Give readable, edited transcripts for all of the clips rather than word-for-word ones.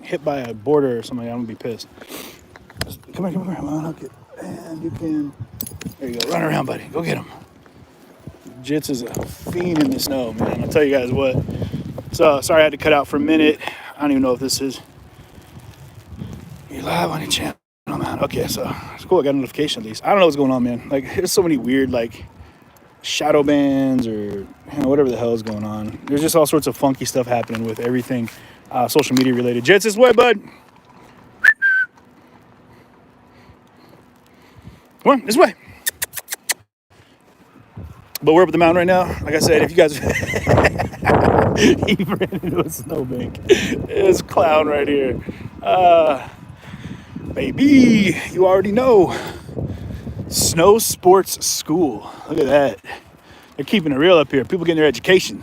hit by a border or something, I'm gonna be pissed. Just, come here, come on, hook it. And you can, there you go, run around, buddy, go get him. Jits is a fiend in the snow, man. I'll tell you guys what. So, sorry I had to cut out for a minute. I don't even know if this is, you're live on your channel, man. Okay, so it's cool, I got a notification at least. I don't know what's going on, man. Like, there's so many weird, like, shadow bans or whatever the hell is going on. There's just all sorts of funky stuff happening with everything social media related. Jets, this way, bud. Come on, this way. But we're up at the mountain right now. Like I said, if you guys he ran into a snowbank. This clown right here. Baby, you already know. Snow Sports School. Look at that. They're keeping it real up here. People getting their education.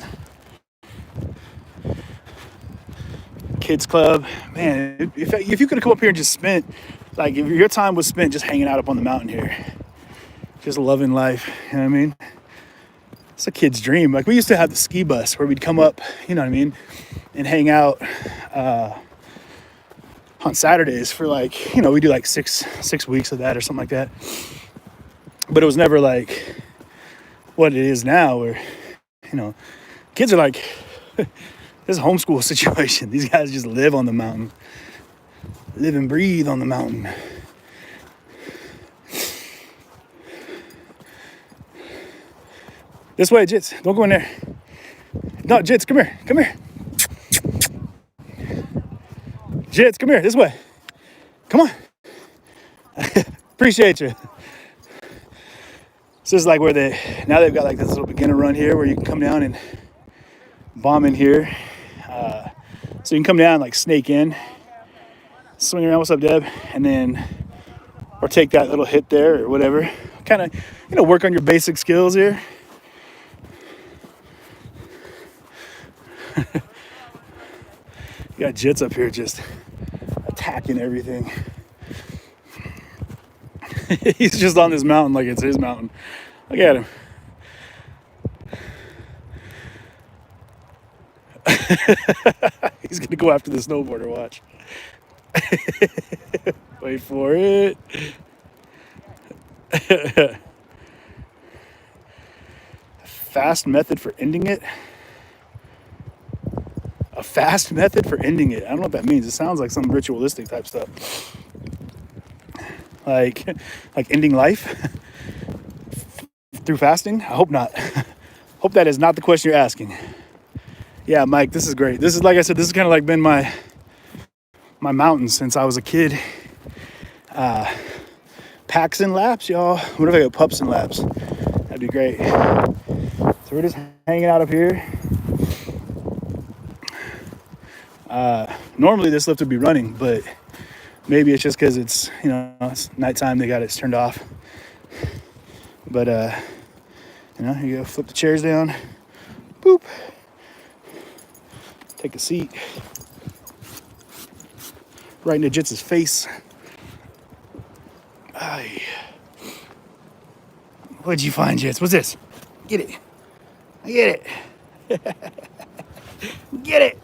Kids club. Man, if you could have come up here and just spent, like, if your time was spent just hanging out up on the mountain here, just loving life, you know what I mean? It's a kid's dream. Like, we used to have the ski bus where we'd come up, you know what I mean, and hang out on Saturdays for, like, you know, we do like six weeks of that or something like that. But it was never like what it is now where, you know, kids are like, this is a homeschool situation. These guys just live on the mountain. Live and breathe on the mountain. This way, Jits. Don't go in there. No, Jits, come here. Come here. Jits, come here. This way. Come on. Appreciate you. So this is like where now they've got like this little beginner run here where you can come down and bomb in here. So you can come down, like, snake in, swing around, what's up, Deb? And then, or take that little hit there or whatever. Kind of, you know, work on your basic skills here. You got Jits up here just attacking everything. He's just on this mountain like it's his mountain. Look at him. He's gonna go after the snowboarder, watch. Wait for it. Fast method for ending it. A fast method for ending it. I don't know what that means. It sounds like some ritualistic type stuff. Like ending life through fasting? I hope not. Hope that is not the question you're asking. Yeah, Mike, this is great. This is, like I said, this has kind of like been my mountain since I was a kid. Packs and laps, y'all. What if I got pups and laps? That'd be great. So we're just hanging out up here. Normally this lift would be running, but maybe it's just because it's, you know, it's nighttime, they got it turned off. But, you know, you go flip the chairs down. Boop. Take a seat. Right into Jits' face. Aye. What'd you find, Jits? What's this? Get it. Get it. Get it.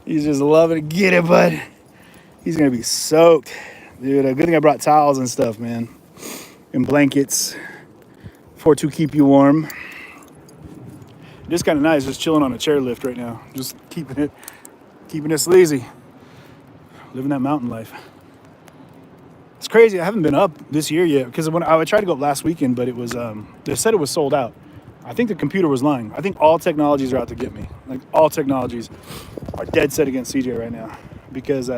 He's just loving it. Get it, bud. He's gonna be soaked. Dude, a good thing I brought towels and stuff, man. And blankets to keep you warm. Just kind of nice, just chilling on a chairlift right now. Just keeping it sleazy. Living that mountain life. It's crazy. I haven't been up this year yet because when I tried to go up last weekend, but it was they said it was sold out. I think the computer was lying. I think all technologies are out to get me. Like, all technologies are dead set against CJ right now because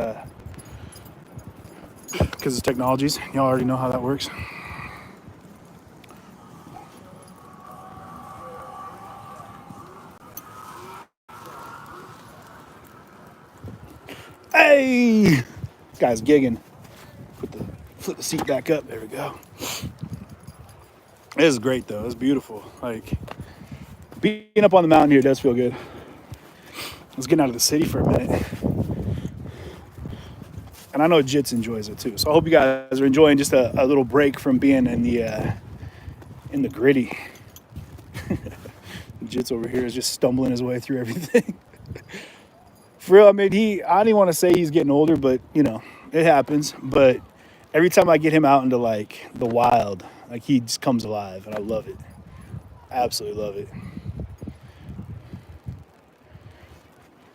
it's technologies. Y'all already know how that works. Hey, this guy's gigging. Flip the seat back up. There we go. It is great though. It's beautiful. Like, being up on the mountain here does feel good. I was getting out of the city for a minute. And I know Jits enjoys it too. So I hope you guys are enjoying just a little break from being in the gritty. Jits over here is just stumbling his way through everything. For real, I mean, I don't even want to say he's getting older, but, you know, it happens. But every time I get him out into, like, the wild, like, he just comes alive, and I love it. Absolutely love it.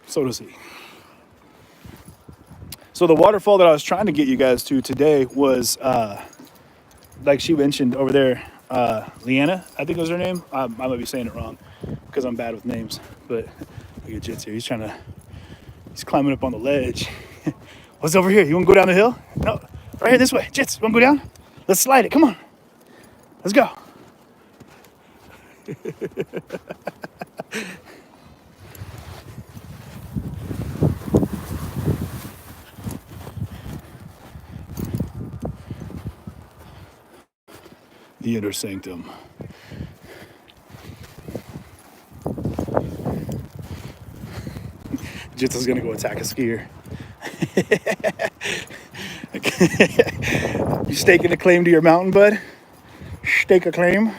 So does he. So the waterfall that I was trying to get you guys to today was, like she mentioned over there, Leanna, I think was her name. I might be saying it wrong because I'm bad with names. But look at Jits here. He's climbing up on the ledge. What's over here? You want to go down the hill? No, right here this way. Jits, you want to go down? Let's slide it. Come on. Let's go. The inner sanctum. Jits is gonna go attack a skier. You staking a claim to your mountain, bud? Stake a claim.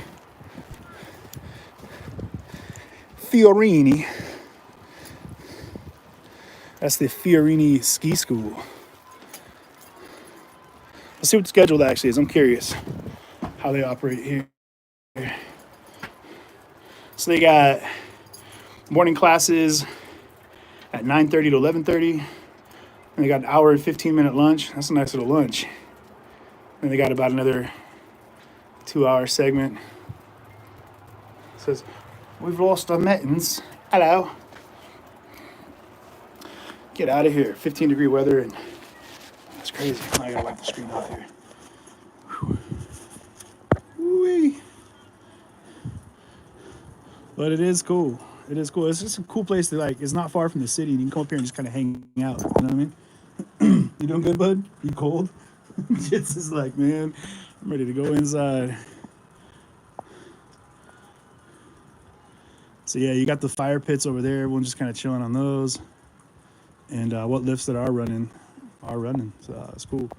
Fiorini. That's the Fiorini Ski School. Let's see what the schedule actually is. I'm curious how they operate here. So they got morning classes at 9:30 to 11:30. And they got an hour and 15-minute lunch. That's a nice little lunch. And they got about another 2-hour segment. It says, we've lost our mittens. Hello. Get out of here. 15-degree weather, and that's crazy. I gotta wipe the screen off here. Whee. But it is cool. It is cool. It's just a cool place to, like, it's not far from the city. You can come up here and just kind of hang out. You know what I mean? You doing good, bud? You cold? Jits is like, man, I'm ready to go inside. So yeah, you got the fire pits over there. Everyone's just kind of chilling on those. And what lifts that are running. So it's cool.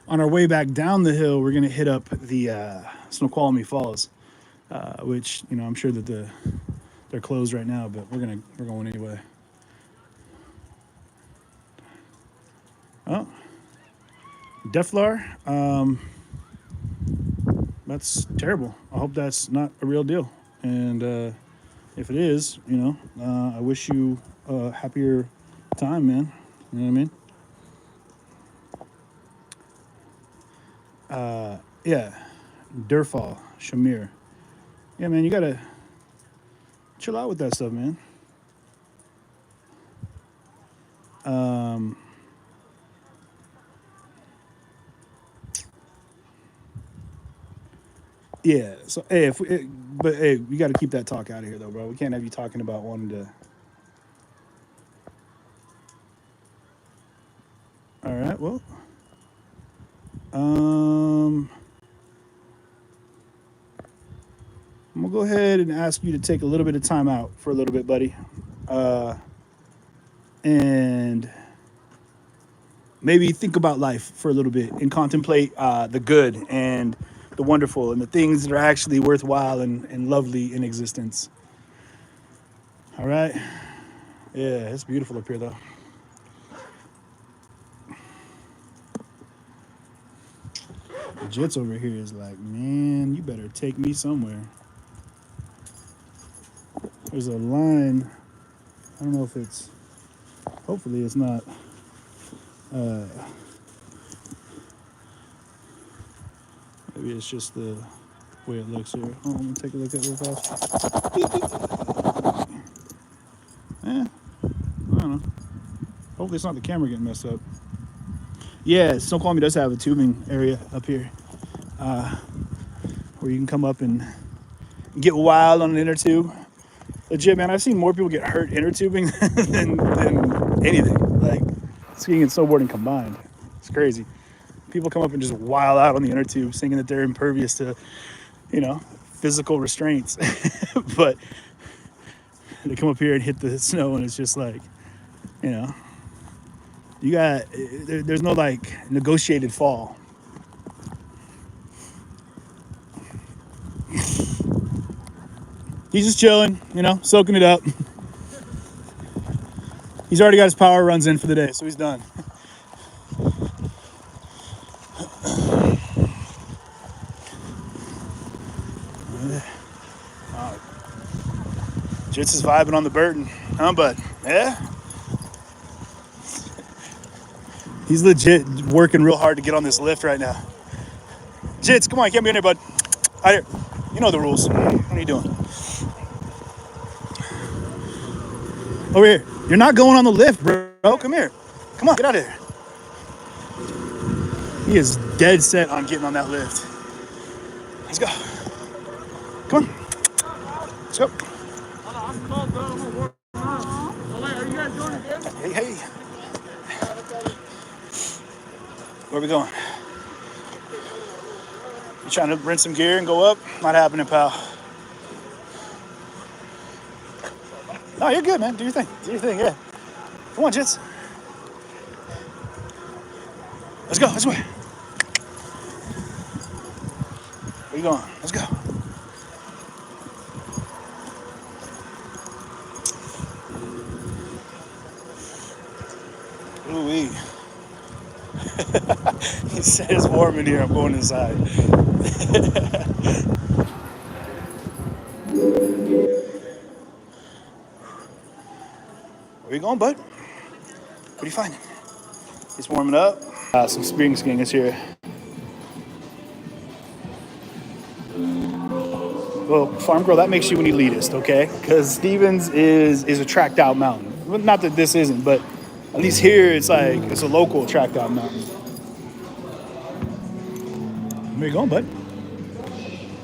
On our way back down the hill, we're gonna hit up the Snoqualmie Falls, which, you know, I'm sure that they're closed right now, but we're going anyway. Oh, Deflar. That's terrible. I hope that's not a real deal. And if it is, you know, I wish you a happier time, man. You know what I mean? Yeah, Durfall, Shamir. Yeah, man, you gotta chill out with that stuff, man. Yeah. So hey, but hey, we got to keep that talk out of here, though, bro. We can't have you talking about wanting to. All right. Well. I'm gonna go ahead and ask you to take a little bit of time out for a little bit, buddy, and maybe think about life for a little bit and contemplate the good and the wonderful and the things that are actually worthwhile and lovely in existence. All right. Yeah, it's beautiful up here, though. The Jets over here is like, man, you better take me somewhere. There's a line. I don't know if it's, hopefully it's not. Maybe it's just the way it looks here. Oh, let me take a look at it real fast. I don't know. Hopefully it's not the camera getting messed up. Yeah, Snoqualmie does have a tubing area up here where you can come up and get wild on an inner tube. Legit, man, I've seen more people get hurt inner tubing than anything. Like, skiing and snowboarding combined. It's crazy. People come up and just wild out on the inner tube, thinking that they're impervious to, you know, physical restraints. But they come up here and hit the snow, and it's just like, you know, there's no, like, negotiated fall. He's just chilling, you know, soaking it up. He's already got his power runs in for the day, so he's done. Jits is vibing on the Burton, huh, bud? Yeah? He's legit working real hard to get on this lift right now. Jits, come on, get me in there, bud. Out here. You know the rules. What are you doing? Over here. You're not going on the lift, bro. Come here. Come on, get out of here. He is dead set on getting on that lift. Let's go. Come on. Let's go. Hey, hey. Where are we going? You trying to rent some gear and go up? Not happening, pal. No, you're good, man. Do your thing. Do your thing, yeah. Come on, Jits. Let's go. This way. Where you going? Let's go. Ooh-wee. He said it's warm in here. I'm going inside. Where you going, bud? What are you finding? It's warming up. Some spring skiing is here. Well, Farm Girl, that makes you an elitist, okay? Because Stevens is a tracked out mountain. Well, not that this isn't, but at least here it's like it's a local tracked out mountain. Where you going, bud?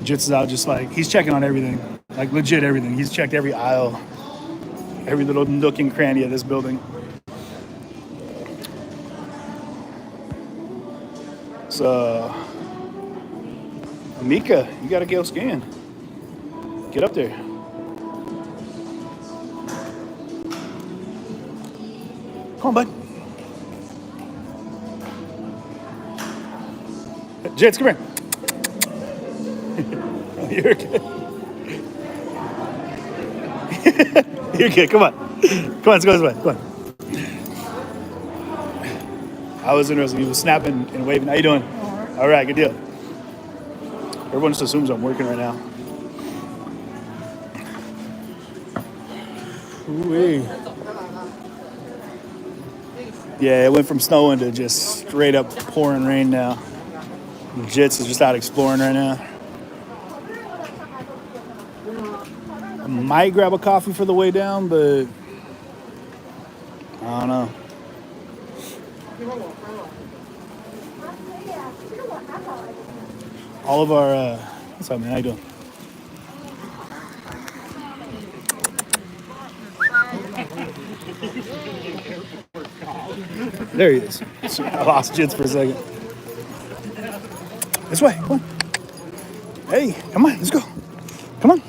Jits is out just like, he's checking on everything. Like legit everything. He's checked every aisle, every little nook and cranny of this building. So, Mika, you gotta go skiing. Get up there. Come on, bud. Jits, come here. You're good. You're good. Come on. Come on, let's go this way. Come on. I was interested. He was snapping and waving. How you doing? All right, good deal. Everyone just assumes I'm working right now. Ooh-wee. Yeah, it went from snowing to just straight up pouring rain now. Jits is just out exploring right now. I might grab a coffee for the way down, but I don't know. All of our, what's up, man? How you doing? There he is. I lost Jits for a second. This way, come on. Hey, come on, let's go. Come on.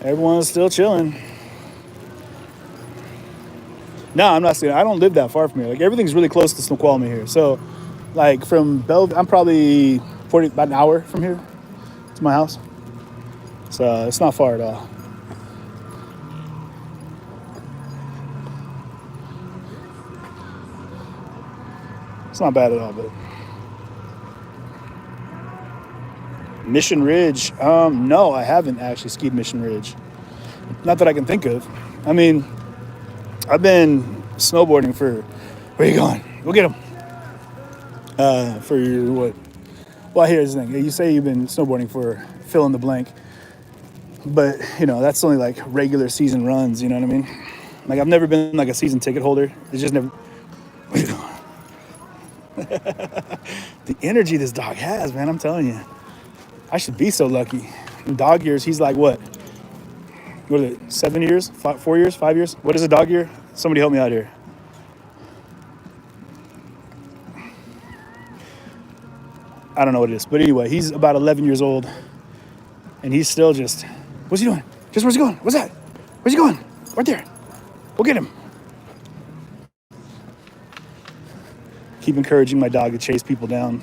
Everyone's still chilling. No, I'm not saying I don't live that far from here. Like everything's really close to Snoqualmie here. So, like from Bellevue, I'm probably about an hour from here to my house. So it's not far at all. It's not bad at all, but Mission Ridge. No, I haven't actually skied Mission Ridge. Not that I can think of. I mean, I've been snowboarding for. Where are you going? Go get him. For your what? Well, here's the thing. You say you've been snowboarding for fill in the blank, but you know that's only like regular season runs. You know what I mean? Like I've never been like a season ticket holder. It's just never. What are you doing? The energy this dog has, man, I'm telling you. I should be so lucky. In dog years, he's like what? What is it, 7 years? 4 years? 5 years? What is a dog year? Somebody help me out here. I don't know what it is. But anyway, he's about 11 years old. And he's still just, what's he doing? Just where's he going? What's that? Where's he going? Right there. Go get him. Keep encouraging my dog to chase people down.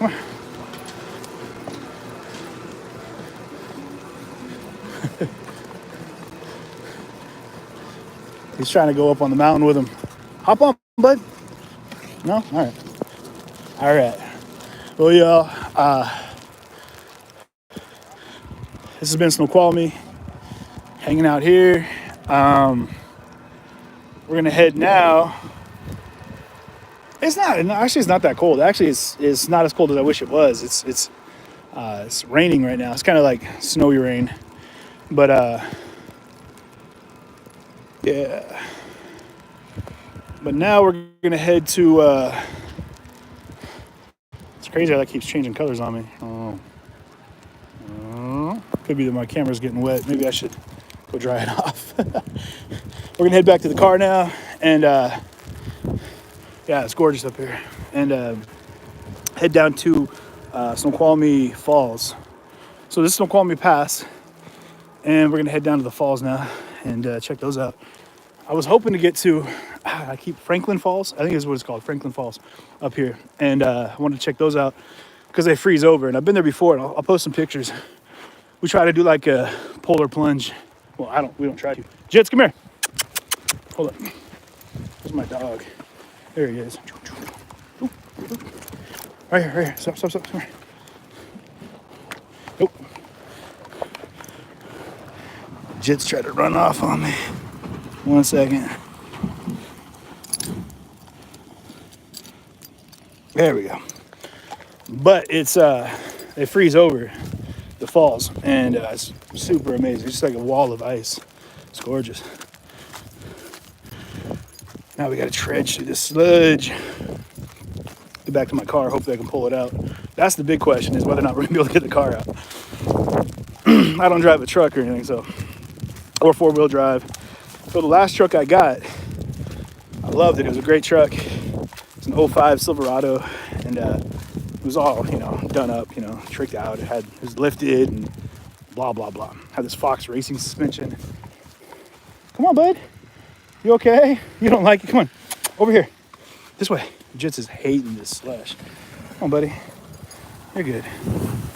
Come on. He's trying to go up on the mountain with him. Hop on, bud. No? All right. All right. Well, y'all, this has been Snoqualmie, hanging out here. We're going to head now. It's not that cold. Actually, it's not as cold as I wish it was. It's raining right now. It's kind of like snowy rain. But, yeah. But now we're going to head to, it's crazy how that keeps changing colors on me. Could be that my camera's getting wet. Maybe I should go dry it off. We're going to head back to the car now. And, yeah, it's gorgeous up here. And head down to Snoqualmie Falls. So this is Snoqualmie Pass. And we're going to head down to the falls now and check those out. I was hoping to get to, Franklin Falls. I think is what it's called, Franklin Falls up here. And I wanted to check those out because they freeze over. And I've been there before, and I'll post some pictures. We try to do like a polar plunge. Well, we don't try to. Jits, come here. Hold up. There's my dog. There he is. Right here. Stop. Come here. Nope. Jits tried to run off on me. 1 second. There we go. But it's they freeze over the falls, and it's super amazing. It's just like a wall of ice. It's gorgeous. Now we got to trudge through this sludge. Get back to my car. Hopefully I can pull it out. That's the big question, is whether or not we're gonna be able to get the car out. I don't drive a truck or anything, or 4-wheel drive. So the last truck I got, I loved it. It was a great truck. It's an 05 Silverado, and it was all, done up, tricked out. It was lifted and blah, blah, blah. Had this Fox racing suspension. Come on, bud. You okay? You don't like it? Come on. Over here. This way. Jits is hating this slush. Come on, buddy. You're good.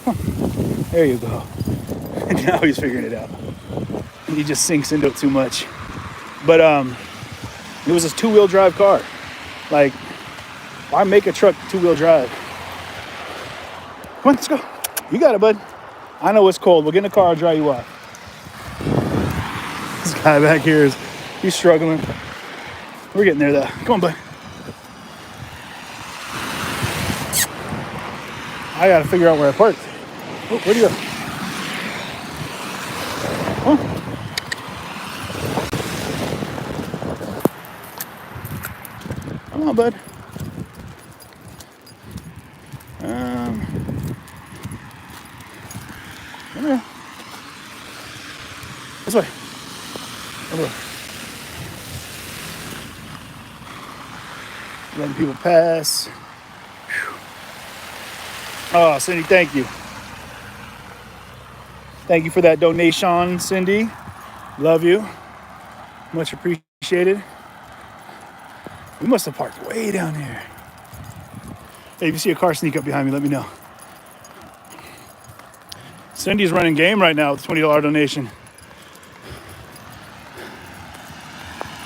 Come on. There you go. And now he's figuring it out. And he just sinks into it too much. But it was this 2-wheel drive car. Like, why make a truck 2-wheel drive? Come on, let's go. You got it, bud. I know it's cold. We'll get in the car. I'll dry you off. This guy back here he's struggling. We're getting there, though. Come on, bud. I got to figure out where I parked. Oh, where'd you go? Huh? Come on, bud. Come here. This way. Over. Letting people pass. Whew. Oh, Cindy, thank you. Thank you for that donation, Cindy. Love you. Much appreciated. We must have parked way down here. Hey, if you see a car sneak up behind me, let me know. Cindy's running game right now with a $20 donation.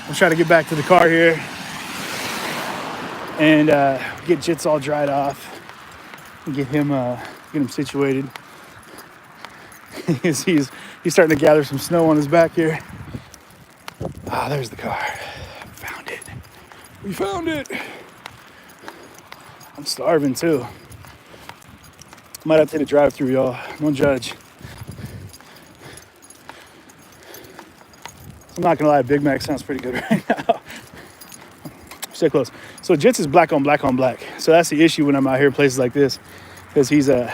I'll try to get back to the car here and get Jits all dried off and get him situated. he's starting to gather some snow on his back here. Ah, there's the car. Found it. We found it. I'm starving too. Might have to take a drive through, y'all. Don't judge. I'm not gonna lie, Big Mac sounds pretty good right now. Stay close. So Jits is black on black on black. So that's the issue when I'm out here in places like this, because he's a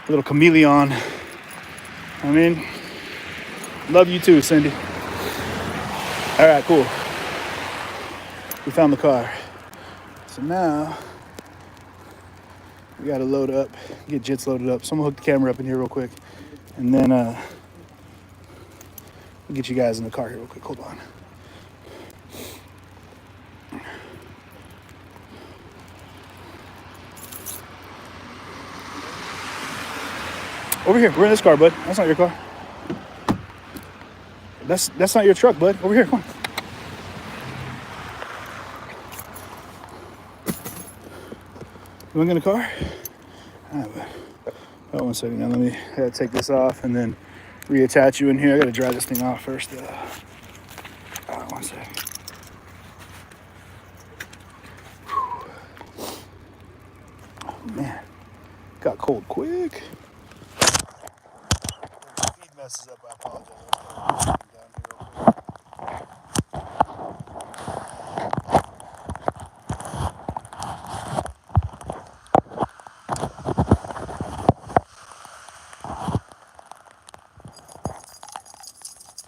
little chameleon. I mean, love you too, Cindy. All right, cool. We found the car. So now we gotta load up, get Jits loaded up. So I'm gonna hook the camera up in here real quick, and then we'll get you guys in the car here real quick. Hold on. Over here. We're in this car, bud. That's not your car. That's not your truck, bud. Over here. Come on. You want to get in the car? All right, bud. Oh, 1 second. Now let me. I gotta take this off and then reattach you in here. I gotta dry this thing off first. 1 second. Oh man, got cold quick. Feed messes up. I apologize.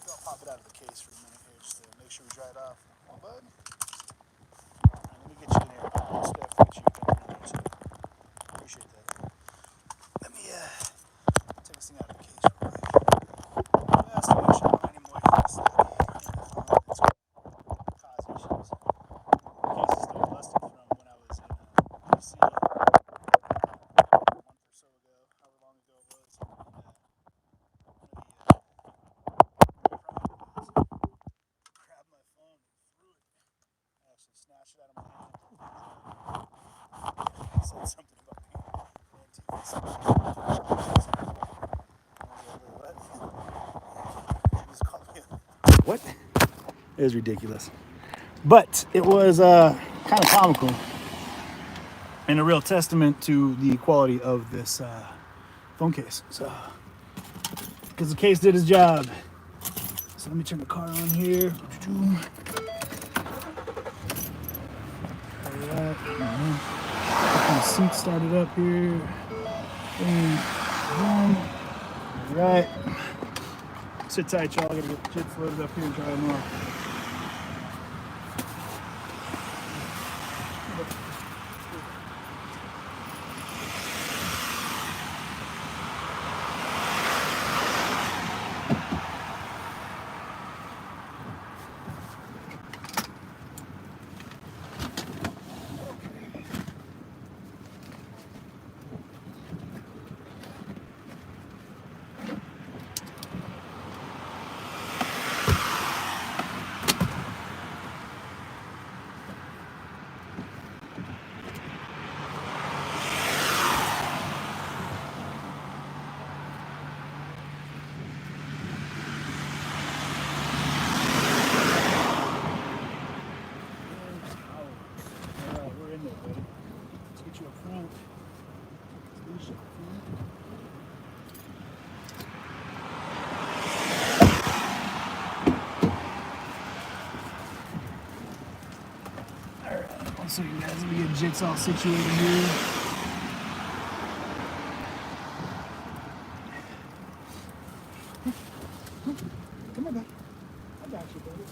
I'll pop it out of the case for a minute here just to make sure we dry it off. Oh, bud. All right, let me get you in here. Steph, get you in here too. Appreciate that. Let me take this thing out of the case real quick. Just to make sure I don't have any moisture and it's cause issues. The case is still busted from when I was in DC a month or so ago, however long ago it was. Grabbed my phone and threw it. I actually snatched it out of my hand. It said something about what? It was ridiculous. But it was kind of comical and a real testament to the quality of this phone case. So, because the case did its job. So let me turn the car on here. Alright. The seat started up here. Alright. Sit tight, y'all. I gotta get the chips loaded up here and dry them off. So you guys, let me get Jigsaw situated here. Come on, back. I got you, buddy.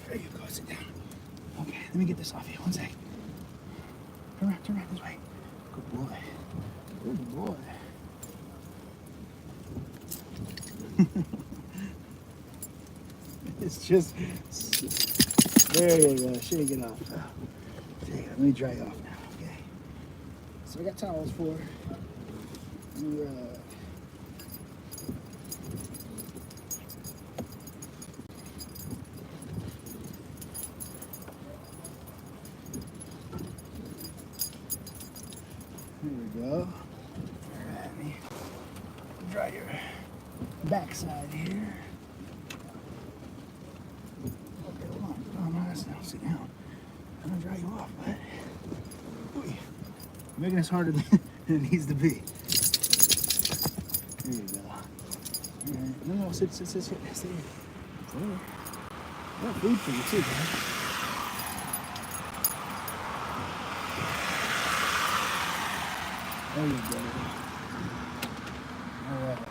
There you go, sit down. Okay, let me get this off you. 1 sec. Turn around this way. Good boy. Good boy. It's just, there you go, shake it off. There you go. Let me dry it off now, okay? So I got towels for you. There we go. All right, let me dry your backside here. Sit down. I'm gonna dry you off, bud. You're making this harder than it needs to be. There you go. Alright. No, sit. Stay here. I got food for you too, bud. There you go. Alright.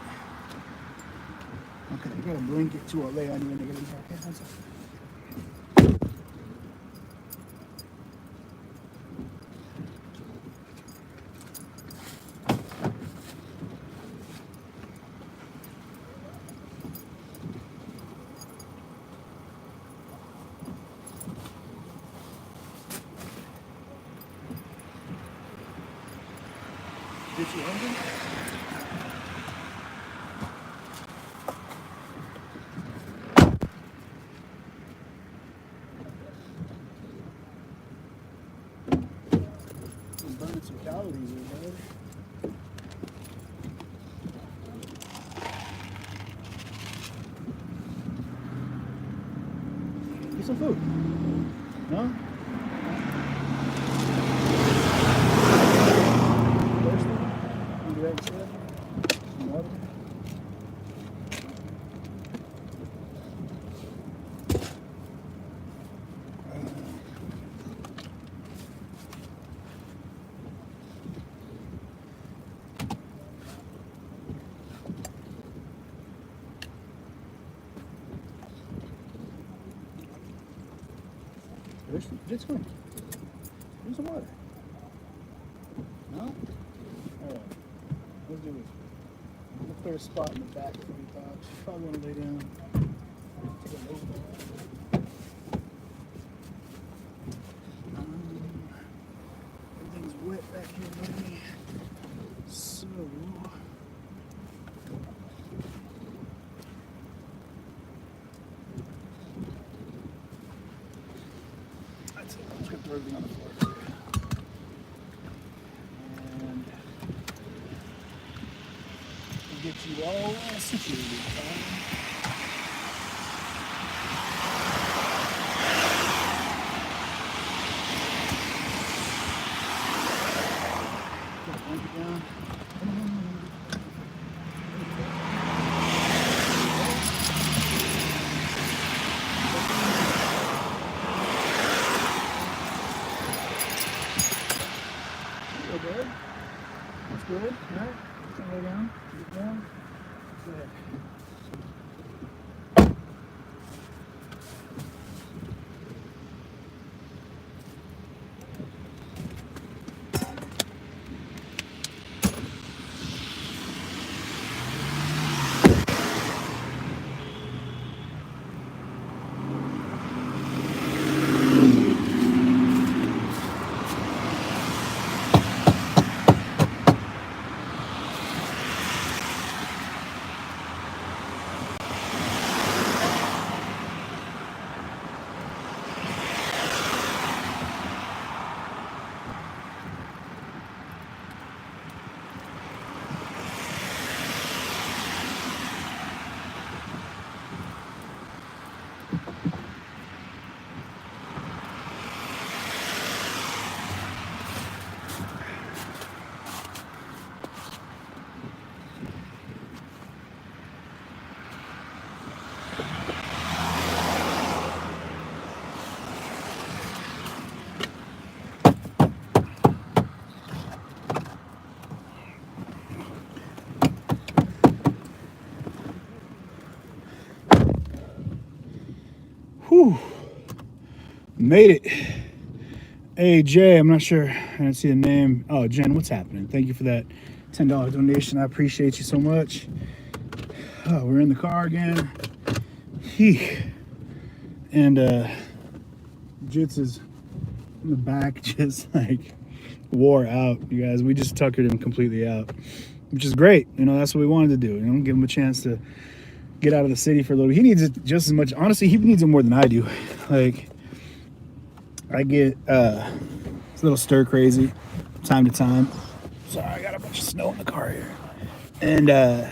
Okay, I got a blanket too. I'll lay on you when I get in here. Okay, one second. Is she hungry? I'm burning some calories here, bud. Get some food. No? Thirsty? You do that instead? Some water? Thirsty? Just swim. Drink some water. No? Alright. Let's do it. We'll clear a spot in the back for you, Pops. You probably want to lay down. Take a look. Everything's wet back here, buddy. So. That's it. I'm just going to throw everything on the floor. And we'll get you all situated. Down. Good. That's good. All right. Lay down. Get down. Go ahead. Whew. Made it. Hey, Jay, I'm not sure. I didn't see the name. Oh, Jen, what's happening? Thank you for that $10 donation. I appreciate you so much. Oh, we're in the car again. And Jits is in the back, just like wore out, you guys. We just tuckered him completely out, which is great. You know, that's what we wanted to do. You know, give him a chance to get out of the city for a little bit. He needs it just as much. Honestly, he needs it more than I do. Like, I get a little stir crazy time to time. Sorry, I got a bunch of snow in the car here. And I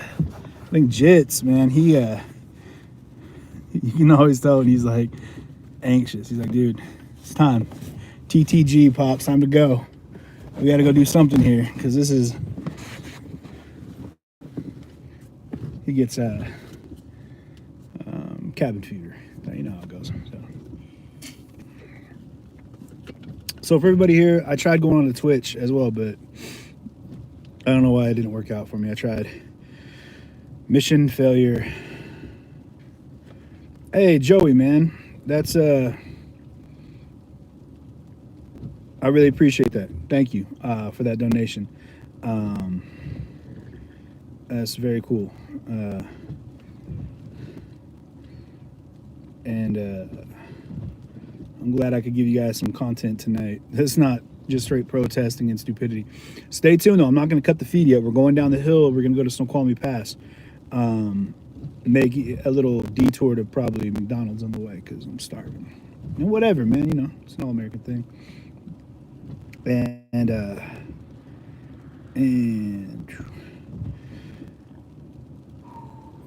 think Jits, man, he you can always tell when he's like anxious. He's like, dude, it's time. TTG, Pops, time to go. We got to go do something here, because this is, he gets cabin fever. You know how it goes. So for everybody here, I tried going on to Twitch as well, but I don't know why it didn't work out for me. I tried. Mission failure. Hey, Joey, man. That's I really appreciate that. Thank you for that donation. That's very cool. And I'm glad I could give you guys some content tonight. That's not just straight protesting and stupidity. Stay tuned though. I'm not going to cut the feed yet. We're going down the hill. We're going to go to Snoqualmie Pass. Make a little detour to probably McDonald's on the way because I'm starving. And whatever, man. You know, it's an all-American thing. And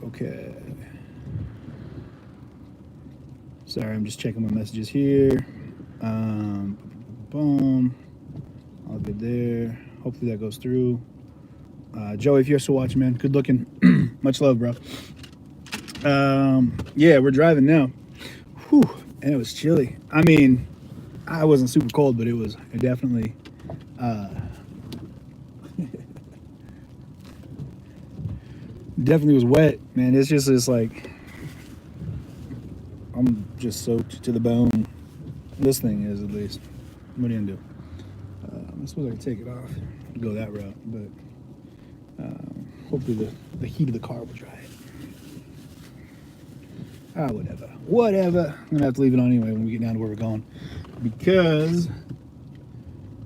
okay. Sorry, I'm just checking my messages here. Boom. All good there. Hopefully that goes through. Joey, if you're still watching, man, good looking. Much love, bro. Yeah, we're driving now. Whew, and it was chilly. I mean, I wasn't super cold, but it definitely definitely was wet, man. It's just this like, I'm just soaked to the bone. This thing is, at least. What are you gonna do? I suppose I could take it off and go that route, but hopefully the heat of the car will dry it. Whatever. I'm gonna have to leave it on anyway when we get down to where we're going, because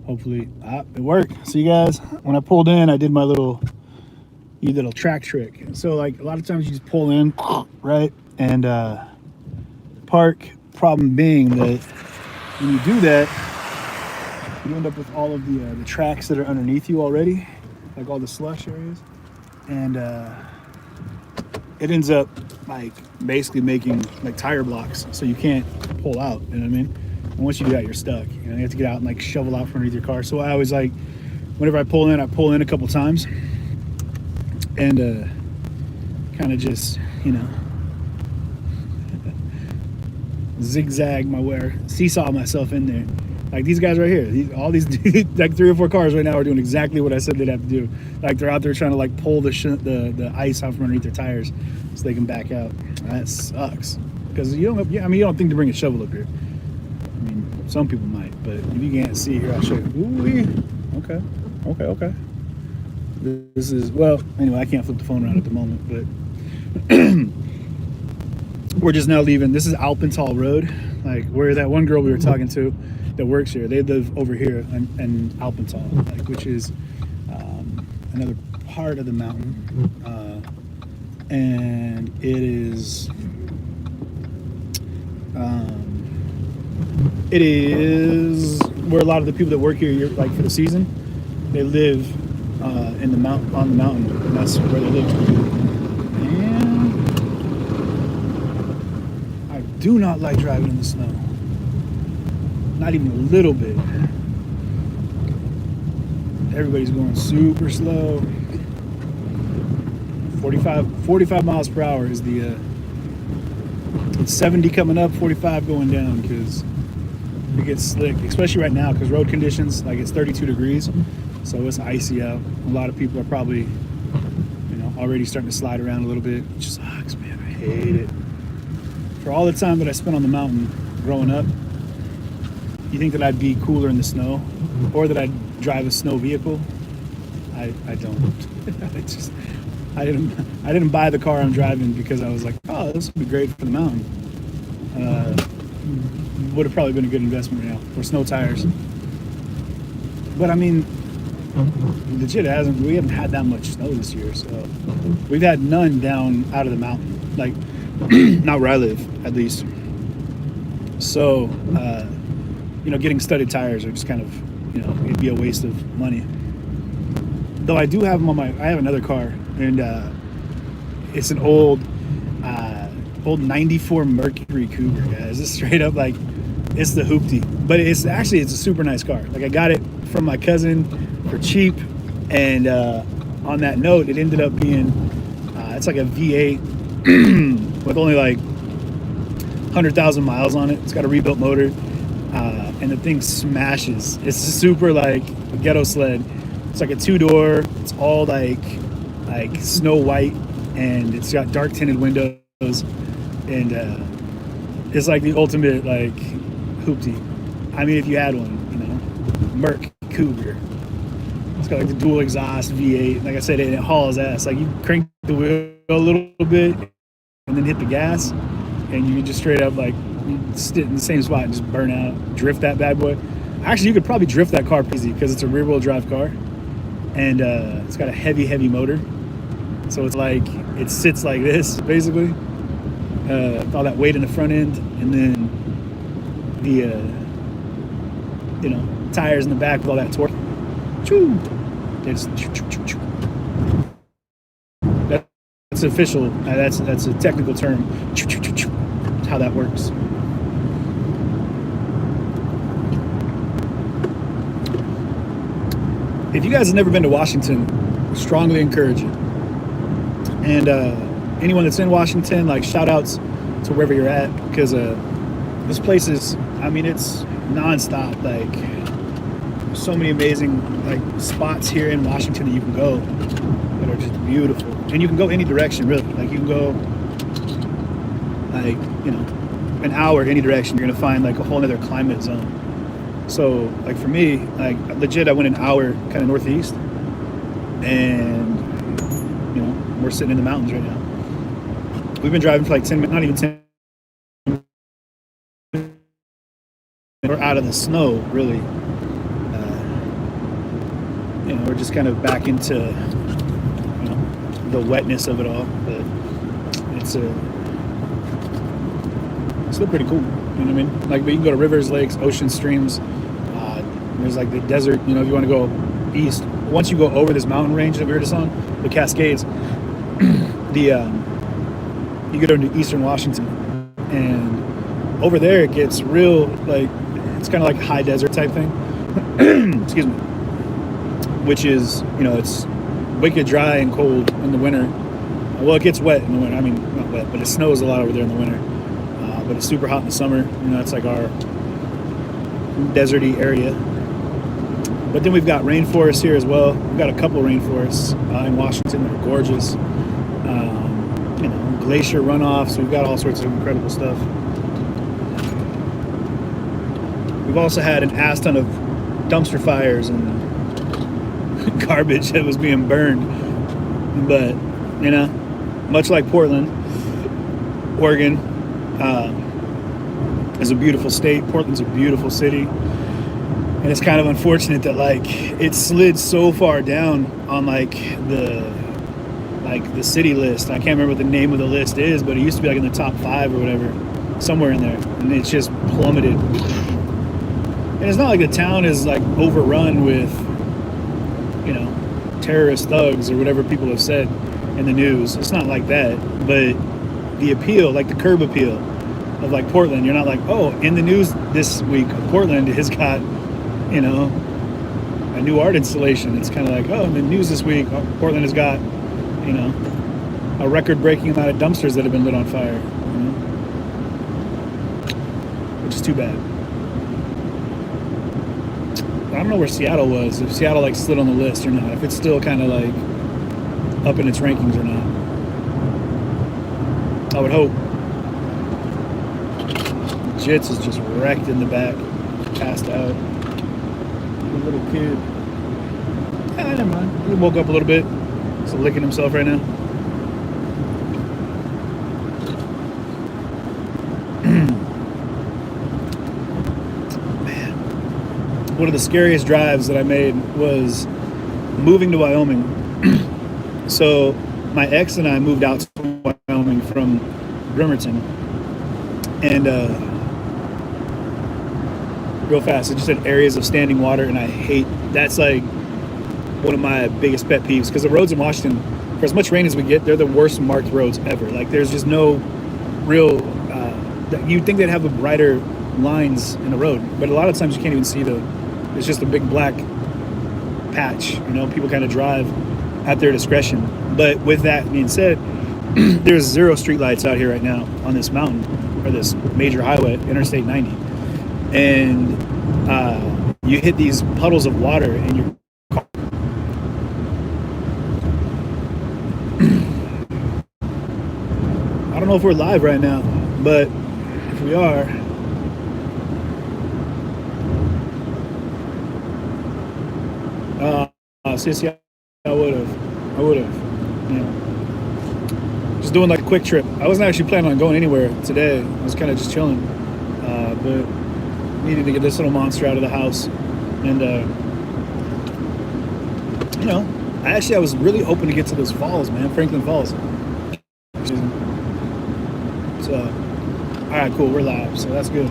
hopefully it worked. See, guys, when I pulled in, I did my little track trick. So like a lot of times you just pull in, right, and park. Problem being that when you do that, you end up with all of the tracks that are underneath you already, like all the slush areas, and it ends up like basically making like tire blocks, so you can't pull out. You know what I mean? And once you do that, you're stuck. You know, you have to get out and like shovel out from underneath your car. So I always like, whenever I pull in a couple times, and kind of just, you know, zigzag my way, seesaw myself in there. Like these guys right here, all these like 3 or 4 cars right now are doing exactly what I said they'd have to do. Like they're out there trying to like pull the ice out from underneath their tires so they can back out. That sucks, because you don't think to bring a shovel up here. I mean, some people might, but if you can't see here, I'll show you. Ooh, okay. This is, well, anyway, I can't flip the phone around at the moment, but we're just now leaving. This is Alpental Road, like where that one girl we were talking to that works here, they live over here in Alpental, like, which is another part of the mountain, and it is where a lot of the people that work here, like for the season, they live in the mountain, on the mountain, and that's where they live. And I do not like driving in the snow. Not even a little bit. Everybody's going super slow. 45 miles per hour is the it's 70 coming up, 45 going down, because it gets slick, especially right now because road conditions, like it's 32 degrees, so it's icy out. A lot of people are probably, you know, already starting to slide around a little bit, which sucks, man. I hate it. For all the time that I spent on the mountain growing up, you think that I'd be cooler in the snow, or that I'd drive a snow vehicle? I don't. I didn't buy the car I'm driving because I was like, oh, this would be great for the mountain. Would have probably been a good investment right now for snow tires. But I mean, legit, we haven't had that much snow this year, so we've had none down out of the mountain, like not where I live, at least. So, you know, getting studded tires are just kind of, you know, it'd be a waste of money. Though I do have them I have another car, and it's an old 94 Mercury Cougar, guys. It's straight up like, it's the hoopty, but it's a super nice car. Like, I got it from my cousin for cheap, and on that note, it ended up being it's like a V8 with only like 100,000 miles on it. It's got a rebuilt motor, and the thing smashes. It's super like a ghetto sled. It's like a 2-door. It's all like snow white, and it's got dark tinted windows, and it's like the ultimate like hoopty. I mean, if you had one, you know, Merc Cougar. It's got like the dual exhaust V8. Like I said, it hauls ass. Like, you crank the wheel a little bit and then hit the gas, and you just straight up like sit in the same spot and just burn out, drift that bad boy. Actually, you could probably drift that car easy because it's a rear-wheel drive car, and it's got a heavy motor. So it's like it sits like this basically, with all that weight in the front end, and then the tires in the back with all that torque. Choo! It's that's official. That's a technical term. That's how that works. If you guys have never been to Washington, strongly encourage it. And anyone that's in Washington, like, shout outs to wherever you're at, because this place is, I mean, it's nonstop. Like, so many amazing like spots here in Washington that you can go that are just beautiful, and you can go any direction really. Like, you can go like an hour any direction. You're gonna find like a whole other climate zone. So like for me, like legit, I went an hour kind of northeast, and we're sitting in the mountains right now. We've been driving for like 10 minutes, not even 10. We're out of the snow, really. We're just kind of back into the wetness of it all, but it's still pretty cool. You know what I mean? Like, but you can go to rivers, lakes, oceans, streams. There's like the desert. If you want to go east, once you go over this mountain range that we were just on, the Cascades, you go into eastern Washington, and over there it gets real, like, it's kind of like a high desert type thing. Excuse me. Which is, it's wicked dry and cold in the winter. Well, it gets wet in the winter. I mean, not wet, but it snows a lot over there in the winter. But it's super hot in the summer. It's like our deserty area. But then we've got rainforests here as well. We've got a couple rainforests in Washington that are gorgeous. Glacier runoffs. We've got all sorts of incredible stuff. We've also had an ass ton of dumpster fires and garbage that was being burned. But much like Portland, Oregon is a beautiful state. Portland's a beautiful city, and it's kind of unfortunate that like it slid so far down on like the city list. I can't remember what the name of the list is, but it used to be like in the top 5 or whatever, somewhere in there, and it's just plummeted. And it's not like the town is like overrun with terrorist thugs or whatever people have said in the news. It's not like that, but the appeal, like the curb appeal of like Portland, you're not like, oh, in the news this week, Portland has got a new art installation. It's kind of like, oh, in the news this week, Portland has got a record-breaking amount of dumpsters that have been lit on fire, which is too bad. I don't know where Seattle was, if Seattle like slid on the list or not, if it's still kind of like up in its rankings or not. I would hope. Jits is just wrecked in the back, passed out. A little kid. Never mind. He woke up a little bit. He's licking himself right now. One of the scariest drives that I made was moving to Wyoming. So my ex and I moved out to Wyoming from Bremerton. And real fast, it just said areas of standing water, and I hate, that's like one of my biggest pet peeves, because the roads in Washington, for as much rain as we get, they're the worst marked roads ever. Like, there's just no real, you'd think they'd have the brighter lines in the road, but a lot of times you can't even see it's just a big black patch. People kind of drive at their discretion. But with that being said, there's 0 streetlights out here right now on this mountain, or this major highway, Interstate 90. And you hit these puddles of water in your car. I don't know if we're live right now, but if we are, sissy, I would have. Just doing like a quick trip. I wasn't actually planning on going anywhere today. I was kind of just chilling. But needed to get this little monster out of the house. And, you know, I was really hoping to get to those falls, man, Franklin Falls. So, all right, cool, we're live, so that's good.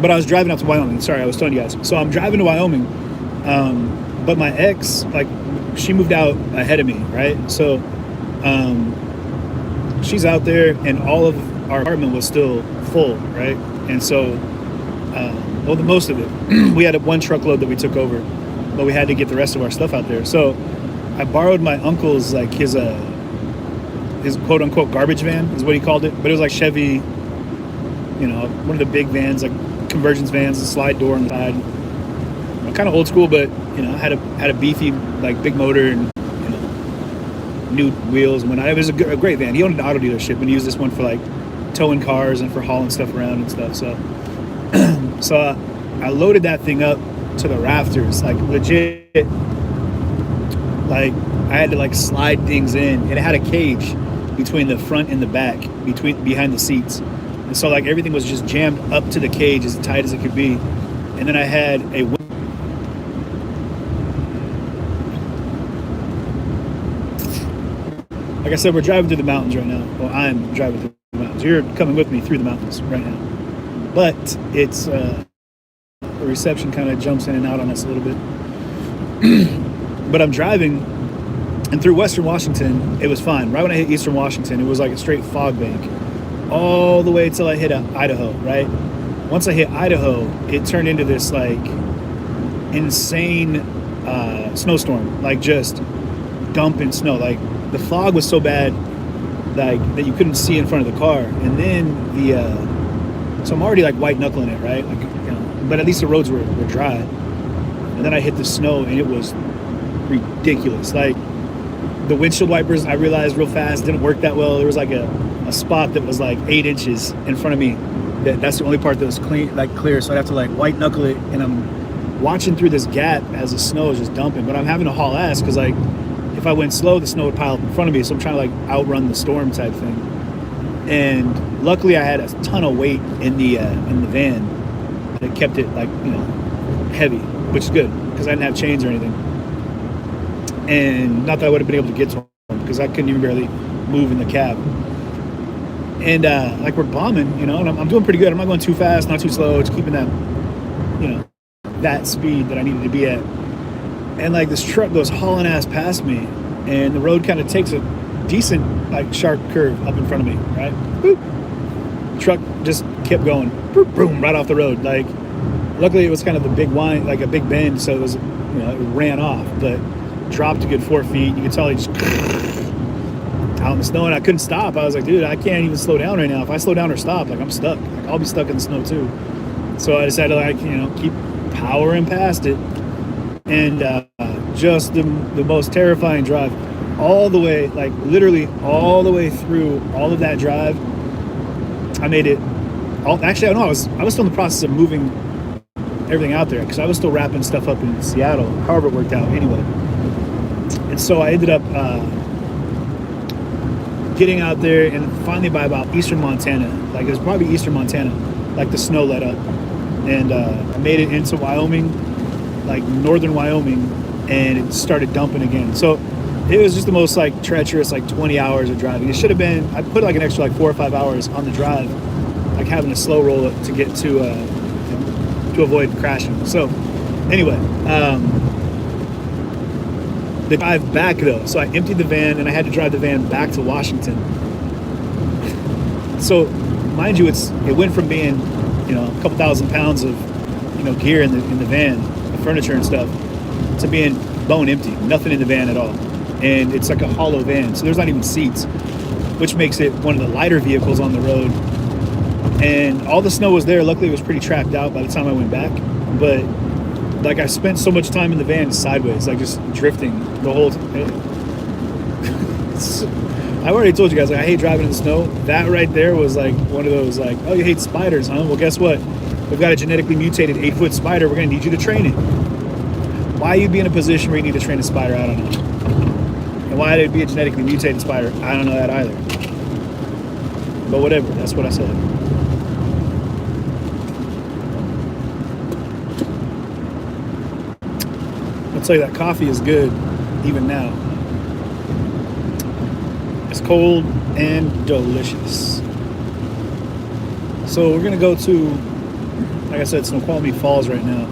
But I was driving out to Wyoming. Sorry, I was telling you guys. So I'm driving to Wyoming, but my ex, like, she moved out ahead of me, right? So she's out there, and all of our apartment was still full, right? And so, well, the most of it, we had one truckload that we took over, but we had to get the rest of our stuff out there. So I borrowed my uncle's, like, his quote unquote garbage van is what he called it, but it was like Chevy, you know, one of the big vans, like convergence vans, a slide door on the side. Kind of old school, but you know, had a beefy, like, big motor and, you know, new wheels. When it was a great van. He owned an auto dealership and he used this one for, like, towing cars and for hauling stuff around and stuff. So, so I loaded that thing up to the rafters, like, legit. Like, I had to, like, slide things in, and it had a cage between the front and the back, behind the seats. And so, like, everything was just jammed up to the cage as tight as it could be. And then I had a, like I said, we're driving through the mountains right now. Well, I'm driving through the mountains. You're coming with me through the mountains right now. But it's, the reception kind of jumps in and out on us a little bit. But I'm driving, and through Western Washington, it was fine. Right when I hit Eastern Washington, it was like a straight fog bank all the way till I hit Idaho, right? Once I hit Idaho, it turned into this, like, insane snowstorm, like, just dumping snow. Like, the fog was so bad, like, that you couldn't see in front of the car. And then so I'm already, like, white knuckling it, right? Like, you know, but at least the roads were dry. And then I hit the snow, and it was ridiculous. Like, the windshield wipers, I realized real fast, didn't work that well. There was, like, a spot that was, like, 8 inches in front of me. That's the only part that was clean, like, clear. So I'd have to, like, white knuckle it, and I'm watching through this gap as the snow is just dumping. But I'm having to haul ass because, like, if I went slow, the snow would pile up in front of me. So I'm trying to, like, outrun the storm type thing. And luckily, I had a ton of weight in the van that kept it, like, you know, heavy, which is good because I didn't have chains or anything. And not that I would have been able to get to him because I couldn't even barely move in the cab. And like, we're bombing, you know, and I'm doing pretty good. I'm not going too fast, not too slow. Just keeping that, you know, that speed that I needed to be at. And, like, this truck goes hauling ass past me, and the road kind of takes a decent, like, sharp curve up in front of me, right? Boop. The truck just kept going, boop, boom, right off the road. Like, luckily it was kind of a big wind, like a big bend, so it was, you know, it ran off, but dropped a good 4 feet. You could tell he just out in the snow, and I couldn't stop. I was like, dude, I can't even slow down right now. If I slow down or stop, like, I'm stuck. Like, I'll be stuck in the snow too. So I decided to, like, you know, keep powering past it. And just the most terrifying drive all the way, like, literally all the way through all of that drive. I made it all. Actually, I don't know. I was still in the process of moving everything out there because I was still wrapping stuff up in Seattle. However, it worked out anyway. And so I ended up getting out there, and finally by about Eastern Montana, like, it was probably Eastern Montana, like, the snow let up, and I made it into Wyoming, like, northern Wyoming, and it started dumping again. So it was just the most, like, treacherous, like, 20 hours of driving. It should have been, I put, like, an extra, like, 4 or 5 hours on the drive, like, having a slow roll it to get to avoid crashing. So anyway, the drive back, though, so I emptied the van, and I had to drive the van back to Washington. So mind you, it went from being, you know, a couple thousand pounds of, you know, gear in the van, the furniture and stuff, to being bone empty, nothing in the van at all. And it's like a hollow van, so there's not even seats, which makes it one of the lighter vehicles on the road. And all the snow was there. Luckily, it was pretty trapped out by the time I went back. But, like, I spent so much time in the van sideways, like, just drifting the whole time. I've already told you guys, like, I hate driving in the snow. That right there was, like, one of those, like, oh, you hate spiders, huh? Well, guess what? We've got a genetically mutated 8-foot spider. We're going to need you to train it. Why you'd be in a position where you need to train a spider, I don't know. And why it'd be a genetically mutated spider, I don't know that either. But whatever, that's what I said. I'll tell you that coffee is good even now. It's cold and delicious. So we're gonna go to, like I said, Snoqualmie Falls right now.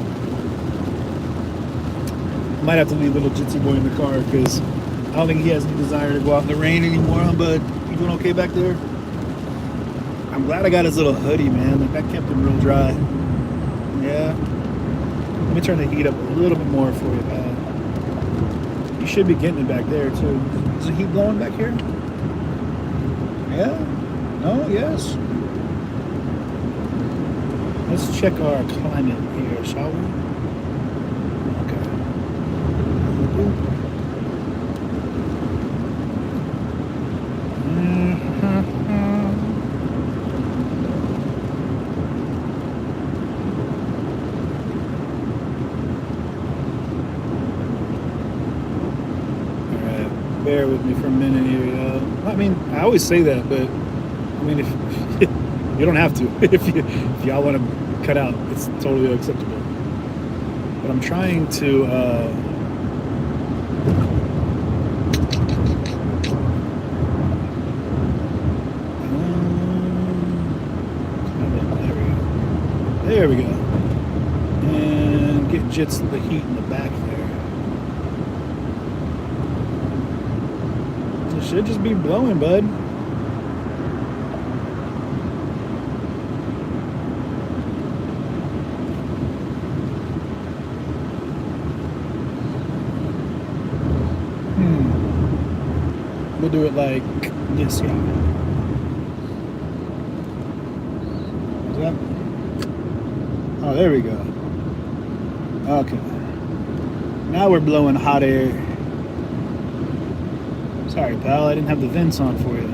Might have to leave little Jitsi boy in the car because I don't think he has any desire to go out in the rain anymore. But you doing okay back there? I'm glad I got his little hoodie, man. Like, that kept him real dry. Yeah. Let me turn the heat up a little bit more for you, pal. You should be getting it back there too. Is the heat blowing back here? Yeah? No? Yes? Let's check our climate here, shall we? Okay. Alright, bear with me for a minute here, y'all. I mean, I always say that, but I mean, if you don't have to. If y'all want to cut out, it's totally acceptable. But I'm trying to there we go. And get jits of the heat in the back there. It should just be blowing, bud. We'll do it like this, yeah. Is that? Oh, there we go. Okay. Now we're blowing hot air. Sorry, pal, I didn't have the vents on for you.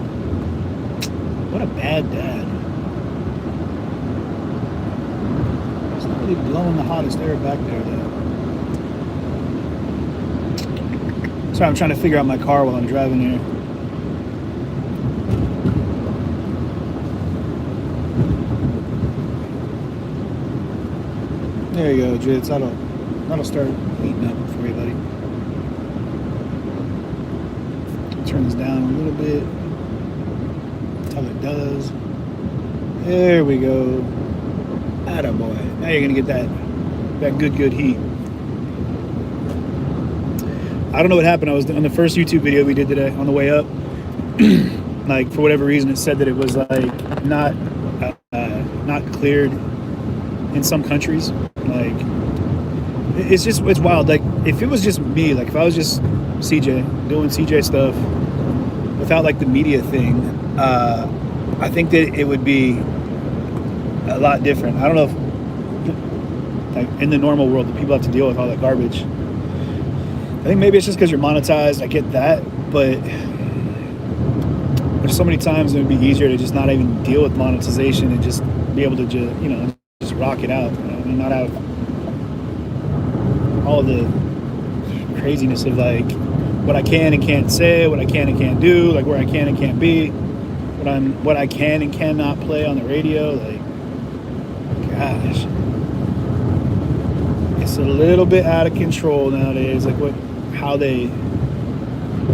What a bad dad. It's not really blowing the hottest air back there, though. Sorry, I'm trying to figure out my car while I'm driving here. There you go, Jits. That'll start heating up for you, buddy. Turn this down a little bit until it does. There we go. Attaboy. Now you're gonna get that good heat. I don't know what happened. I was on the first YouTube video we did today on the way up. Like, for whatever reason, it said that it was like not cleared in some countries. Like, it's wild. Like, if it was just me, like if I was just CJ doing CJ stuff without like the media thing, I think that it would be a lot different. I don't know if, like, in the normal world, that people have to deal with all that garbage. I think maybe it's just because you're monetized. I get that, but there's so many times it would be easier to just not even deal with monetization and just be able to just rock it out, and not have all the craziness of like what I can and can't say, what I can and can't do, like where I can and can't be, what I can and cannot play on the radio. Like, gosh, it's a little bit out of control nowadays. Like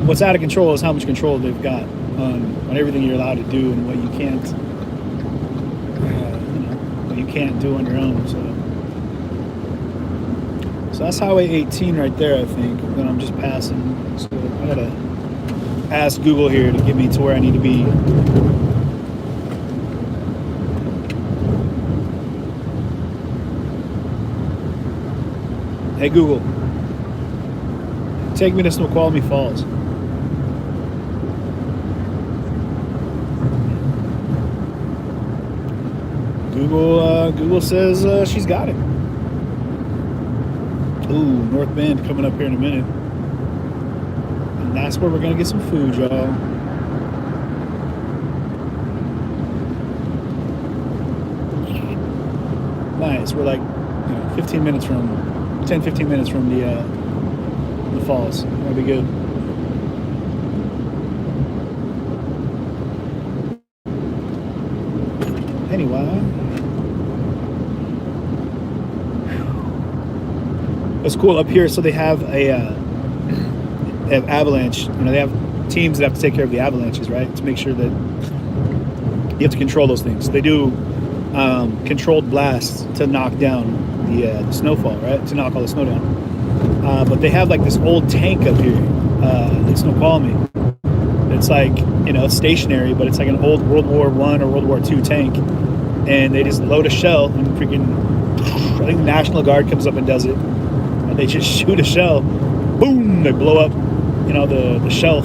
what's out of control is how much control they've got on everything you're allowed to do and what you can't, what you can't do on your own. So that's Highway 18 right there, I think, that I'm just passing. So I gotta ask Google here to get me to where I need to be. Hey Google, take me to Snoqualmie Falls. Google says she's got it. Ooh, North Bend coming up here in a minute. And that's where we're gonna get some food, y'all. Nice. We're like 15 minutes from 10-15 minutes from the falls. That'll be good. Anyway, It's cool up here. So they have they have avalanche. You know, they have teams that have to take care of the avalanches, right? To make sure that you have to control those things. They do controlled blasts to knock down the snowfall, right? To knock all the snow down. But they have like this old tank up here in Snoqualmie. It's like, you know, it's stationary, but it's like an old World War I or World War II tank. And they just load a shell and freaking, I think the National Guard comes up and does it. And they just shoot a shell. Boom! They blow up, you know, the shelf.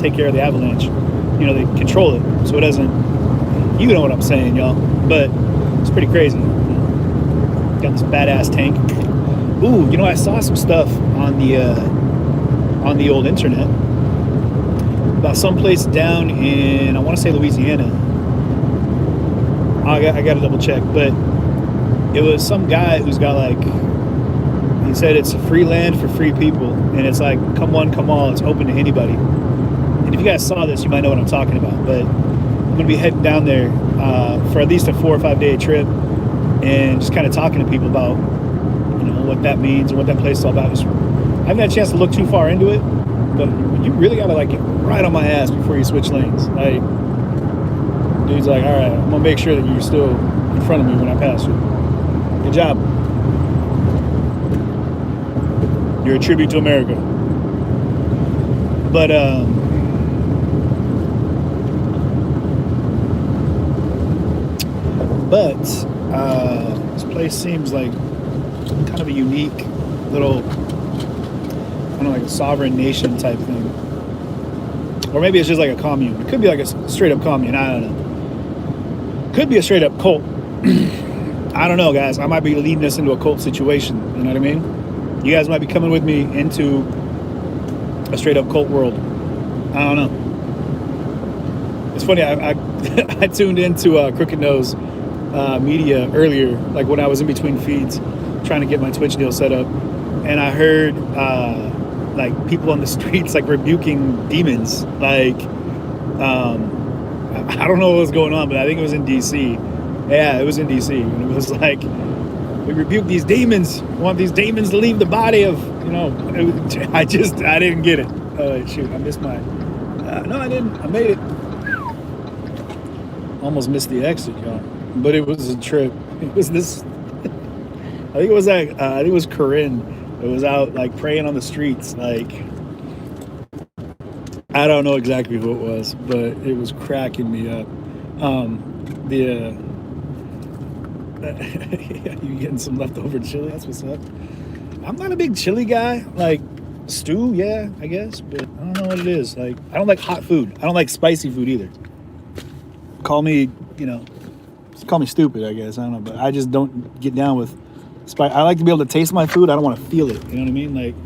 Take care of the avalanche. You know, they control it. So it doesn't, you know what I'm saying, y'all. But it's pretty crazy. Got this badass tank. Ooh, you know, I saw some stuff on the old internet about someplace down in, I want to say Louisiana. I got to double check, but it was some guy who's got like, he said it's free land for free people, and it's like come one, come all. It's open to anybody. And if you guys saw this, you might know what I'm talking about. But I'm gonna be heading down there for at least a 4 or 5 day trip, and just kind of talking to people about, you know, what that means and what that place is all about. Just, I haven't had a chance to look too far into it, but you really gotta like get right on my ass before you switch lanes. Like, dude's like, all right, I'm gonna make sure that you're still in front of me when I pass you. Good job. You're a tribute to America. But this place seems like kind of a unique little, kind of like a sovereign nation type thing. Or maybe it's just like a commune. It could be like a straight up commune. I don't know. Could be a straight up cult. I don't know, guys. I might be leading us into a cult situation. You know what I mean? You guys might be coming with me into a straight up cult world. I don't know. It's funny. I tuned into Crooked Nose Media earlier, like when I was in between feeds, trying to get my Twitch deal set up, and I heard like people on the streets like rebuking demons. Like I don't know what was going on, but I think it was in DC. Yeah, it was in DC, and it was like, we rebuke these demons. We want these demons to leave the body of, you know. I didn't get it. Shoot, I missed my. No, I didn't. I made it. Almost missed the exit, y'all. But it was a trip. It was this. I think it was like I think it was Corinne. It was out like praying on the streets. Like, I don't know exactly who it was, but it was cracking me up. You getting some leftover chili? That's what's up. I'm not a big chili guy. Like stew, yeah, I guess, but I don't know what it is. Like, I don't like hot food. I don't like spicy food either. Call me, you know, call me stupid, I guess. I don't know, but I just don't get down with spice. I like to be able to taste my food. I don't want to feel it. You know what I mean? Like,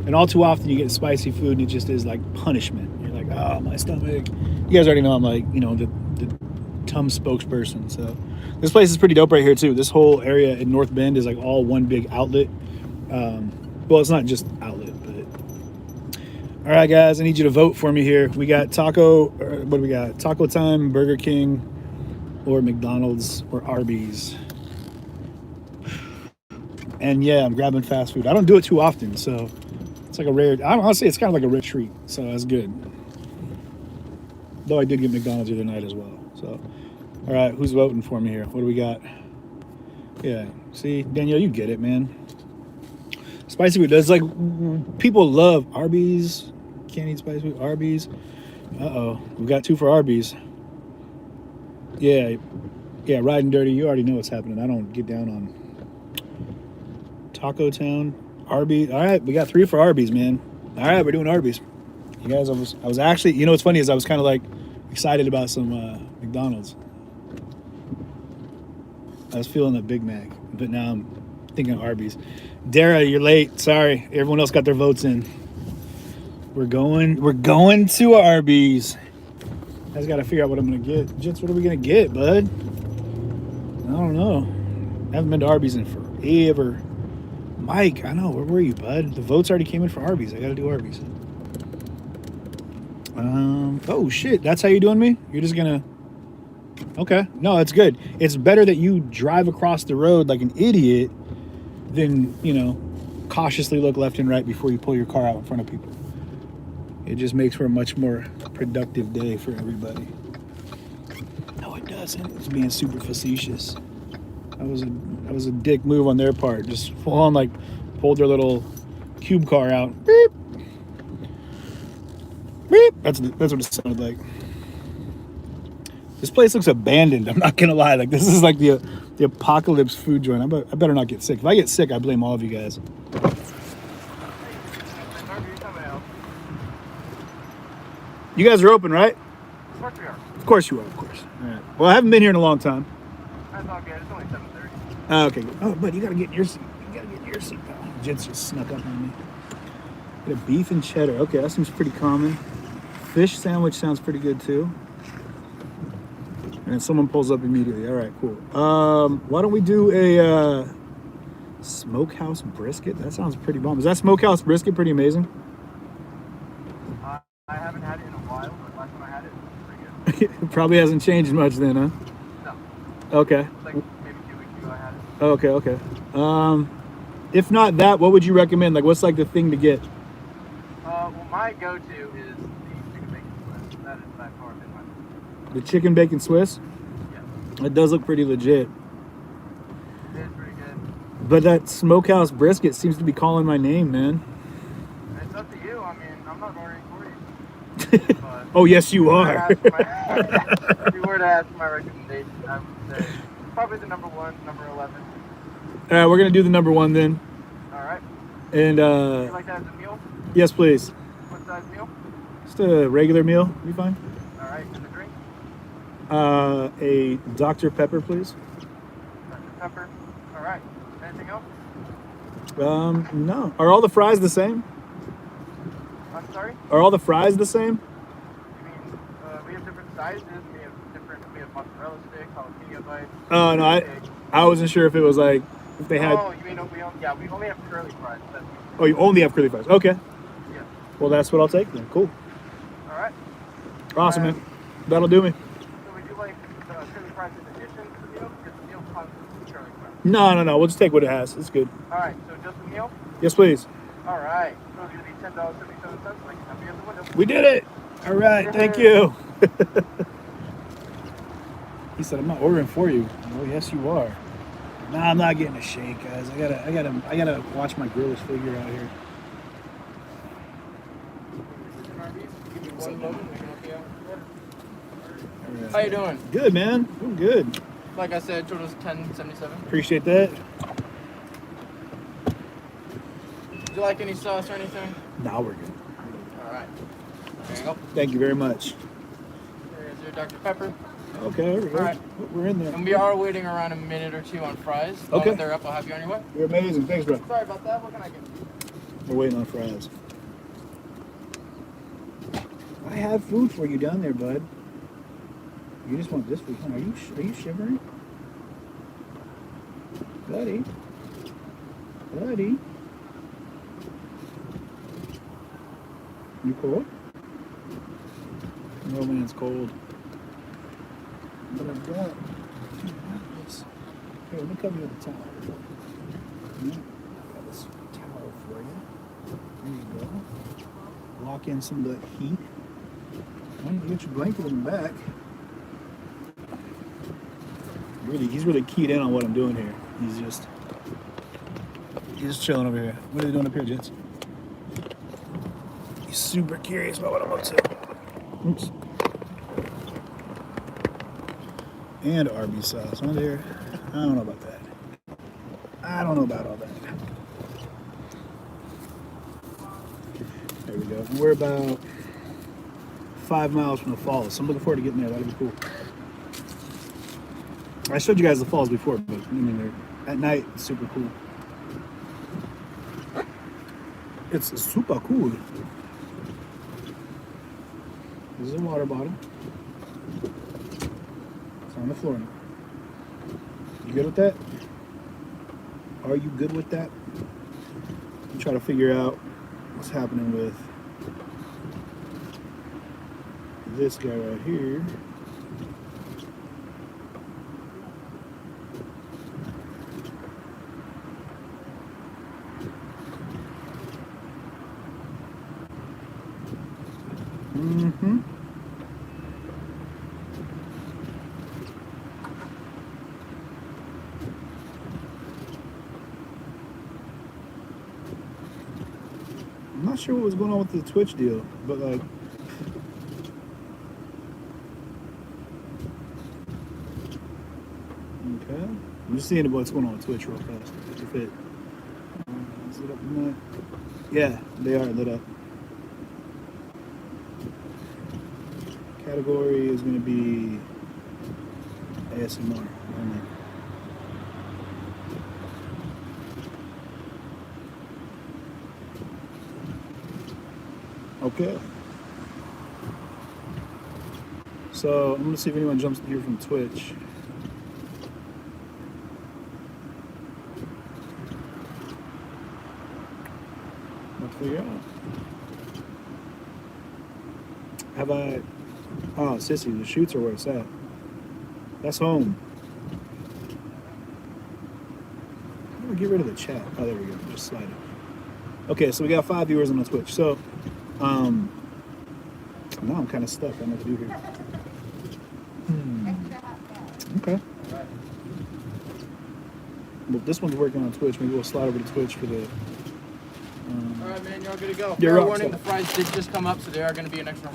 and all too often you get spicy food and it just is like punishment. You're like, oh, my stomach. You guys already know I'm like, you know, the Tum spokesperson. So this place is pretty dope right here too. This whole area in North Bend is like all one big outlet. Well, it's not just outlet, but all right, guys, I need you to vote for me here. We got taco. What do we got? Taco Time, Burger King, or McDonald's, or Arby's. And yeah, I'm grabbing fast food. I don't do it too often, so it's like a rare. I don't honestly, it's kind of like a rare treat, so that's good. Though I did get McDonald's the other night as well. So, all right, who's voting for me here? What do we got? Yeah, see, Danielle, you get it, man. Spicy food. There's like, people love Arby's. Can't eat spicy food. Arby's. We got 2 for Arby's. Yeah, riding dirty. You already know what's happening. I don't get down on Taco Town, Arby's. All right, we got 3 for Arby's, man. All right, we're doing Arby's. You guys, I was actually, you know what's funny is I was kind of like excited about some McDonald's. I was feeling a Big Mac, but now I'm thinking of Arby's. Dara, you're late. Sorry, everyone else got their votes in. We're going to Arby's. I just got to figure out what I'm gonna get. Jits, what are we gonna get, bud? I don't know. I haven't been to Arby's in forever. Mike, I know. Where were you, bud? The votes already came in for Arby's. I gotta do Arby's. Oh shit, that's how you're doing me? You're just gonna... Okay, no, it's good. It's better that you drive across the road like an idiot than, you know, cautiously look left and right before you pull your car out in front of people. It just makes for a much more productive day for everybody. No, it doesn't. It's being super facetious. That was a dick move on their part. Just full on like pulled their little cube car out. Beep. Beep. That's what it sounded like. This place looks abandoned. I'm not gonna lie. Like this is like the apocalypse food joint. I better not get sick. If I get sick, I blame all of you guys. You guys are open, right? Of course we are. Of course you are. Of course. All right. Well, I haven't been here in a long time. That's all good. It's only 7:30. Okay. Good. Oh, but you gotta get in your seat. You gotta get in your seat, pal. Jets just snuck up on me. Get a beef and cheddar. Okay, that seems pretty common. Fish sandwich sounds pretty good too. And then someone pulls up immediately. All right, cool. Why don't we do a smokehouse brisket? That sounds pretty bomb. Is that smokehouse brisket pretty amazing? I haven't had it in a while, but last time I had it was pretty good. It probably hasn't changed much then, huh? No. Okay. Like maybe 2 weeks ago I had it. Okay. If not that, what would you recommend? Like, what's like the thing to get? Well, my go-to is the chicken bacon Swiss. That is by far been my. The chicken bacon Swiss? Yeah. It does look pretty legit. It is pretty good. But that smokehouse brisket seems to be calling my name, man. It's up to you. I mean, I'm not ordering for you. But Oh, yes, you are. if you were to ask for my recommendation, I would say probably the number 1, number 11. We're going to do the number 1 then. All right. And, Would you like that as a meal? yes, please. What size meal? Just a regular meal. Be fine. All right. And the drink? A Dr. Pepper, please. Dr. Pepper. All right. Anything else? No. Are all the fries the same? I'm sorry? Are all the fries the same? You mean, we have different sizes. We have mozzarella sticks, jalapeno bites. Oh, no, I wasn't sure if it was like, if they had... Oh, you mean, we only have curly fries. That's Oh, you only have curly fries. Okay. yeah. Well, that's what I'll take then. Cool. All right. Awesome, man. That'll do me. So would you like curly fries in addition to the meal? Because the meal comes with curly fries. No. We'll just take what it has. It's good. All right. So just the meal? Yes, please. All right. So it's going to be $10.77. Like, I'm here at the window. We did it. All right. Thank you. He said, I'm not ordering for you. Oh, yes, you are. Nah, I'm not getting a shake, guys. I gotta watch my grillage figure out here. How you doing? Good, man. I'm good. Like I said, total is $10.77. Appreciate that. Would you like any sauce or anything? Nah, we're good. All right. There you go. Thank you very much. There's your Dr. Pepper. Okay, there we go. All right. We're in there. And we are waiting around a minute or 2 on fries. Okay. When they're up, I'll have you on your way. You're amazing. Thanks, bro. Sorry about that. What can I get? We're waiting on fries. I have food for you down there, bud. You just want this food. Are you shivering? Buddy. You cold? No man's cold. But I've got this. Here, let me cover you with a towel. I've got this towel for you. There you go. Lock in some of the heat. Why don't you get your blanket in the back? He's really keyed in on what I'm doing here. He's just chilling over here. What are they doing up here, Jets? He's super curious about what I'm up to. Oops. And Arby's sauce on there. I don't know about that. I don't know about all that. There we go. We're about 5 miles from the falls, so I'm looking forward to getting there. That'll be cool. I showed you guys the falls before, but I mean, at night, it's super cool. It's super cool. This is a water bottle. It's on the floor now. You good with that? Are you good with that? I'm trying to figure out what's happening with this guy right here. sure what was going on with the Twitch deal, but like. Okay. I'm just seeing what's going on with Twitch real fast. If it is it up in that? Yeah, they are lit up. Category is going to be ASMR only. Okay. So I'm going to see if anyone jumps in here from Twitch. Let's figure out. Have I... Oh, sissy, the shoots are where it's at. That's home. How do we get rid of the chat? Oh, there we go. Just slide it. Okay, so we got 5 viewers on the Twitch. So, now I'm kind of stuck. I don't know what to do here. Okay. Well, this one's working on Twitch. Maybe we'll slide over to Twitch for the... All right, man, you're all good to go. You're Fair up, warning, so. the fries did just come up, so they are going to be an extra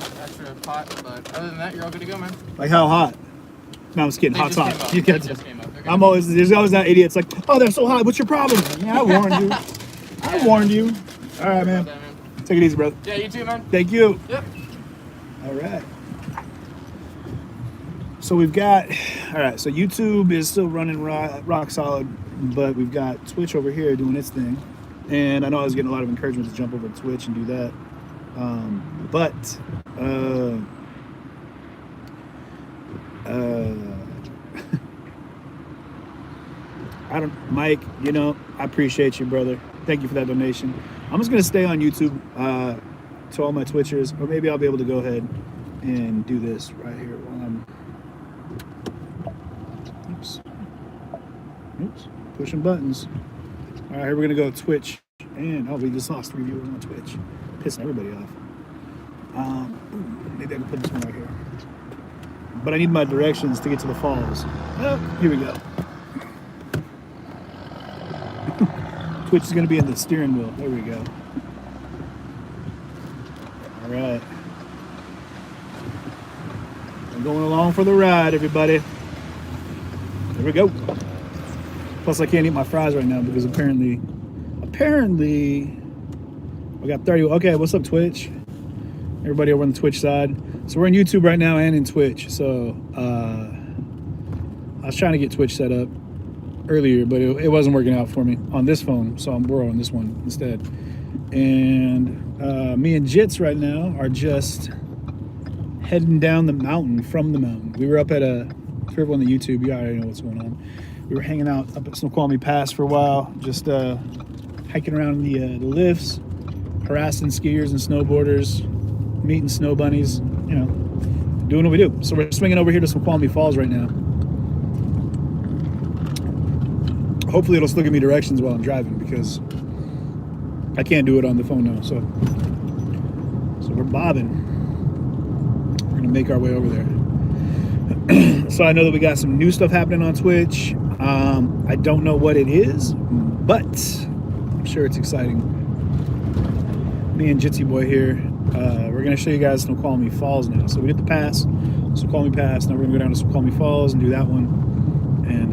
pot. But other than that, you're all good to go, man. Like how hot? No, I'm just kidding. They Hot's just hot. came up. You They get just came up. I'm always, there's always that idiot. It's like, oh, they're so hot. What's your problem? Yeah, I warned you. I warned you. All right, man. Take it easy, brother. Yeah, you too, man. Thank you. Yep. All right. So we've got, all right, so YouTube is still running rock solid, but we've got Twitch over here doing its thing. And I know I was getting a lot of encouragement to jump over to Twitch and do that. Mike, you know, I appreciate you, brother. Thank you for that donation. I'm just going to stay on YouTube to all my Twitchers, or maybe I'll be able to go ahead and do this right here while I'm, oops, pushing buttons. All right, here we're going to go Twitch. And, oh, we just lost 3 viewers on Twitch. Pissing everybody off. Maybe I can put this one right here. But I need my directions to get to the falls. Oh, here we go. Twitch is going to be in the steering wheel. There we go. All right. I'm going along for the ride, everybody. There we go. Plus, I can't eat my fries right now because apparently, we got 30. Okay, what's up, Twitch? Everybody over on the Twitch side. So we're on YouTube right now and in Twitch. So I was trying to get Twitch set up earlier, but it wasn't working out for me on this phone. So we're on this one instead. And me and Jits right now are just heading down the mountain from the mountain. We were up at for everyone on the YouTube, you already know what's going on. We were hanging out up at Snoqualmie Pass for a while, just hiking around the lifts, harassing skiers and snowboarders, meeting snow bunnies, you know, doing what we do. So we're swinging over here to Snoqualmie Falls right now. Hopefully it'll still give me directions while I'm driving because I can't do it on the phone now. So we're bobbing. We're gonna make our way over there. So I know that we got some new stuff happening on Twitch. I don't know what it is, but I'm sure it's exciting. Me and Jitsy Boy here, we're gonna show you guys Snoqualmie Falls now. So we did the pass, Snoqualmie Pass. Now we're gonna go down to Snoqualmie Falls and do that one, and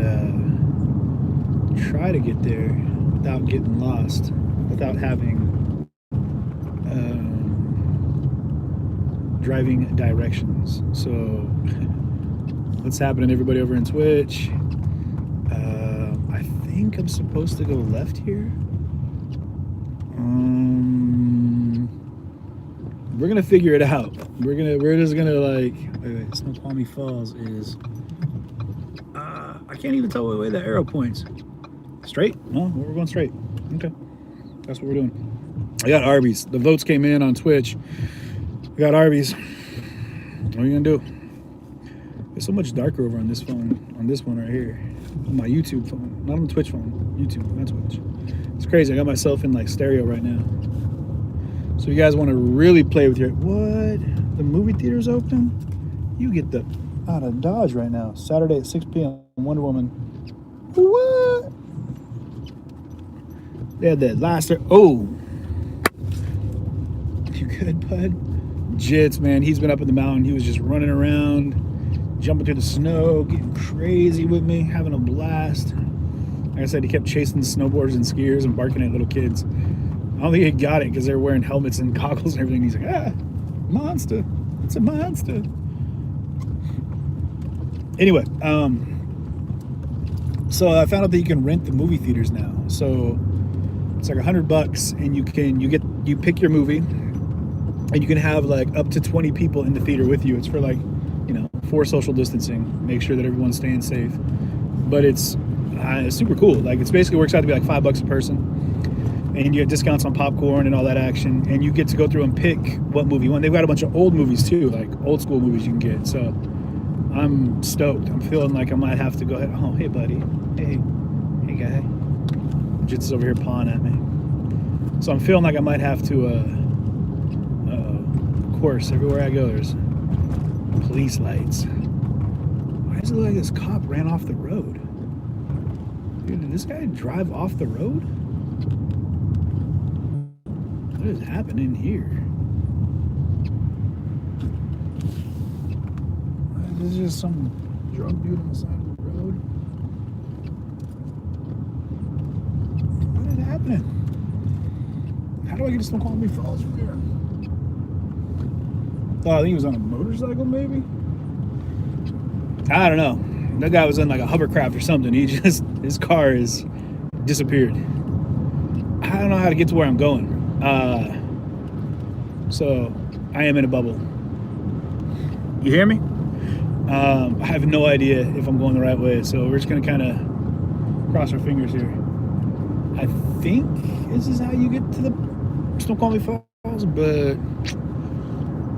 try to get there without getting lost, without having driving directions. So what's happening, everybody over in Twitch? I think I'm supposed to go left here. We're gonna figure it out. We're just gonna like, wait, Snoqualmie Falls is, I can't even tell the way the arrow points. Straight? No, we're going straight. Okay, that's what we're doing. I got Arby's. The votes came in on Twitch. I got Arby's. What are you gonna do? It's so much darker over on this phone, on this one right here, on my YouTube phone, not on the Twitch phone. YouTube, not Twitch. It's crazy. I got myself in like stereo right now. So if you guys want to really play with your, what? The movie theater's open? You get the out of Dodge right now. Saturday at 6 p.m. Wonder Woman. What? They had that last, oh. You good, bud? Jits, man. He's been up in the mountain. He was just running around, jumping through the snow, getting crazy with me, having a blast. Like I said, he kept chasing the snowboarders and skiers and barking at little kids. I don't think he got it because they're wearing helmets and goggles and everything. He's like, ah, monster. It's a monster. Anyway, so I found out that you can rent the movie theaters now. So it's like $100, and you pick your movie, and you can have like up to 20 people in the theater with you. It's for like, for social distancing, make sure that everyone's staying safe. But it's super cool. Like, it's basically works out to be like $5 a person, and you get discounts on popcorn and all that action, and you get to go through and pick what movie you want. They've got a bunch of old movies too, like old school movies you can get. So I'm stoked. I'm feeling like I might have to go ahead. Oh, hey, buddy. Hey guy. Jits is over here pawing at me. So I'm feeling like I might have to, of course, everywhere I go, there's police lights. Why does it look like this cop ran off the road? Dude, did this guy drive off the road? What is happening here? This is just some drunk dude on the side of the road. What is happening? How do I get to Snoqualmie Falls from here? Oh, I think he was on a motorcycle, maybe? I don't know. That guy was in like a hovercraft or something. His car is disappeared. I don't know how to get to where I'm going. So I am in a bubble. You hear me? I have no idea if I'm going the right way, so we're just gonna kind of cross our fingers here. I think this is how you get to the Snoqualmie Falls, but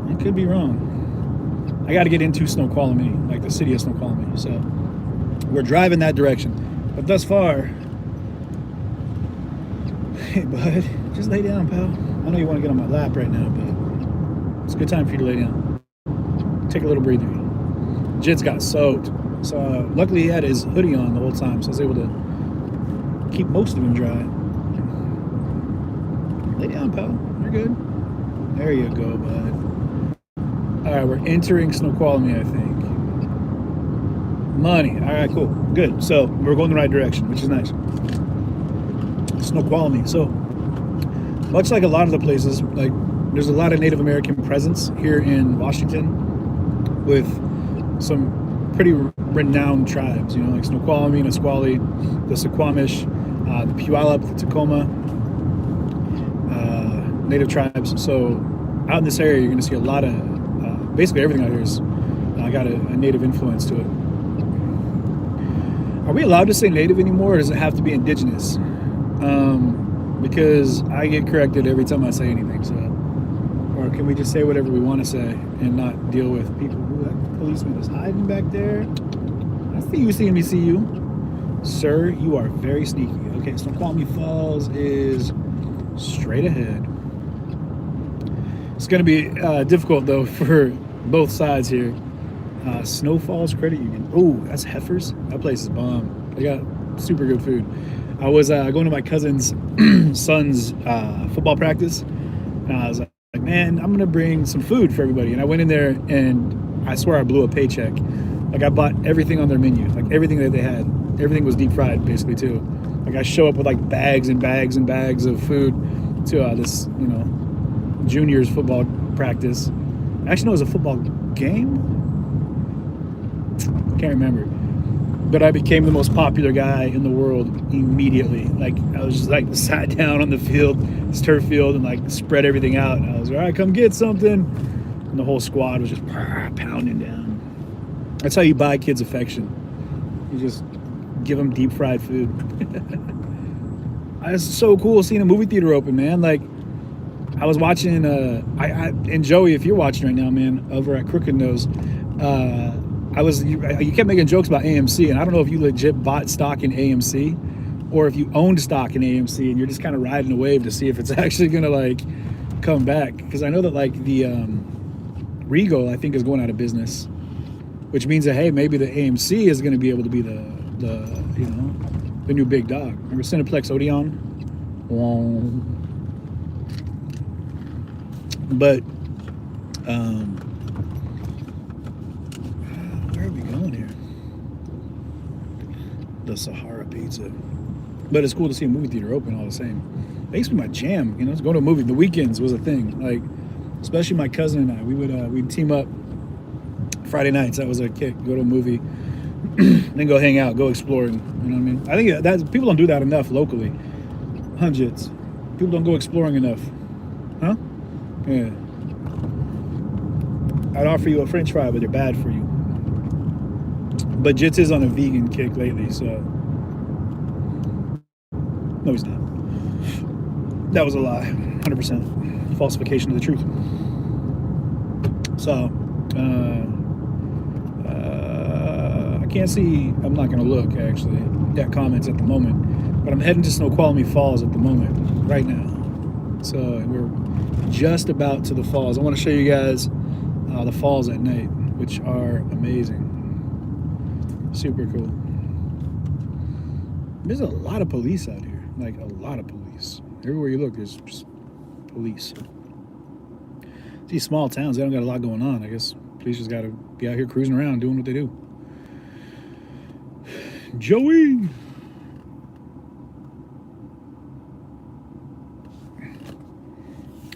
I could be wrong. I got to get into Snoqualmie, like the city of Snoqualmie, so we're driving that direction. But thus far, hey bud, just lay down, pal. I know you want to get on my lap right now, but it's a good time for you to lay down. Take a little breather. Jits got soaked, so luckily he had his hoodie on the whole time, so I was able to keep most of him dry. Lay down, pal. You're good. There you go, bud. All right, we're entering Snoqualmie, I think. Money. All right, cool. Good. So we're going the right direction, which is nice. Snoqualmie. So much like a lot of the places, like there's a lot of Native American presence here in Washington with some pretty renowned tribes, like Snoqualmie, Nisqually, the Suquamish, the Puyallup, the Tacoma, native tribes. So out in this area, you're going to see a lot of, basically everything out here is got a native influence to it. Are we allowed to say native anymore, or does it have to be indigenous? Because I get corrected every time I say anything, so. Or can we just say whatever we want to say and not deal with people? Ooh, that policeman is hiding back there. I see you, seeing me see you. Sir, you are very sneaky. Okay, Snoqualmie Falls is straight ahead. It's going to be difficult, though, for both sides here. Snow Falls Credit Union. Oh, that's Heifers. That place is bomb. They got super good food. I was going to my cousin's son's football practice, and I was like, man, I'm gonna bring some food for everybody. And I went in there, and I swear I blew a paycheck. Like, I bought everything on their menu, like everything that they had. Everything was deep fried, basically, too. Like, I show up with like bags and bags and bags of food to this, juniors football practice. Actually, no, it was a football game. Can't remember. But I became the most popular guy in the world immediately. Like, I was just like sat down on the field, this turf field, and like spread everything out. And I was like, all right, come get something. And the whole squad was just pounding down. That's how you buy kids' affection. You just give them deep fried food. It's so cool seeing a movie theater open, man. Like, I was watching, and Joey, if you're watching right now, man, over at Crooked Nose, you kept making jokes about AMC, and I don't know if you legit bought stock in AMC or if you owned stock in AMC and you're just kind of riding a wave to see if it's actually gonna like come back, because I know that like the Regal, I think, is going out of business, which means that, hey, maybe the AMC is going to be able to be the new big dog. Remember Cineplex Odeon? But where are we going here? The Sahara Pizza. But it's cool to see a movie theater open all the same. That used to be my jam, you know, to go to a movie. The weekends was a thing. Like, especially my cousin and I, we'd team up Friday nights. That was a kick. Go to a movie, then go hang out, go exploring. You know what I mean? I think that people don't do that enough locally. Hundreds. People don't go exploring enough. Huh? Yeah. I'd offer you a French fry, but they're bad for you. But Jits is on a vegan kick lately, so. No, he's not. That was a lie. 100% falsification of the truth. So, I can't see, I'm not going to look actually at comments at the moment, but I'm heading to Snoqualmie Falls at the moment, right now. So, we're just about to the falls. I want to show you guys the falls at night, which are amazing. Super cool. There's a lot of police out here, like a lot of police. Everywhere you look, there's just police. These small towns, they don't got a lot going on. I guess police just got to be out here cruising around doing what they do. Joey!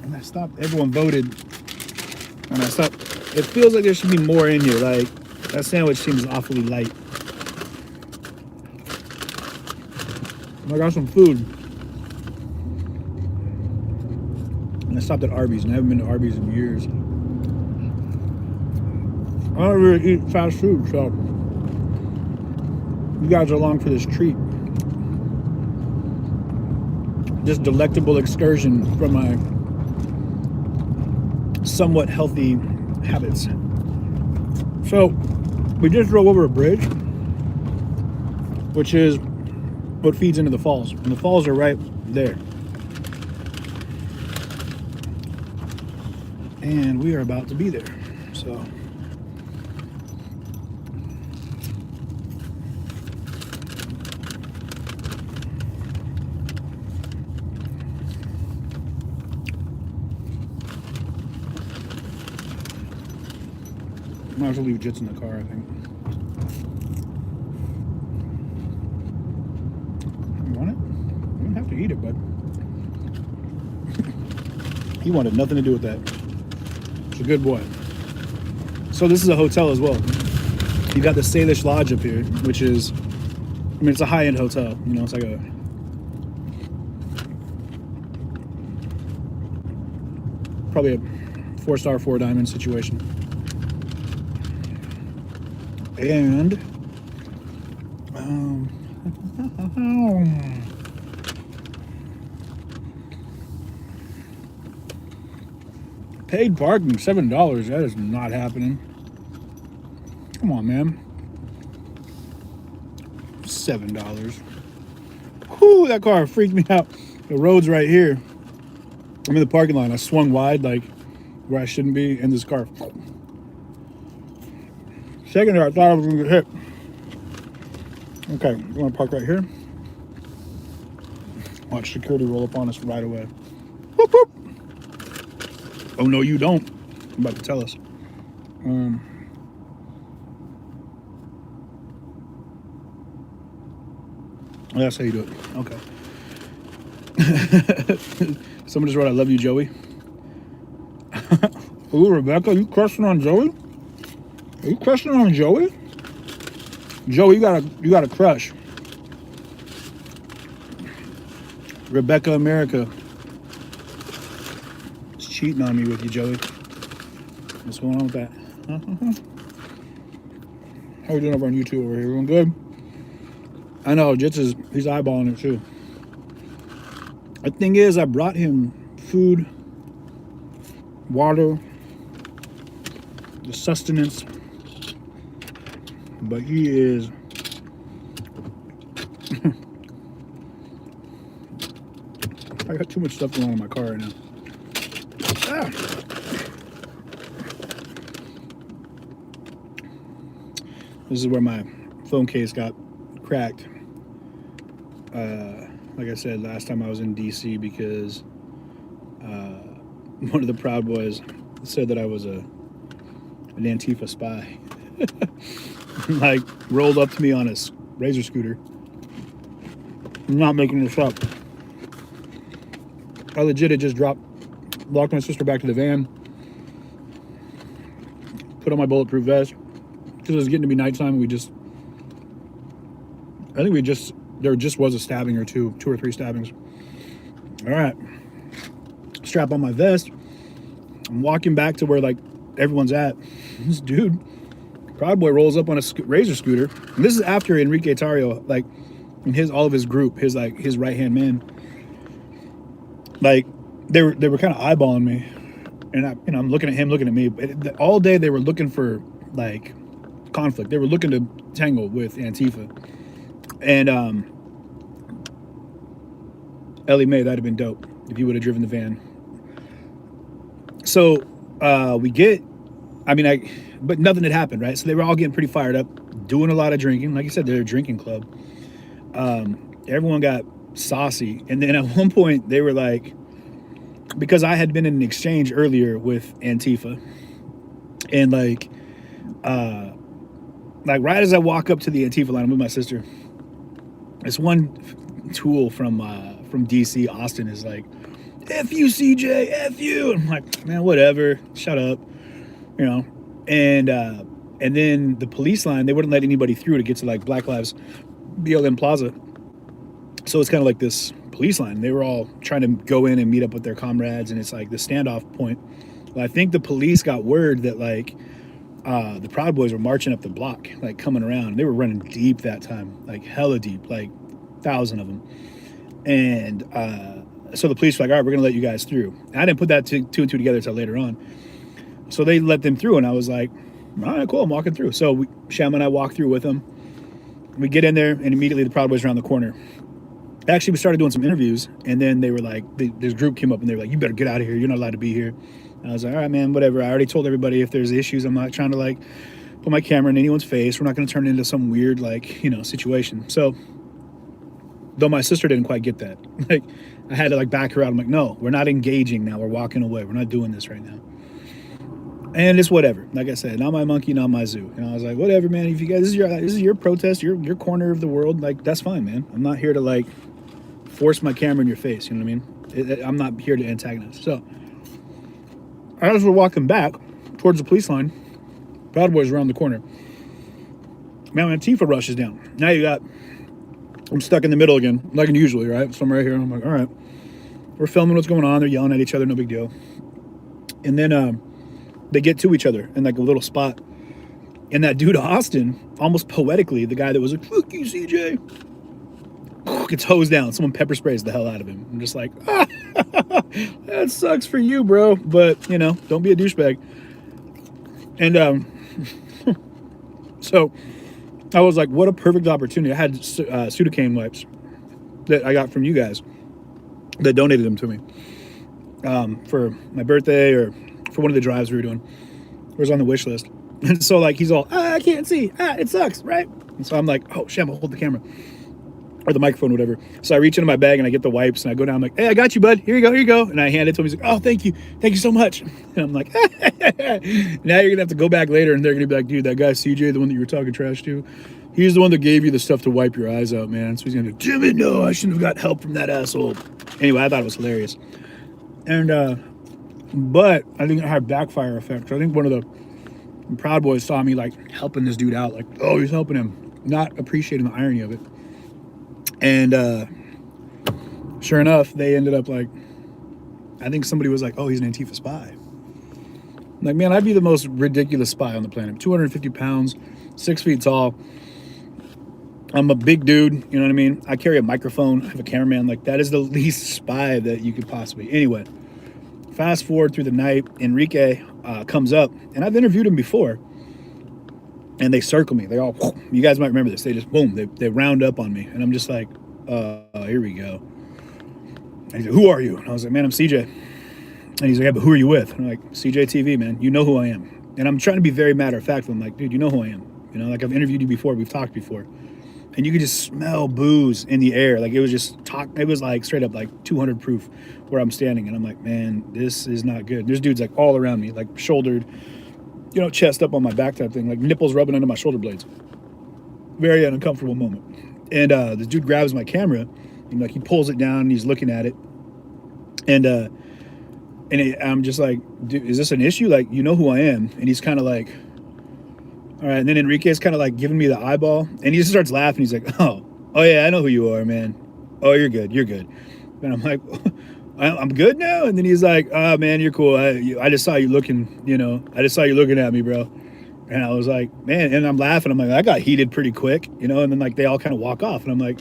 And I stopped, everyone voted. And I stopped. It feels like there should be more in here. Like, that sandwich seems awfully light. I got some food. And I stopped at Arby's, and I haven't been to Arby's in years. I don't really eat fast food, so you guys are along for this treat. This delectable excursion from my somewhat healthy habits. So, we just drove over a bridge, which is what feeds into the falls. And the falls are right there. And we are about to be there. So might as well leave Jits in the car, I think. You want it? You don't have to eat it, bud. He wanted nothing to do with that. It's a good boy. So this is a hotel as well. You got the Salish Lodge up here, which is, I mean, it's a high-end hotel. You know, it's like a probably a 4-star, 4-diamond situation. And paid parking, $7. That is not happening. Come on, man. $7. Whew, that car freaked me out. The road's right here. I'm in the parking lot. I swung wide, like where I shouldn't be, and this car. Second there, I thought I was gonna get hit. Okay, I'm gonna park right here. Watch security roll up on us right away. Whoop, whoop. Oh, no, you don't. I'm about to tell us. That's how you do it. Okay. Someone just wrote, "I love you, Joey." Ooh, Rebecca, you crushing on Joey? Are you crushing on Joey? Joey, you got a crush. Rebecca America is cheating on me with you, Joey. What's going on with that? How are we doing over on YouTube over here? Everyone good? I know, Jits he's eyeballing it too. The thing is, I brought him food, water, the sustenance, but he is I got too much stuff going on in my car right now. Ah. This is where my phone case got cracked. Like I said last time, I was in DC because one of the Proud Boys said that I was an Antifa spy. Like, rolled up to me on a Razor scooter. I'm not making this up. I legit had just walked my sister back to the van, put on my bulletproof vest, because it was getting to be nighttime, and there just was a stabbing or two or three stabbings. All right. Strap on my vest. I'm walking back to where, like, everyone's at. This dude, Proud Boy, rolls up on a Razor scooter. And this is after Enrique Tario, like, and all of his group, his right-hand man, like, they were kind of eyeballing me. And I'm looking at him, looking at me. All day they were looking for, like, conflict. They were looking to tangle with Antifa. And Ellie Mae, that'd have been dope if you would have driven the van. So but nothing had happened, right? So they were all getting pretty fired up, doing a lot of drinking. Like you said, they're a drinking club. Everyone got saucy. And then at one point they were like, because I had been in an exchange earlier with Antifa, and like right as I walk up to the Antifa line, I'm with my sister, this one tool from DC, Austin, is like, F you, CJ, F you. I'm like, man, whatever, shut up, you know. And then the police line, they wouldn't let anybody through to get to, like, Black Lives BLM Plaza. So it's kind of like this police line. They were all trying to go in and meet up with their comrades, and it's like the standoff point. Well, I think the police got word that, like, the Proud Boys were marching up the block, like, coming around. They were running deep that time, like, hella deep, like 1,000 of them. And so the police were like, all right, we're gonna let you guys through. And I didn't put that two and two together until later on. So they let them through, and I was like, all right, cool, I'm walking through. So Sham and I walk through with them. We get in there, and immediately the Proud Boys around the corner. Actually, we started doing some interviews, and then they were like, this group came up, and they were like, you better get out of here. You're not allowed to be here. And I was like, all right, man, whatever. I already told everybody if there's issues, I'm not trying to, like, put my camera in anyone's face. We're not going to turn it into some weird, like, you know, situation. So, though my sister didn't quite get that. Like, I had to, like, back her out. I'm like, no, we're not engaging now. We're walking away. We're not doing this right now. And it's whatever. Like I said, not my monkey, not my zoo. And I was like, whatever, man. If you guys, this is your protest, your corner of the world. Like, that's fine, man. I'm not here to, like, force my camera in your face. You know what I mean? I'm not here to antagonize. So, as we're walking back towards the police line, Proud Boys around the corner. Man, Antifa rushes down. Now I'm stuck in the middle again, like usually, right? So I'm right here, and I'm like, all right. We're filming what's going on. They're yelling at each other, no big deal. And then they get to each other in, like, a little spot. And that dude, Austin, almost poetically, the guy that was like, fuck you, CJ, gets hosed down. Someone pepper sprays the hell out of him. I'm just like, that sucks for you, bro. But, you know, don't be a douchebag. And so I was like, what a perfect opportunity. I had Sudocane wipes that I got from you guys that donated them to me for my birthday or for one of the drives we were doing. It was on the wish list. And so, like, he's all, I can't see. It sucks, right? And so I'm like, oh, shit, I'm gonna hold the camera. Or the microphone, whatever. So I reach into my bag and I get the wipes and I go down. I'm like, hey, I got you, bud. Here you go. And I hand it to him. He's like, oh, thank you so much. And I'm like, now you're gonna have to go back later and they're gonna be like, dude, that guy CJ, the one that you were talking trash to, he's the one that gave you the stuff to wipe your eyes out, man. So he's gonna go, damn it, no, I shouldn't have got help from that asshole. Anyway, I thought it was hilarious. And but I think it had backfire effect. I think one of the Proud Boys saw me, like, helping this dude out, like, oh, he's helping him, not appreciating the irony of it. And sure enough, they ended up, like, I think somebody was like, oh, he's an Antifa spy. I'm like, man, I'd be the most ridiculous spy on the planet. 250 pounds, 6 feet tall. I'm a big dude, you know what I mean? I carry a microphone, I have a cameraman. Like, that is the least spy that you could possibly. Anyway, fast forward through the night, Enrique comes up, and I've interviewed him before. And they circle me. They all, you guys might remember this. They just, boom, they round up on me. And I'm just like, here we go. And he's like, who are you? And I was like, man, I'm CJ. And he's like, yeah, but who are you with? And I'm like, CJTV, man. You know who I am. And I'm trying to be very matter of fact. I'm like, dude, you know who I am. You know, like, I've interviewed you before. We've talked before. And and you could just smell booze in the air. Like it was just it was like straight up like 200 proof where I'm standing, and I'm like, man, this is not good. There's dudes like all around me, like shouldered, you know, chest up on my back type thing, like nipples rubbing under my shoulder blades. Very uncomfortable moment. And this dude grabs my camera, and like he pulls it down, and he's looking at it, and I'm just like, dude, is this an issue? Like, you know who I am? And he's kind of like, all right. And then Enrique's kind of like giving me the eyeball, and he just starts laughing. He's like, oh yeah, I know who you are, man. Oh, you're good. And I'm like, I'm good now. And then he's like, oh man, you're cool. I just saw you looking, you know, I just saw you looking at me, bro. And I was like, man, and I'm laughing. I'm like, I got heated pretty quick, you know, and then like they all kind of walk off, and I'm like,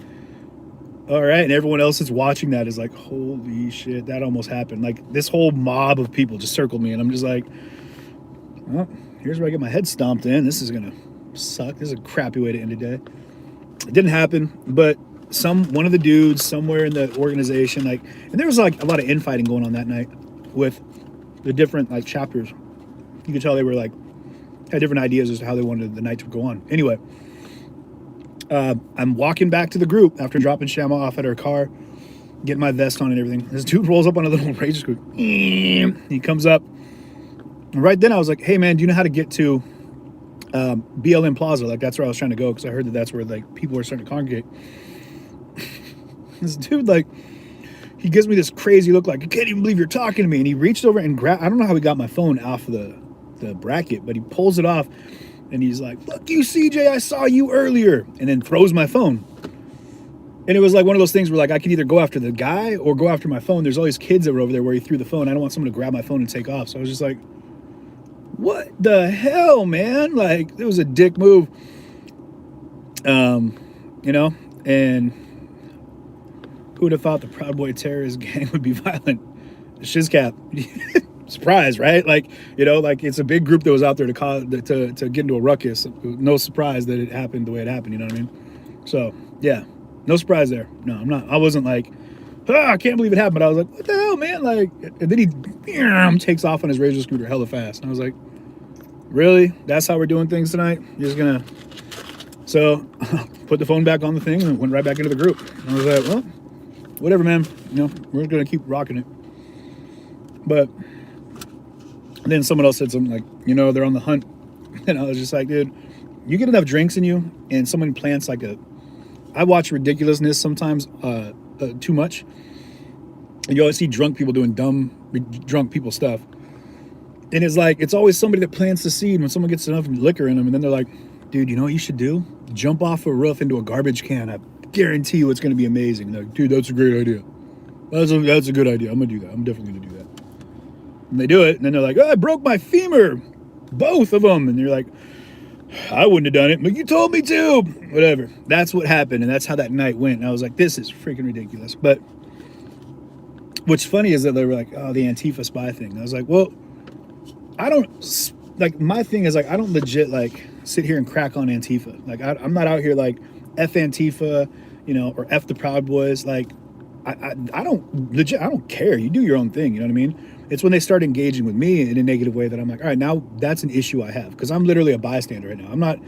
all right. And everyone else that's watching that is like, holy shit, that almost happened. Like this whole mob of people just circled me, and I'm just like, well, here's where I get my head stomped in. This is gonna suck. This is a crappy way to end a day. It didn't happen, but one of the dudes somewhere in the organization, like, and there was like a lot of infighting going on that night with the different like chapters. You could tell they were like, had different ideas as to how they wanted the night to go on. Anyway, I'm walking back to the group after dropping Shama off at her car, getting my vest on and everything. This dude rolls up on a little razor screw. He comes up. And right then I was like, hey man, do you know how to get to BLM Plaza? Like that's where I was trying to go, because I heard that that's where like people were starting to congregate. This dude, like, he gives me this crazy look like, I can't even believe you're talking to me. And he reached over and grabbed, I don't know how he got my phone off of the bracket, but he pulls it off, and he's like, fuck you, CJ, I saw you earlier, and then throws my phone. And it was like one of those things where like I could either go after the guy or go after my phone. There's all these kids that were over there where he threw the phone. I don't want someone to grab my phone and take off. So I was just like, what the hell, man? Like, it was a dick move. You know, and who would have thought the Proud Boy terrorist gang would be violent? Shizcap. Surprise, right? Like, you know, like it's a big group that was out there to get into a ruckus. No surprise that it happened the way it happened, you know what I mean? So, yeah, no surprise there. No, I'm not. I wasn't like, I can't believe it happened. But I was like, what the hell, man? Like, and then he takes off on his razor scooter hella fast. And I was like, really? That's how we're doing things tonight? You're just gonna... So, put the phone back on the thing and went right back into the group. And I was like, well, whatever, man. You know, we're gonna keep rocking it. But then someone else said something like, you know, they're on the hunt. And I was just like, dude, you get enough drinks in you, and someone plants like I watch ridiculousness sometimes too much. And you always see drunk people doing dumb, drunk people stuff. And it's like, it's always somebody that plants the seed when someone gets enough liquor in them, and then they're like, dude, you know what you should do? Jump off a roof into a garbage can. I guarantee you it's going to be amazing. Like, dude, that's a great idea. That's a good idea. I'm going to do that. I'm definitely going to do that. And they do it, and then they're like, oh, I broke my femur. Both of them. And you're like, I wouldn't have done it, but you told me to. Whatever. That's what happened, and that's how that night went. And I was like, this is freaking ridiculous. But what's funny is that they were like, oh, the Antifa spy thing. And I was like, well, I don't, like, my thing is, like, I don't legit, like, sit here and crack on Antifa. Like, I'm not out here, like, F Antifa, you know, or F the Proud Boys. Like, I don't, legit, I don't care. You do your own thing, you know what I mean? It's when they start engaging with me in a negative way that I'm like, all right, now that's an issue I have. Because I'm literally a bystander right now. I'm not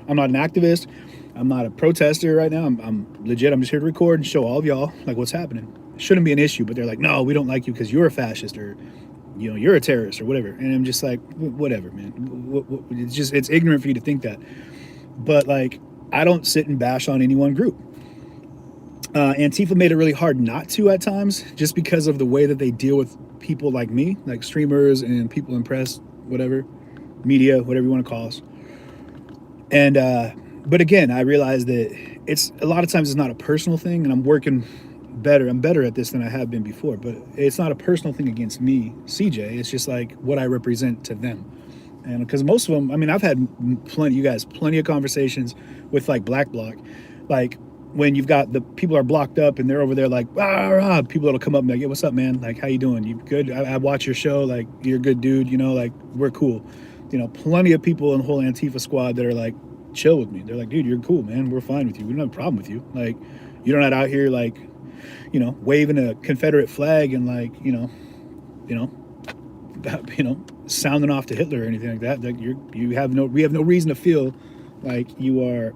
an activist. I'm not a protester right now. I'm legit. I'm just here to record and show all of y'all, like, what's happening. It shouldn't be an issue, but they're like, no, we don't like you because you're a fascist, or, you know, you're a terrorist or whatever. And I'm just like, whatever, man. It's ignorant for you to think that. But, like, I don't sit and bash on any one group. Antifa made it really hard not to at times, just because of the way that they deal with people like me, like streamers and people in press, whatever, media, whatever you want to call us. And, but again, I realized that it's a lot of times it's not a personal thing, and I'm working better. I'm better at this than I have been before, but it's not a personal thing against me, CJ. It's just like what I represent to them. And because most of them, I mean, I've had plenty of conversations with like Black Bloc, like when you've got the people are blocked up and they're over there like, ah, people that'll come up and be like, hey, what's up, man? Like, how you doing? You good? I watch your show. Like, you're a good dude, you know, like, we're cool. You know, plenty of people in the whole Antifa squad that are like, chill with me. They're like, dude, you're cool, man. We're fine with you. We don't have a problem with you. Like, you're not out here like, you know, waving a Confederate flag and like, you know, sounding off to Hitler or anything like that. Like we have no reason to feel like you are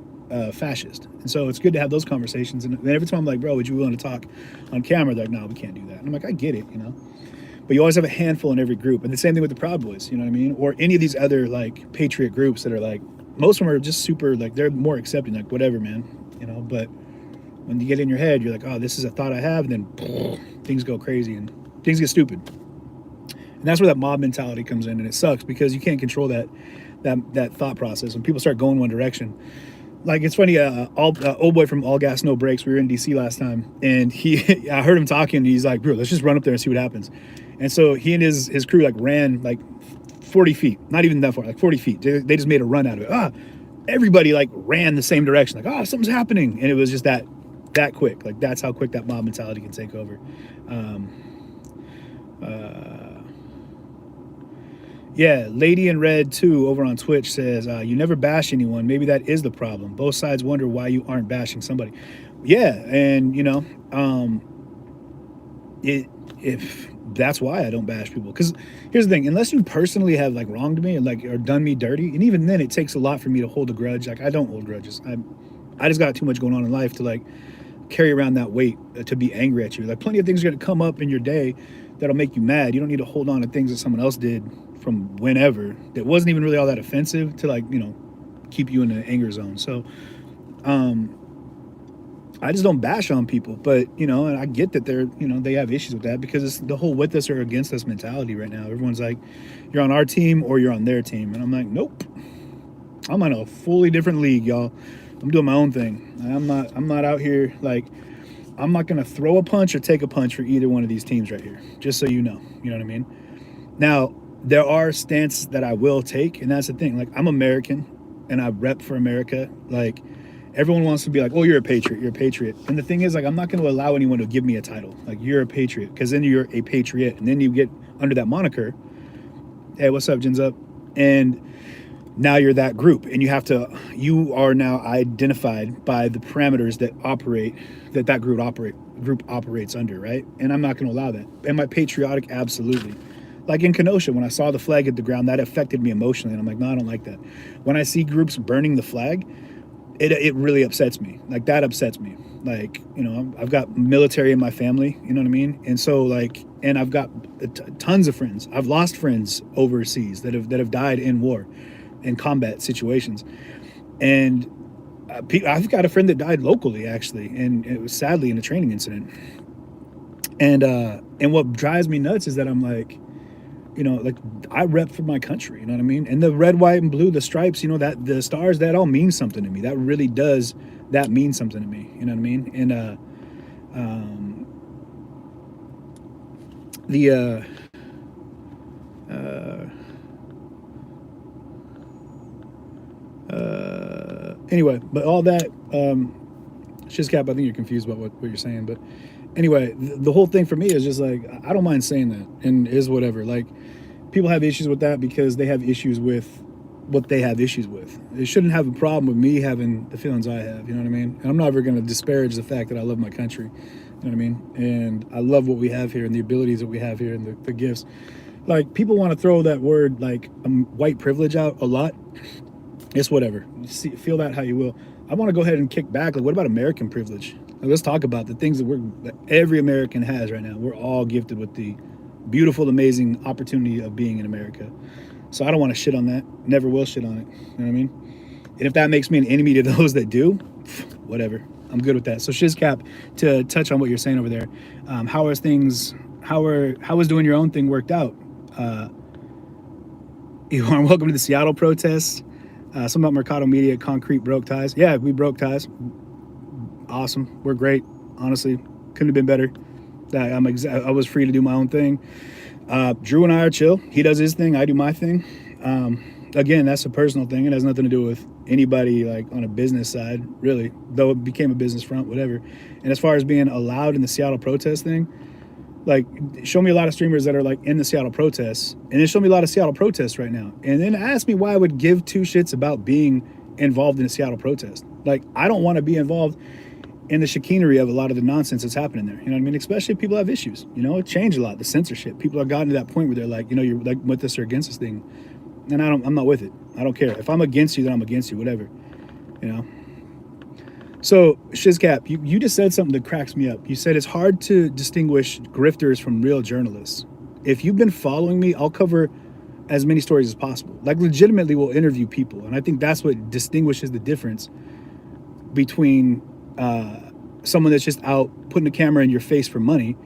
fascist. And so it's good to have those conversations. And every time I'm like, bro, would you be willing to talk on camera? They're like, no, we can't do that. And I'm like, I get it, you know. But you always have a handful in every group. And the same thing with the Proud Boys, you know what I mean? Or any of these other like patriot groups that are like, most of them are just super, like they're more accepting, like whatever, man, you know. But when you get in your head, you're like, oh, this is a thought I have. And then things go crazy and things get stupid. And that's where that mob mentality comes in. And it sucks because you can't control that thought process. When people start going one direction, like it's funny, old boy from All Gas No Brakes, we were in DC last time, and I heard him talking, and he's like, bro, let's just run up there and see what happens. And so he and his crew like ran like 40 feet, not even that far, like 40 feet. They just made a run out of it. Everybody like ran the same direction, like, something's happening. And it was just that quick. Like that's how quick that mob mentality can take over. Yeah, Lady in Red 2 over on Twitch says, you never bash anyone. Maybe that is the problem. Both sides wonder why you aren't bashing somebody. Yeah, and, you know, if that's why I don't bash people. Because here's the thing. Unless you personally have, like, wronged me and, like, or done me dirty, and even then it takes a lot for me to hold a grudge. Like, I don't hold grudges. I just got too much going on in life to, like, carry around that weight to be angry at you. Like, plenty of things are going to come up in your day that'll make you mad. You don't need to hold on to things that someone else did from whenever that wasn't even really all that offensive to, like, you know, keep you in the anger zone. So I just don't bash on people, but, you know, and I get that they're, you know, they have issues with that because it's the whole with us or against us mentality right now. Everyone's like, you're on our team or you're on their team. And I'm like, nope, I'm on a fully different league, y'all. I'm doing my own thing. I'm not out here like, I'm not going to throw a punch or take a punch for either one of these teams right here. Just so you know what I mean? Now, there are stances that I will take, and that's the thing. Like, I'm American, and I rep for America. Like, everyone wants to be like, oh, you're a patriot, you're a patriot. And the thing is, like, I'm not going to allow anyone to give me a title. Like, you're a patriot, because then you're a patriot, and then you get under that moniker. Hey, what's up, Jins up? And now you're that group, and you are now identified by the parameters that group operates under, right? And I'm not going to allow that. Am I patriotic? Absolutely. Like in Kenosha, when I saw the flag hit the ground, that affected me emotionally. And I'm like, no, I don't like that. When I see groups burning the flag, it really upsets me. Like, that upsets me. Like, you know, I've got military in my family, you know what I mean? And so, like, and I've got tons of friends. I've lost friends overseas that have died in war, in combat situations. And I've got a friend that died locally, actually, and it was sadly in a training incident. And what drives me nuts is that I'm like, you know, like, I rep for my country, you know what I mean? And the red, white, and blue, the stripes, you know, that the stars, that all means something to me. That really does, that means something to me, you know what I mean? And anyway, but all that, Shizcap, I think you're confused about what you're saying, but anyway, the whole thing for me is just like, I don't mind saying that, and is whatever. Like, people have issues with that because they have issues with what they have issues with. They shouldn't have a problem with me having the feelings I have, you know what I mean? And I'm never going to disparage the fact that I love my country, you know what I mean? And I love what we have here and the abilities that we have here and the gifts. Like, people want to throw that word, like, white privilege out a lot. It's whatever. Feel that how you will. I want to go ahead and kick back. Like, what about American privilege? Like, let's talk about the things that every American has right now. We're all gifted with the beautiful, amazing opportunity of being in America. So I don't want to shit on that. Never will shit on it. You know what I mean? And if that makes me an enemy to those that do, whatever. I'm good with that. So Shizcap, to touch on what you're saying over there, how is doing your own thing worked out? You are welcome to the Seattle protests. Something about Mercado Media, concrete broke ties. Yeah, we broke ties. Awesome. We're great. Honestly, couldn't have been better. I was free to do my own thing. Drew and I are chill. He does his thing. I do my thing. Again, that's a personal thing. It has nothing to do with anybody, like, on a business side, really, though it became a business front, whatever. And as far as being allowed in the Seattle protest thing, like, show me a lot of streamers that are, like, in the Seattle protests, and then show me a lot of Seattle protests right now. And then ask me why I would give two shits about being involved in a Seattle protest. Like, I don't want to be involved in the chicanery of a lot of the nonsense that's happening there. You know what I mean? Especially if people have issues. You know, it changed a lot. The censorship. People have gotten to that point where they're like, you know, you're like with us or against this thing. And I'm not with it. I don't care. If I'm against you, then I'm against you, whatever. You know? So, Shizcap, you just said something that cracks me up. You said it's hard to distinguish grifters from real journalists. If you've been following me, I'll cover as many stories as possible. Like, legitimately, we'll interview people. And I think that's what distinguishes the difference between someone that's just out putting a camera in your face for money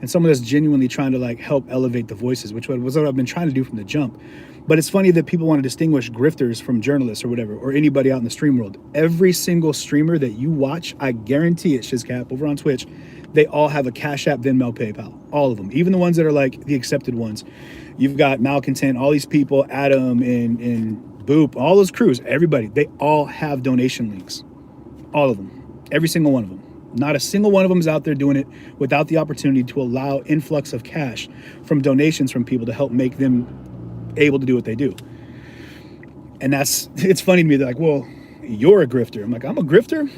and someone that's genuinely trying to like help elevate the voices, which was what I've been trying to do from the jump. But it's funny that people want to distinguish grifters from journalists or whatever, or anybody out in the stream world. Every single streamer that you watch, I guarantee it, Shizcap, over on Twitch, they all have a CashApp, Venmo, PayPal. All of them. Even the ones that are like the accepted ones. You've got Malcontent, all these people, Adam and Boop, all those crews, everybody, they all have donation links. All of them. Every single one of them. Not a single one of them is out there doing it without the opportunity to allow influx of cash from donations from people to help make them able to do what they do. And it's funny to me. They're like, well, you're a grifter. I'm like, I'm a grifter?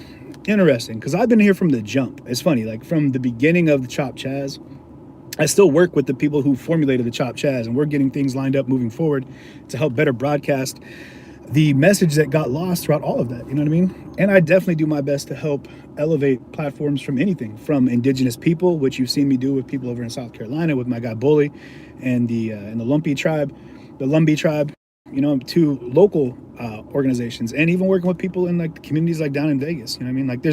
Interesting. Because I've been here from the jump. It's funny, like from the beginning of the Chop Chaz, I still work with the people who formulated the Chop Chaz, and we're getting things lined up moving forward to help better broadcast the message that got lost throughout all of that. You know what I mean? And I definitely do my best to help elevate platforms from anything, from indigenous people, which you've seen me do with people over in South Carolina with my guy Bully and the Lumpy tribe, the Lumbee tribe, you know, to local organizations, and even working with people in like communities like down in Vegas. You know what I mean? Like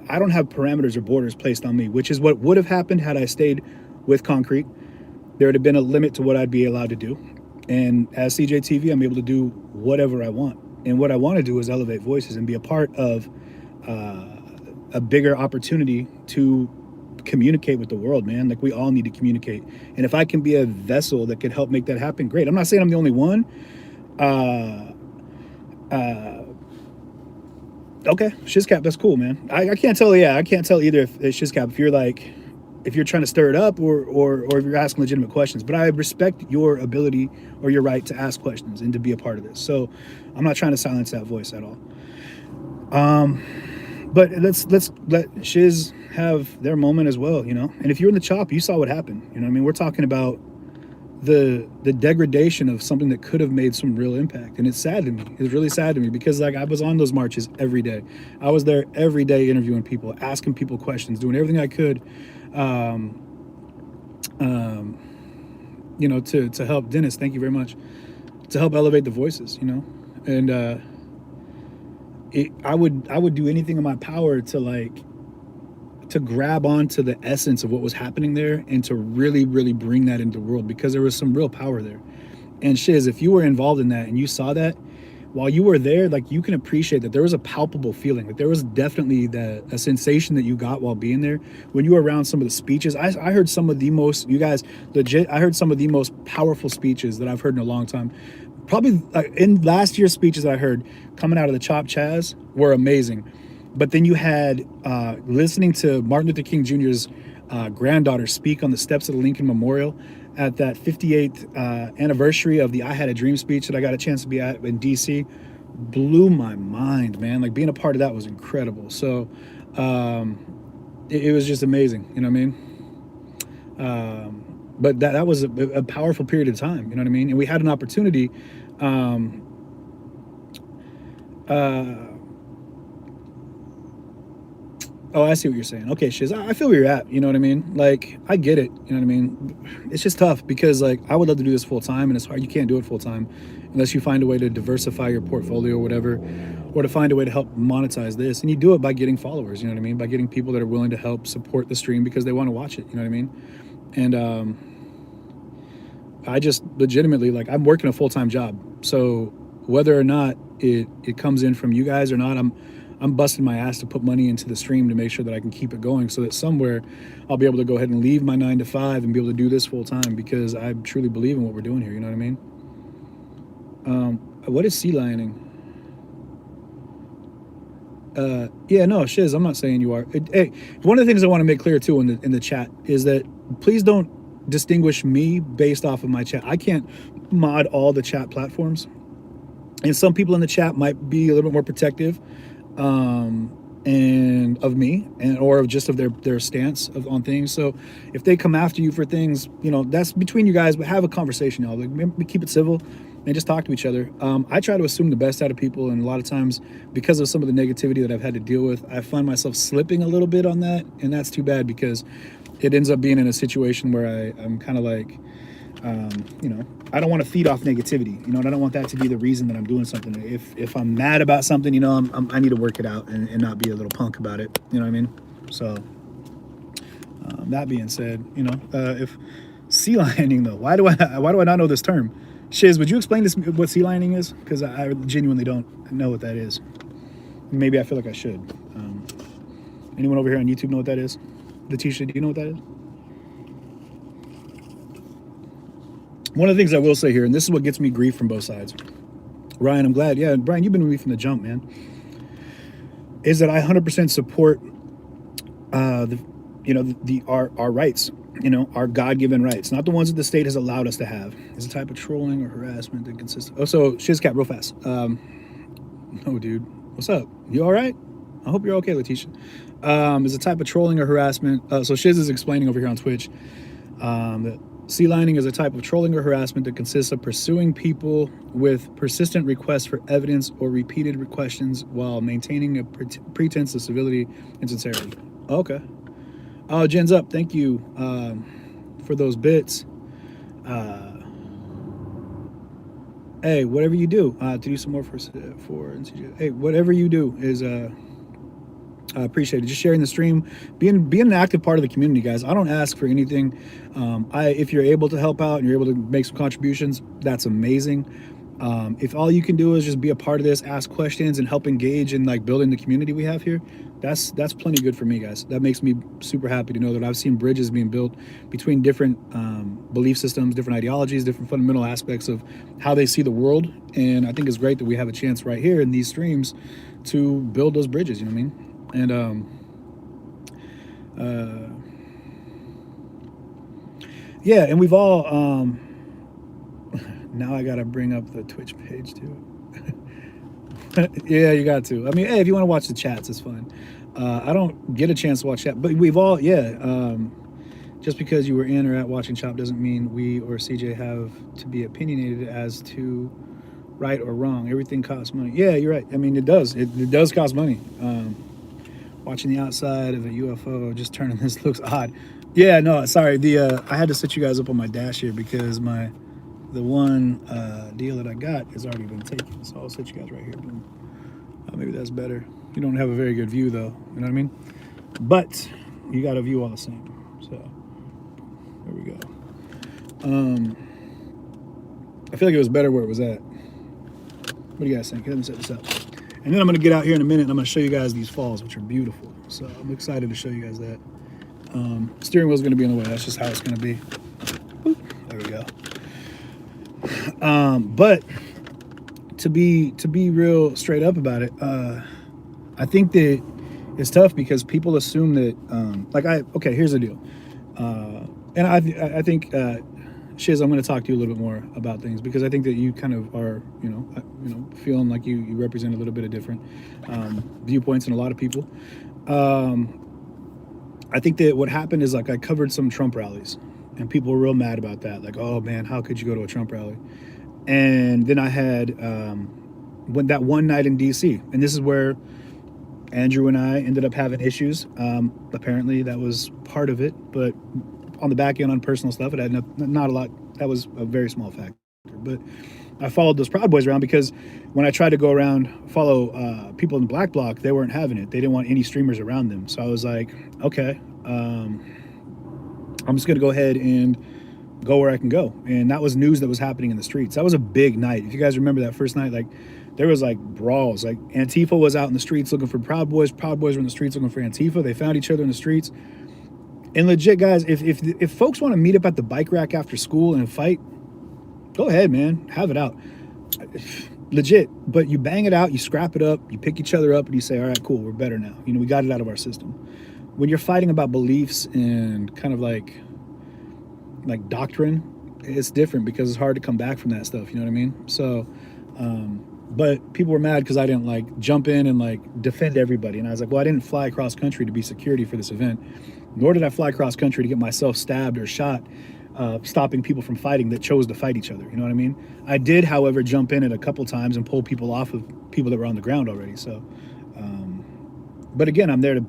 I don't have parameters or borders placed on me, which is what would have happened had I stayed with Concrete. There would have been a limit to what I'd be allowed to do. And as CJTV, I'm able to do whatever I want. And what I want to do is elevate voices and be a part of a bigger opportunity to communicate with the world, man. Like, we all need to communicate. And if I can be a vessel that could help make that happen, great. I'm not saying I'm the only one. Okay, Shizcap, that's cool, man. I can't tell. Yeah, I can't tell either if Shizcap, if you're trying to stir it up or if you're asking legitimate questions. But I respect your ability or your right to ask questions and to be a part of this. So I'm not trying to silence that voice at all. But let's let Shiz have their moment as well, you know. And if you're in the chop, you saw what happened. You know what I mean? We're talking about the degradation of something that could have made some real impact. And it's sad to me. It's really sad to me because like I was on those marches every day. I was there every day interviewing people, asking people questions, doing everything I could you know, to help. Dennis, thank you very much, to help elevate the voices, you know. And I would do anything in my power to grab onto the essence of what was happening there and to really, really bring that into the world, because there was some real power there. And Shiz, if you were involved in that and you saw that while you were there, like, you can appreciate that there was a palpable feeling. Like, there was definitely a sensation that you got while being there when you were around some of the speeches. I heard some of the most, you guys, legit, I heard some of the most powerful speeches that I've heard in a long time. Probably in last year's speeches that I heard coming out of the Chop Chaz were amazing. But then you had listening to Martin Luther King Jr.'s granddaughter speak on the steps of the Lincoln Memorial at that 58th anniversary of the I Had a Dream speech that I got a chance to be at in DC. Blew my mind, man. Like, being a part of that was incredible. So it was just amazing, you know what I mean? But that was a powerful period of time, you know what I mean? And we had an opportunity oh, I see what you're saying. Okay, Shiz, I feel where you're at, you know what I mean? Like, I get it, you know what I mean? It's just tough because, like, I would love to do this full time, and it's hard. You can't do it full time unless you find a way to diversify your portfolio or whatever, or to find a way to help monetize this. And you do it by getting followers, you know what I mean? By getting people that are willing to help support the stream because they want to watch it, you know what I mean? And I just legitimately, like, I'm working a full-time job. So whether or not it comes in from you guys or not, I'm busting my ass to put money into the stream to make sure that I can keep it going, so that somewhere I'll be able to go ahead and leave my 9 to 5 and be able to do this full time, because I truly believe in what we're doing here. You know what I mean? What is sea lioning? Yeah, no, Shiz, I'm not saying you are. Hey, one of the things I want to make clear too in the chat is that please don't distinguish me based off of my chat. I can't mod all the chat platforms, and some people in the chat might be a little bit more protective and of me, and or of just of their stance on things. So if they come after you for things, you know, that's between you guys, but have a conversation, y'all. Like, keep it civil. and just talk to each other. I try to assume the best out of people, and a lot of times, because of some of the negativity that I've had to deal with, I find myself slipping a little bit on that, and that's too bad because it ends up being in a situation where I'm kind of like, you know, I don't want to feed off negativity, you know, and I don't want that to be the reason that I'm doing something. If I'm mad about something, you know, I need to work it out and not be a little punk about it. You know what I mean? So that being said, you know, if sea lining though, why do I not know this term? Shiz, would you explain this, what sea lining is? Because I genuinely don't know what that is. Maybe I feel like I should. Anyone over here on YouTube know what that is? Letitia, do you know what that is? One of the things I will say here, and this is what gets me grief from both sides. Ryan, I'm glad. Yeah, Brian, you've been with me from the jump, man. Is that I 100% support our rights, you know, our God-given rights, not the ones that the state has allowed us to have. Is a type of trolling or harassment that consists of... Oh, so Shizcap, real fast. No, dude. What's up? You all right? I hope you're okay, Letitia. Is a type of trolling or harassment. So Shiz is explaining over here on Twitch that sea lining is a type of trolling or harassment that consists of pursuing people with persistent requests for evidence or repeated questions while maintaining a pretense of civility and sincerity. Okay. Oh, Jen's up. Thank you for those bits. Hey, whatever you do to do some more for NCJ. Hey, whatever you do is I appreciate it. Just sharing the stream, being an active part of the community, guys. I don't ask for anything. If you're able to help out and you're able to make some contributions, that's amazing. If all you can do is just be a part of this, ask questions, and help engage in like building the community we have here, that's plenty good for me, guys. That makes me super happy to know that I've seen bridges being built between different belief systems, different ideologies, different fundamental aspects of how they see the world. And I think it's great that we have a chance right here in these streams to build those bridges. You know what I mean? And yeah, and we've all now I gotta bring up the Twitch page too. Yeah, you got to. I mean, hey, if you want to watch the chats, it's fine. I don't get a chance to watch chat, but we've all, just because you were in or at watching Chop doesn't mean we or CJ have to be opinionated as to right or wrong. Everything costs money. Yeah, you're right. I mean, it does. It does cost money. Watching the outside of a UFO, just turning this looks odd. Yeah, no, sorry. I had to set you guys up on my dash here because the one deal that I got has already been taken. So I'll set you guys right here. Boom. Maybe that's better. You don't have a very good view though. You know what I mean? But you got a view all the same. So there we go. I feel like it was better where it was at. What do you guys think? Let me set this up. And then I'm going to get out here in a minute and I'm going to show you guys these falls, which are beautiful. So I'm excited to show you guys that. Steering wheel's going to be in the way. That's just how it's going to be. Boop. There we go. But to be real straight up about it, I think that it's tough because people assume that, okay, here's the deal. And I think, Shiz, I'm going to talk to you a little bit more about things because I think that you kind of are, feeling like you represent a little bit of different viewpoints than a lot of people. I think that what happened is like I covered some Trump rallies and people were real mad about that. Like, oh man, how could you go to a Trump rally? And then I had went that one night in DC, and this is where Andrew and I ended up having issues. Apparently that was part of it, but on the back end on personal stuff, it had not a lot. That was a very small factor. But I followed those Proud Boys around because when I tried to go around, follow people in the Black Bloc, they weren't having it. They didn't want any streamers around them. So I was like, okay, I'm just going to go ahead and go where I can go. And that was news that was happening in the streets. That was a big night. If you guys remember that first night, like there was like brawls. Like Antifa was out in the streets looking for Proud Boys. Proud Boys were in the streets looking for Antifa. They found each other in the streets. And legit, guys, if folks want to meet up at the bike rack after school and fight, go ahead, man. Have it out. Legit. But you bang it out, you scrap it up, you pick each other up, and you say, all right, cool, we're better now. We got it out of our system. When you're fighting about beliefs and kind of like doctrine, it's different because it's hard to come back from that stuff. You know what I mean? So, but people were mad because I didn't like jump in and like defend everybody. And I was like, well, I didn't fly across country to be security for this event, nor did I fly across country to get myself stabbed or shot stopping people from fighting that chose to fight each other. You know what I mean? I did, however, jump in it a couple times and pull people off of people that were on the ground already. So, but again, I'm there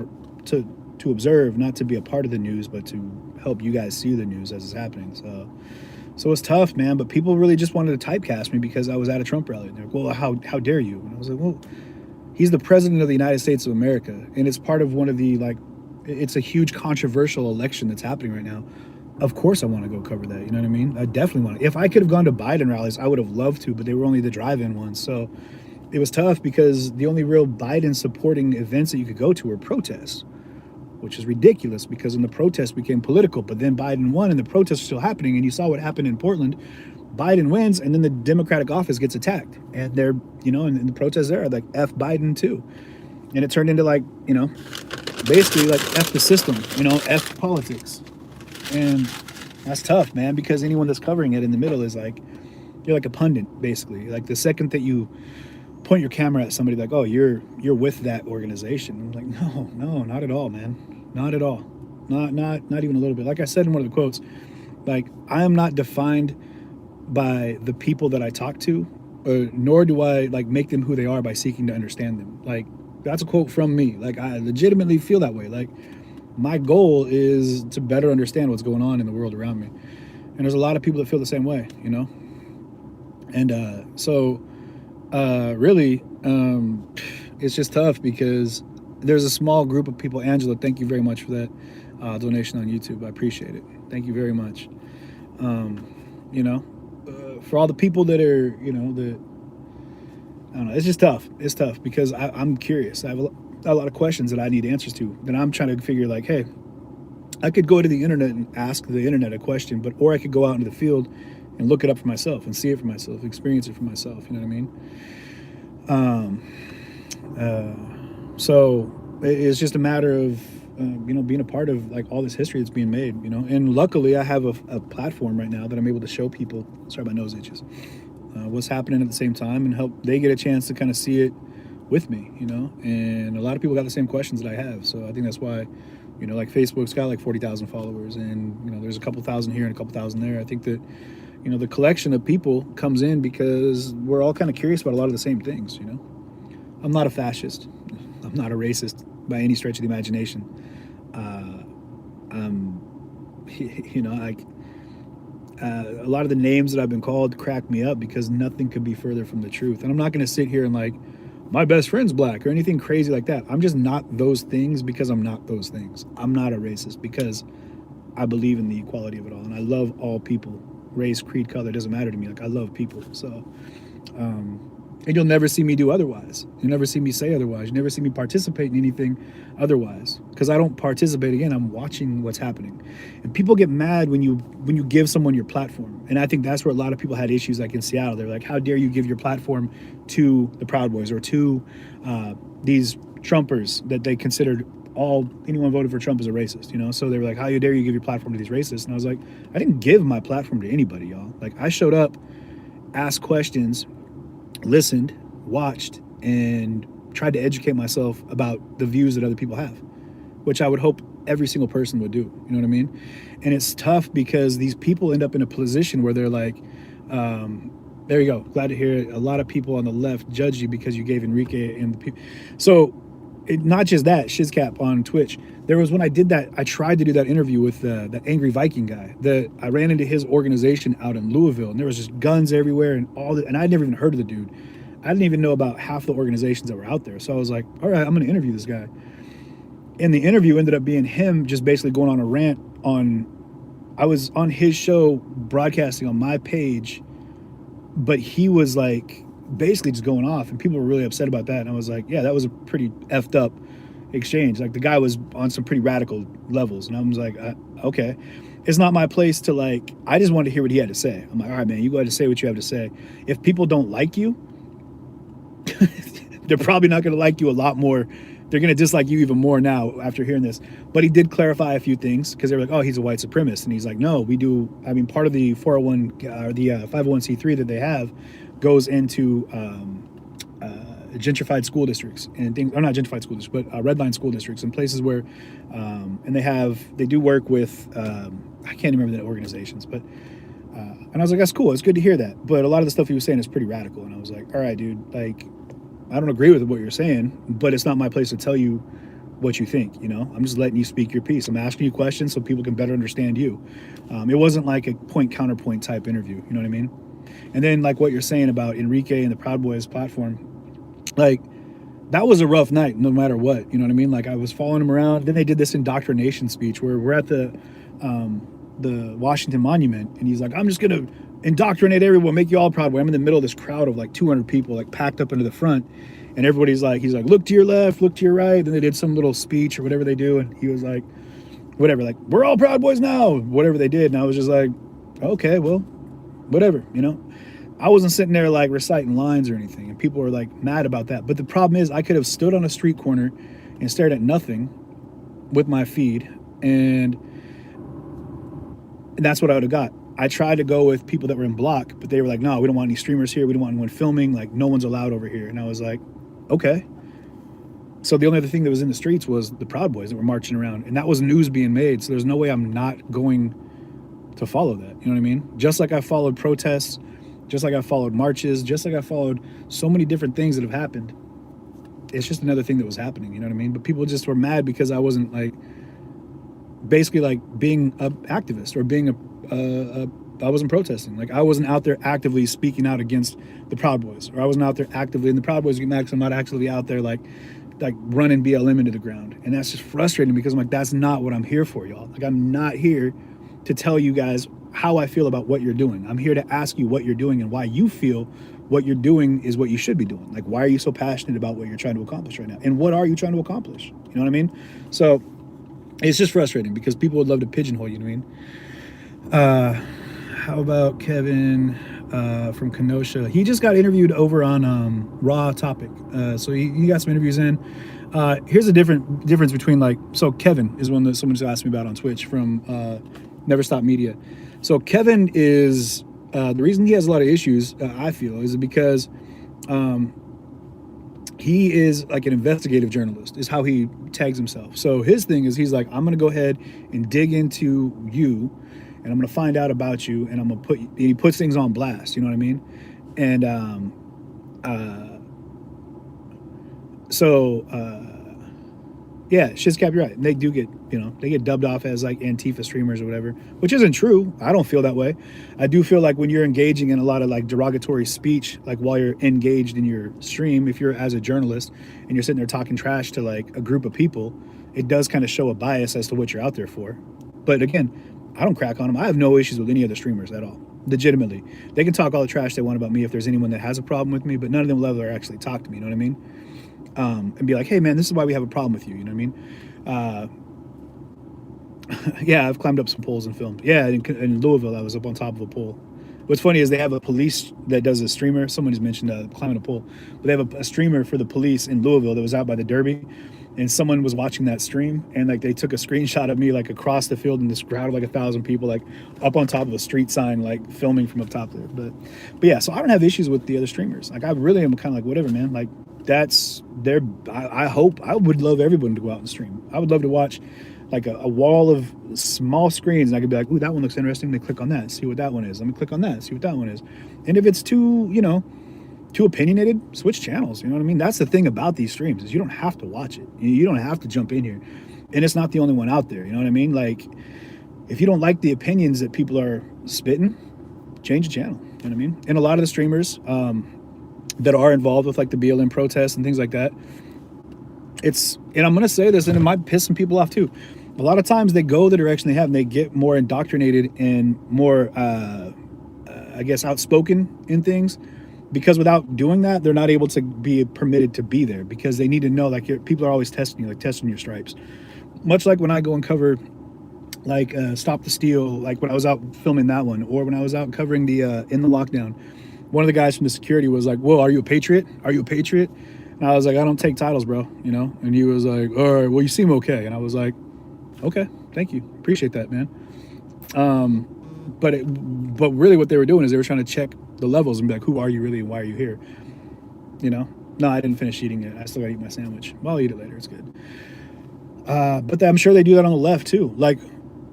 to observe, not to be a part of the news, but to help you guys see the news as it's happening. So it's tough, man. But people really just wanted to typecast me because I was at a Trump rally. They're like, well, how dare you? And I was like, well, he's the president of the United States of America, and it's part of one of the, like, it's a huge controversial election that's happening right now. Of course I want to go cover that, you know what I mean? I definitely want to. If I could have gone to Biden rallies, I would have loved to, but they were only the drive-in ones. So it was tough because the only real Biden supporting events that you could go to were protests, which is ridiculous because then the protests became political, but then Biden won and the protests are still happening, and you saw what happened in Portland. Biden wins, and then the Democratic office gets attacked, and they're, you know, and the protests there are like F Biden too. And it turned into, like, you know, basically like F the system, you know, F politics. And that's tough, man, because anyone that's covering it in the middle is like, you're like a pundit, basically. Like the second that you point your camera at somebody, like, oh, you're with that organization. I'm like, no, not at all, man. Not at all. Not even a little bit. Like I said in one of the quotes, like, I am not defined by the people that I talk to, nor do I like make them who they are by seeking to understand them. Like, that's a quote from me. Like, I legitimately feel that way. Like, my goal is to better understand what's going on in the world around me. And there's a lot of people that feel the same way, you know? And really, it's just tough because there's a small group of people. Angela, thank you very much for that donation on YouTube. I appreciate it. Thank you very much. You know, for all the people that are, you know, that, I don't know, it's just tough. It's tough because I'm curious. I have a lot of questions that I need answers to, that I'm trying to figure, like, hey, I could go to the internet and ask the internet a question, or I could go out into the field and look it up for myself and see it for myself, experience it for myself. You know what I mean? So it's just a matter of, you know, being a part of like all this history that's being made, you know. And luckily I have a platform right now that I'm able to show people, sorry, my nose itches, what's happening at the same time, and help they get a chance to kind of see it with me, you know. And a lot of people got the same questions that I have. So I think that's why, you know, like Facebook's got like 40,000 followers, and, you know, there's a couple thousand here and a couple thousand there. I think that, you know, the collection of people comes in because we're all kind of curious about a lot of the same things, you know. I'm not a fascist. I'm not a racist by any stretch of the imagination. You know, like, a lot of the names that I've been called crack me up because nothing could be further from the truth. And I'm not going to sit here and like, my best friend's black or anything crazy like that. I'm just not those things because I'm not those things. I'm not a racist because I believe in the equality of it all. And I love all people. Race, creed, color, doesn't matter to me. Like, I love people. So, and you'll never see me do otherwise. You'll never see me say otherwise. You never see me participate in anything otherwise, because I don't participate. Again, I'm watching what's happening. And people get mad when you give someone your platform. And I think that's where a lot of people had issues, like in Seattle. They're like, how dare you give your platform to the Proud Boys or to these Trumpers that they considered anyone voted for Trump is a racist, you know? So they were like, how dare you give your platform to these racists? And I was like, I didn't give my platform to anybody, y'all. Like, I showed up, asked questions, listened, watched, and tried to educate myself about the views that other people have, which I would hope every single person would do. You know what I mean? And it's tough because these people end up in a position where they're like, there you go. Glad to hear it. A lot of people on the left judge you because you gave Enrique and the people. So not just that, Shizcap on Twitch. There was, when I did that, I tried to do that interview with the Angry Viking guy. I ran into his organization out in Louisville, and there was just guns everywhere and and I'd never even heard of the dude. I didn't even know about half the organizations that were out there. So I was like, all right, I'm going to interview this guy. And the interview ended up being him just basically going on a rant I was on his show broadcasting on my page, but he was like basically just going off, and people were really upset about that. And I was like, yeah, that was a pretty effed up exchange. Like, the guy was on some pretty radical levels, and I was like, okay, it's not my place to, like, I just wanted to hear what he had to say. I'm like, all right, man, you go ahead and say what you have to say. If people don't like you, they're probably not going to like you a lot more. They're going to dislike you even more now after hearing this. But he did clarify a few things, because they were like, oh, he's a white supremacist. And he's like, no, we do. I mean, part of the 401 or the 501c3 that they have goes into gentrified school districts and things, or not gentrified school districts, but redline school districts and places where, and they do work with, I can't remember the organizations, but, and I was like, that's cool. It's good to hear that. But a lot of the stuff he was saying is pretty radical. And I was like, all right, dude, like, I don't agree with what you're saying, but it's not my place to tell you what you think. I'm just letting you speak your piece. I'm asking you questions so people can better understand you. It wasn't like a point counterpoint type interview. You know what I mean? And then like what you're saying about Enrique and the Proud Boys platform, like that was a rough night no matter what. You know what I mean? Like I was following him around. Then they did this indoctrination speech where we're at the Washington Monument, and he's like, I'm just gonna indoctrinate everyone, make you all proud. I'm in the middle of this crowd of like 200 people like packed up into the front, and everybody's like, he's like, look to your left, look to your right. Then they did some little speech or whatever they do, and he was like, whatever, like, we're all Proud Boys now, whatever they did. And I was just like, okay, well, whatever. I wasn't sitting there like reciting lines or anything, and people were like mad about that. But the problem is I could have stood on a street corner and stared at nothing with my feed, and that's what I would have got. I tried to go with people that were in block, but they were like, no, we don't want any streamers here. We don't want anyone filming. Like, no one's allowed over here. And I was like, okay. So the only other thing that was in the streets was the Proud Boys that were marching around, and that was news being made. So there's no way I'm not going to follow that. You know what I mean? Just like I followed protests, just like I followed marches, just like I followed so many different things that have happened. It's just another thing that was happening. You know what I mean? But people just were mad because I wasn't like, basically like being an activist or being I wasn't protesting. Like I wasn't out there actively speaking out against the Proud Boys, or I wasn't out there actively, and the Proud Boys get mad because I'm not actually out there like running BLM into the ground. And that's just frustrating because I'm like, that's not what I'm here for, y'all. Like I'm not here to tell you guys how I feel about what you're doing. I'm here to ask you what you're doing and why you feel what you're doing is what you should be doing. Like, why are you so passionate about what you're trying to accomplish right now? And what are you trying to accomplish? You know what I mean? So it's just frustrating because people would love to pigeonhole you, know what I mean? How about Kevin from Kenosha? He just got interviewed over on Raw Topic. So he got some interviews in. Here's a difference between like, so Kevin is one that someone just asked me about on Twitch from Never Stop Media. So Kevin is, the reason he has a lot of issues, I feel, is because he is like an investigative journalist, is how he tags himself. So his thing is, he's like, I'm going to go ahead and dig into you, and I'm going to find out about you, and I'm going to put, and he puts things on blast, you know what I mean? And yeah, shit's cap, you're right. They do get, they get dubbed off as like Antifa streamers or whatever, which isn't true. I don't feel that way. I do feel like when you're engaging in a lot of like derogatory speech, like while you're engaged in your stream, if you're as a journalist and you're sitting there talking trash to like a group of people, it does kind of show a bias as to what you're out there for. But again, I don't crack on them. I have no issues with any other streamers at all. Legitimately. They can talk all the trash they want about me if there's anyone that has a problem with me, but none of them will ever actually talk to me, you know what I mean? And be like, hey man, this is why we have a problem with you, you know what I mean? Yeah, I've climbed up some poles and filmed. Yeah, in Louisville, I was up on top of a pole. What's funny is they have a police that does a streamer. Someone just mentioned climbing a pole. But they have a streamer for the police in Louisville that was out by the Derby. And someone was watching that stream, and like they took a screenshot of me like across the field in this crowd of like 1,000 people, like up on top of a street sign, like filming from up top there. But yeah, so I don't have issues with the other streamers. Like I really am kind of like, whatever, man. Like that's their, I hope, I would love everyone to go out and stream. I would love to watch like a wall of small screens, and I could be like, ooh, that one looks interesting. They click on that, see what that one is. Let me click on that, see what that one is. And if it's too opinionated, switch channels. You know what I mean? That's the thing about these streams, is you don't have to watch it. You don't have to jump in here. And it's not the only one out there. You know what I mean? Like, if you don't like the opinions that people are spitting, change the channel. You know what I mean? And a lot of the streamers that are involved with like the BLM protests and things like that, and I'm going to say this, and it might piss some people off too. A lot of times they go the direction they have, and they get more indoctrinated and more, I guess, outspoken in things. Because without doing that, they're not able to be permitted to be there, because they need to know, like, people are always testing you, like testing your stripes. Much like when I go and cover, like, Stop the Steal, like when I was out filming that one, or when I was out covering the In the Lockdown, one of the guys from the security was like, whoa, are you a patriot? Are you a patriot? And I was like, I don't take titles, bro, And he was like, all right, well, you seem okay. And I was like, okay, thank you. Appreciate that, man. But really what they were doing is they were trying to check the levels and be like, who are you really and why are you here? No, I didn't finish eating it. I still gotta eat my sandwich. Well, I'll eat it later. It's good. But I'm sure they do that on the left too. Like,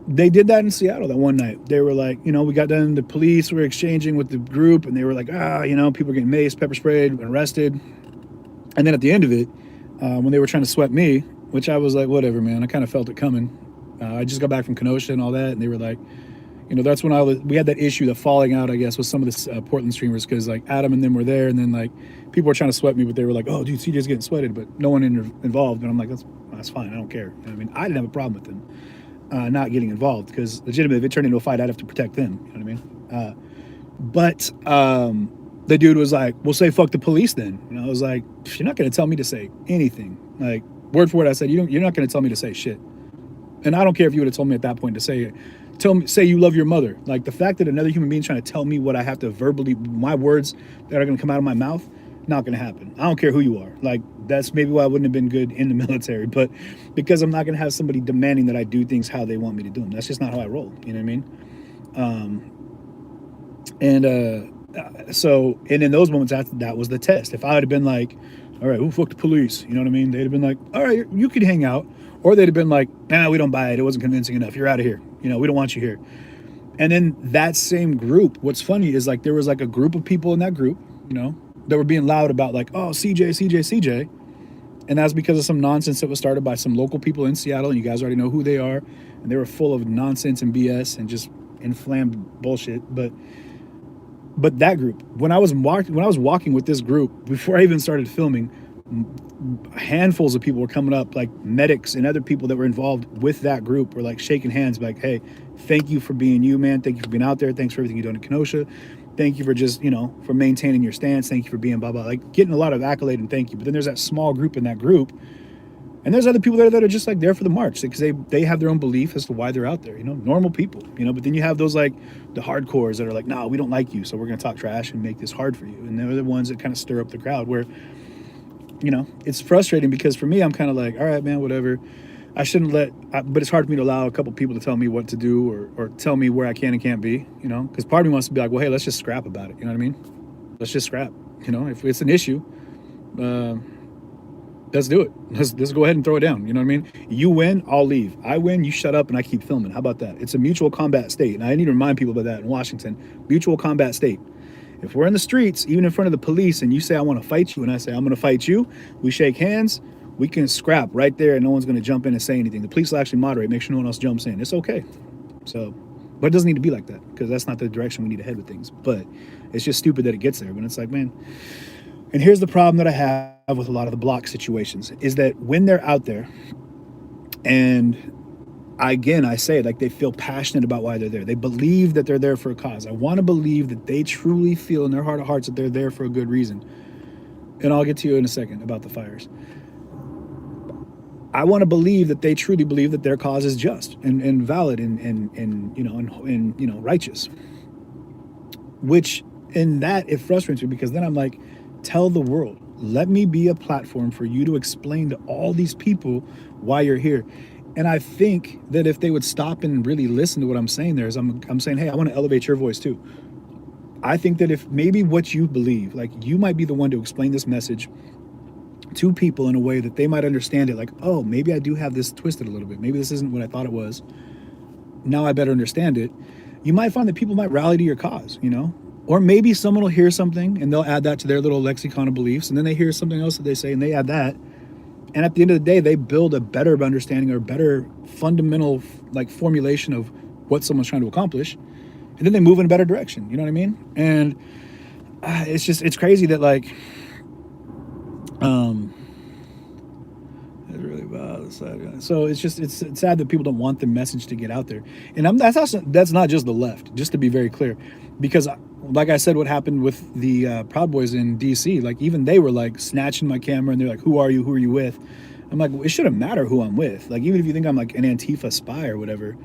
they did that in Seattle that one night. They were like, you know, we got done, the police were exchanging with the group, and they were like, you know, people are getting maced, pepper sprayed, arrested. And then at the end of it, when they were trying to sweat me, which I was like, whatever, man, I kind of felt it coming. I just got back from Kenosha and all that, and they were like, you know, that's when we had that issue, the falling out, I guess, with some of the Portland streamers, because like Adam and them were there, and then like people were trying to sweat me, but they were like, oh, dude, CJ's getting sweated, but no one involved. And I'm like, that's fine, I don't care. I mean, I didn't have a problem with them not getting involved, because legitimately, if it turned into a fight, I'd have to protect them. You know what I mean? But the dude was like, "We'll say fuck the police then." And I was like, "You're not going to tell me to say anything." Like, word for word, I said, "You're not going to tell me to say shit." And I don't care if you would have told me at that point to say it. Say you love your mother. Like, the fact that another human being trying to tell me what I have to verbally, my words that are going to come out of my mouth, not going to happen. I don't care who you are. Like, that's maybe why I wouldn't have been good in the military, but because I'm not going to have somebody demanding that I do things how they want me to do them. That's just not how I roll. You know what I mean? So in those moments, that was the test. If I had been like, all right, who fucked the police? You know what I mean? They'd have been like, all right, you could hang out. Or they'd have been like, nah, we don't buy it. It wasn't convincing enough. You're out of here. You know, we don't want you here. And then that same group, what's funny is like there was like a group of people in that group, you know, that were being loud about like, oh, CJ. And that's because of some nonsense that was started by some local people in Seattle, and you guys already know who they are. And they were full of nonsense and BS and just inflamed bullshit. But that group, when I was walking with this group, before I even started filming, handfuls of people were coming up, like medics and other people that were involved with that group were like shaking hands, like, hey, thank you for being you, man. Thank you for being out there. Thanks for everything you're doing in Kenosha. Thank you for just, you know, for maintaining your stance. Thank you for being blah, blah, like getting a lot of accolade and thank you. But then there's that small group in that group. And there's other people there that are just like there for the march, because they have their own belief as to why they're out there, you know, normal people, you know. But then you have those like the hardcores that are like, nah, we don't like you, so we're going to talk trash and make this hard for you. And they're the ones that kind of stir up the crowd, where, you know, it's frustrating, because for me, I'm kind of like, all right, man, whatever. I shouldn't but it's hard for me to allow a couple people to tell me what to do or tell me where I can and can't be, you know, because part of me wants to be like, well, hey, let's just scrap about it. You know what I mean? Let's just scrap, you know, if it's an issue, let's do it. Let's go ahead and throw it down. You know what I mean? You win, I'll leave. I win, you shut up and I keep filming. How about that? It's a mutual combat state. And I need to remind people about that in Washington. Mutual combat state. If we're in the streets, even in front of the police, and you say, I want to fight you, and I say, I'm going to fight you, we shake hands, we can scrap right there, and no one's going to jump in and say anything. The police will actually moderate, make sure no one else jumps in. It's okay. So, but it doesn't need to be like that, because that's not the direction we need to head with things. But it's just stupid that it gets there when it's like, man. And here's the problem that I have with a lot of the block situations, is that when they're out there, and I say, like, they feel passionate about why they're there. They believe that they're there for a cause. I want to believe that they truly feel in their heart of hearts that they're there for a good reason. And I'll get to you in a second about the fires. I want to believe that they truly believe that their cause is just and valid and righteous. Which in that, it frustrates me, because then I'm like, tell the world, let me be a platform for you to explain to all these people why you're here. And I think that if they would stop and really listen to what I'm saying there, is I'm saying, hey, I want to elevate your voice too. I think that if maybe what you believe, like, you might be the one to explain this message to people in a way that they might understand it, like, oh, maybe I do have this twisted a little bit. Maybe this isn't what I thought it was. Now I better understand it. You might find that people might rally to your cause, you know? Or maybe someone will hear something and they'll add that to their little lexicon of beliefs, and then they hear something else that they say and they add that. And at the end of the day, they build a better understanding or a better fundamental like formulation of what someone's trying to accomplish. And then they move in a better direction. You know what I mean? And it's crazy that like, it's really bad. So it's sad that people don't want the message to get out there. And that's not just the left, just to be very clear, because like I said, what happened with the Proud Boys in DC, like even they were like snatching my camera and they're like, who are you? Who are you with? I'm like, well, it shouldn't matter who I'm with. Like, even if you think I'm like an Antifa spy or whatever,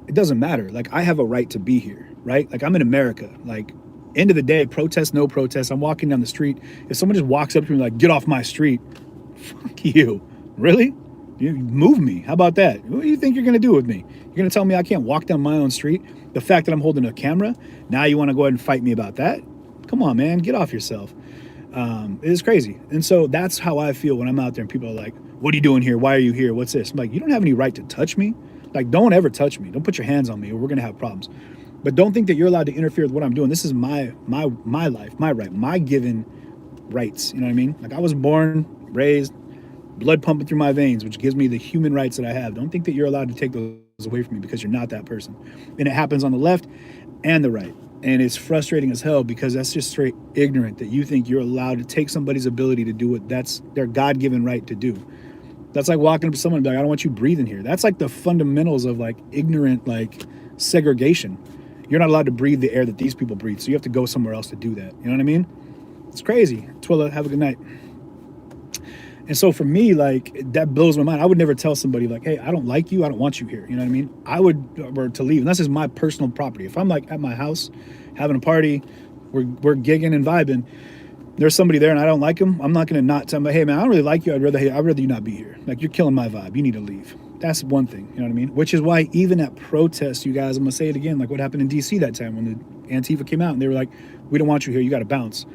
it doesn't matter. Like, I have a right to be here, right? Like, I'm in America. Like, end of the day, protest, no protest. I'm walking down the street. If someone just walks up to me like, get off my street, fuck you. Really? You move me. How about that? What do you think you're going to do with me? You're going to tell me I can't walk down my own street? The fact that I'm holding a camera, now you want to go ahead and fight me about that? Come on, man. Get off yourself. It's crazy. And so that's how I feel when I'm out there and people are like, what are you doing here? Why are you here? What's this? I'm like, you don't have any right to touch me. Like, don't ever touch me. Don't put your hands on me or we're going to have problems. But don't think that you're allowed to interfere with what I'm doing. This is my life, my right, my given rights. You know what I mean? Like, I was born, raised, blood pumping through my veins, which gives me the human rights that I have. Don't think that you're allowed to take those away from me because you're not that person. And it happens on the left and the right. And it's frustrating as hell because that's just straight ignorant that you think you're allowed to take somebody's ability to do what that's their God-given right to do. That's like walking up to someone and be like, I don't want you breathing here. That's like the fundamentals of like ignorant, like segregation. You're not allowed to breathe the air that these people breathe. So you have to go somewhere else to do that. You know what I mean? It's crazy. Twilla, have a good night. And so for me, like, that blows my mind. I would never tell somebody like, hey, I don't like you. I don't want you here. You know what I mean? I would, or to leave. And that's just my personal property. If I'm like at my house having a party, we're gigging and vibing, there's somebody there and I don't like him, I'm not going to not tell them, hey man, I don't really like you. I'd rather you not be here. Like, you're killing my vibe. You need to leave. That's one thing. You know what I mean? Which is why even at protests, you guys, I'm going to say it again, like what happened in DC that time when the Antifa came out and they were like, we don't want you here. You got to bounce.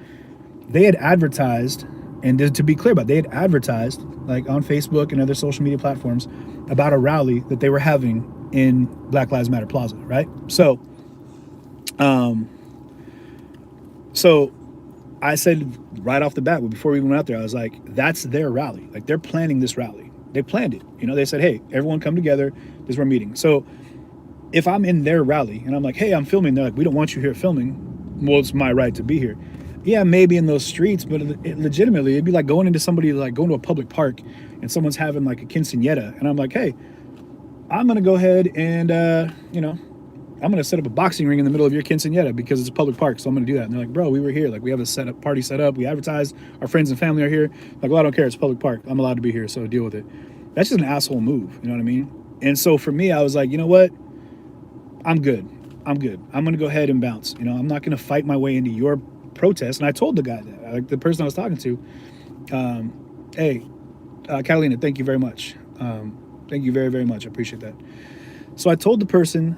They had advertised, and to be clear about it, they had advertised like on Facebook and other social media platforms about a rally that they were having in Black Lives Matter Plaza, right? So I said right off the bat, before we even went out there, I was like, that's their rally. Like, they're planning this rally. They planned it. You know, they said, hey, everyone come together. This is our meeting. So if I'm in their rally and I'm like, hey, I'm filming, they're like, we don't want you here filming. Well, it's my right to be here. Yeah, maybe in those streets, but legitimately, it'd be like going to a public park and someone's having like a quinceañera. And I'm like, hey, I'm going to go ahead and, I'm going to set up a boxing ring in the middle of your quinceañera because it's a public park. So I'm going to do that. And they're like, bro, we were here. Like, we have a party set up. We advertised. Our friends and family are here. Like, well, I don't care. It's a public park. I'm allowed to be here. So deal with it. That's just an asshole move. You know what I mean? And so for me, I was like, you know what? I'm good. I'm going to go ahead and bounce. You know, I'm not going to fight my way into your protest. And I told the guy that, like the person I was talking to, hey, Catalina, thank you very much. Thank you very, very much. I appreciate that. So I told the person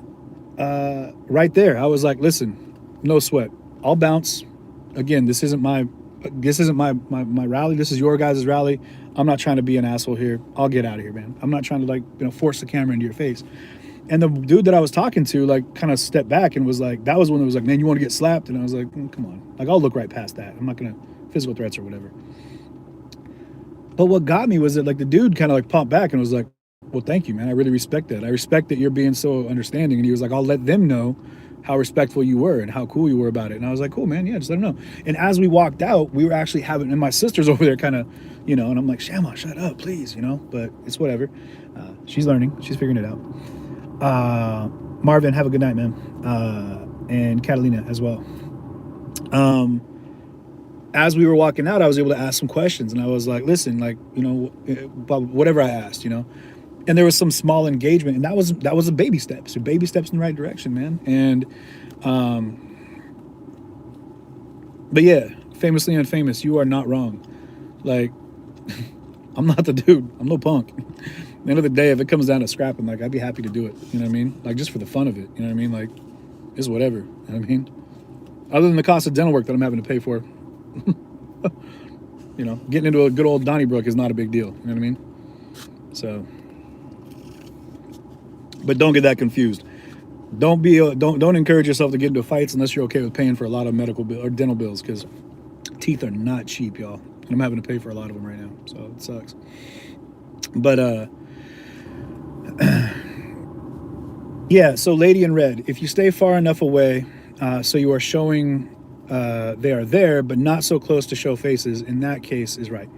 right there, I was like, listen, no sweat. I'll bounce. Again, this isn't my rally. This is your guys' rally. I'm not trying to be an asshole here. I'll get out of here, man. I'm not trying to force the camera into your face. And the dude that I was talking to, like, kind of stepped back and was like, that was when it was like, man, you want to get slapped? And I was like, come on. Like, I'll look right past that. I'm not going to physical threats or whatever. But what got me was that, like, the dude kind of like pumped back and was like, well, thank you, man. I really respect that. I respect that you're being so understanding. And he was like, I'll let them know how respectful you were and how cool you were about it. And I was like, cool, man. Yeah, just let them know. And as we walked out, we were actually having, and my sister's over there kind of, and I'm like, Shama, shut up, please, but it's whatever. She's learning. She's figuring it out. Marvin, have a good night, man. And Catalina as well. As we were walking out, I was able to ask some questions, and I was like, listen, like, whatever I asked, and there was some small engagement, and that was a baby steps in the right direction, man. And, but yeah, famously unfamous, you are not wrong. Like, I'm not the dude. I'm no punk. At the end of the day, if it comes down to scrapping, like, I'd be happy to do it. You know what I mean? Like, just for the fun of it. You know what I mean? Like, it's whatever. You know what I mean? Other than the cost of dental work that I'm having to pay for, getting into a good old Donnybrook is not a big deal. You know what I mean? So, but don't get that confused. Don't encourage yourself to get into fights unless you're okay with paying for a lot of medical bill or dental bills, because teeth are not cheap, y'all. And I'm having to pay for a lot of them right now, so it sucks. But yeah, so Lady in Red, if you stay far enough away so you are showing they are there, but not so close to show faces, in that case is right.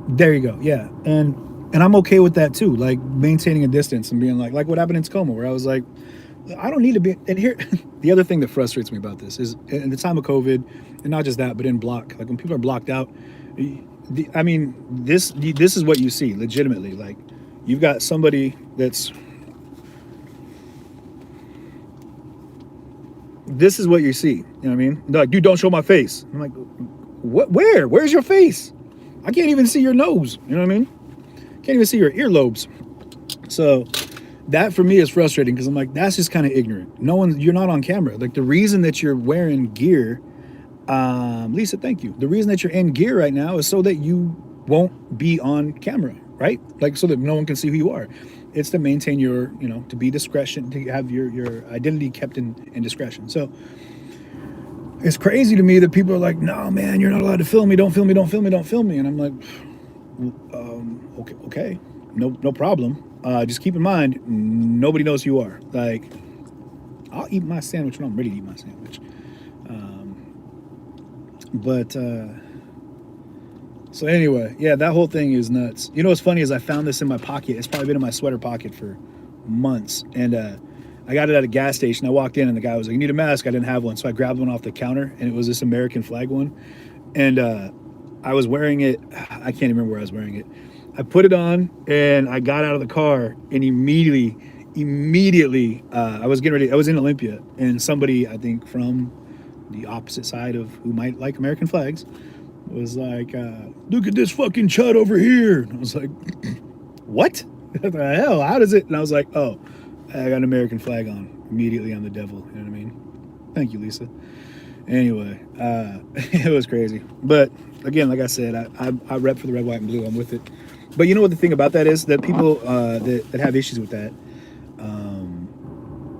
There you go. Yeah. And I'm okay with that too, like maintaining a distance and being like what happened in Tacoma, where I was like, I don't need to be. And here, the other thing that frustrates me about this is in the time of COVID, and not just that, but in block, like when people are blocked out, this is what you see legitimately. Like, you've got somebody this is what you see. You know what I mean? They're like, dude, don't show my face. I'm like, what? Where's your face? I can't even see your nose. You know what I mean? Can't even see your earlobes. So that for me is frustrating, because I'm like, that's just kind of ignorant. You're not on camera. Like, the reason that you're wearing gear Lisa, thank you. The reason that you're in gear right now is so that you won't be on camera, right? Like so that no one can see who you are. It's to maintain your, to be discretion, to have your identity kept in discretion. So it's crazy to me that people are like, no, man, you're not allowed to film me. Don't film me. Don't film me. Don't film me. And I'm like, okay, no problem. Just keep in mind, nobody knows who you are. Like, I'll eat my sandwich when I'm ready to eat my sandwich. But so anyway, yeah, that whole thing is nuts. You know what's funny is I found this in my pocket. It's probably been in my sweater pocket for months, and I got it at a gas station. I walked in and the guy was like, "You need a mask?" I didn't have one, so I grabbed one off the counter, and it was this American flag one, and I was wearing it. I can't even remember where I was wearing it. I put it on and I got out of the car, and immediately, I was getting ready. I was in Olympia, and somebody, I think from the opposite side of who might like American flags, was like, "Look at this fucking chud over here." And I was like, "What? What the hell? How does it?" And I was like, "Oh, I got an American flag on." Immediately on the devil. You know what I mean? Thank you, Lisa. Anyway, it was crazy. But again, like I said, I rep for the red, white, and blue. I'm with it. But you know what the thing about that is? That people that have issues with that,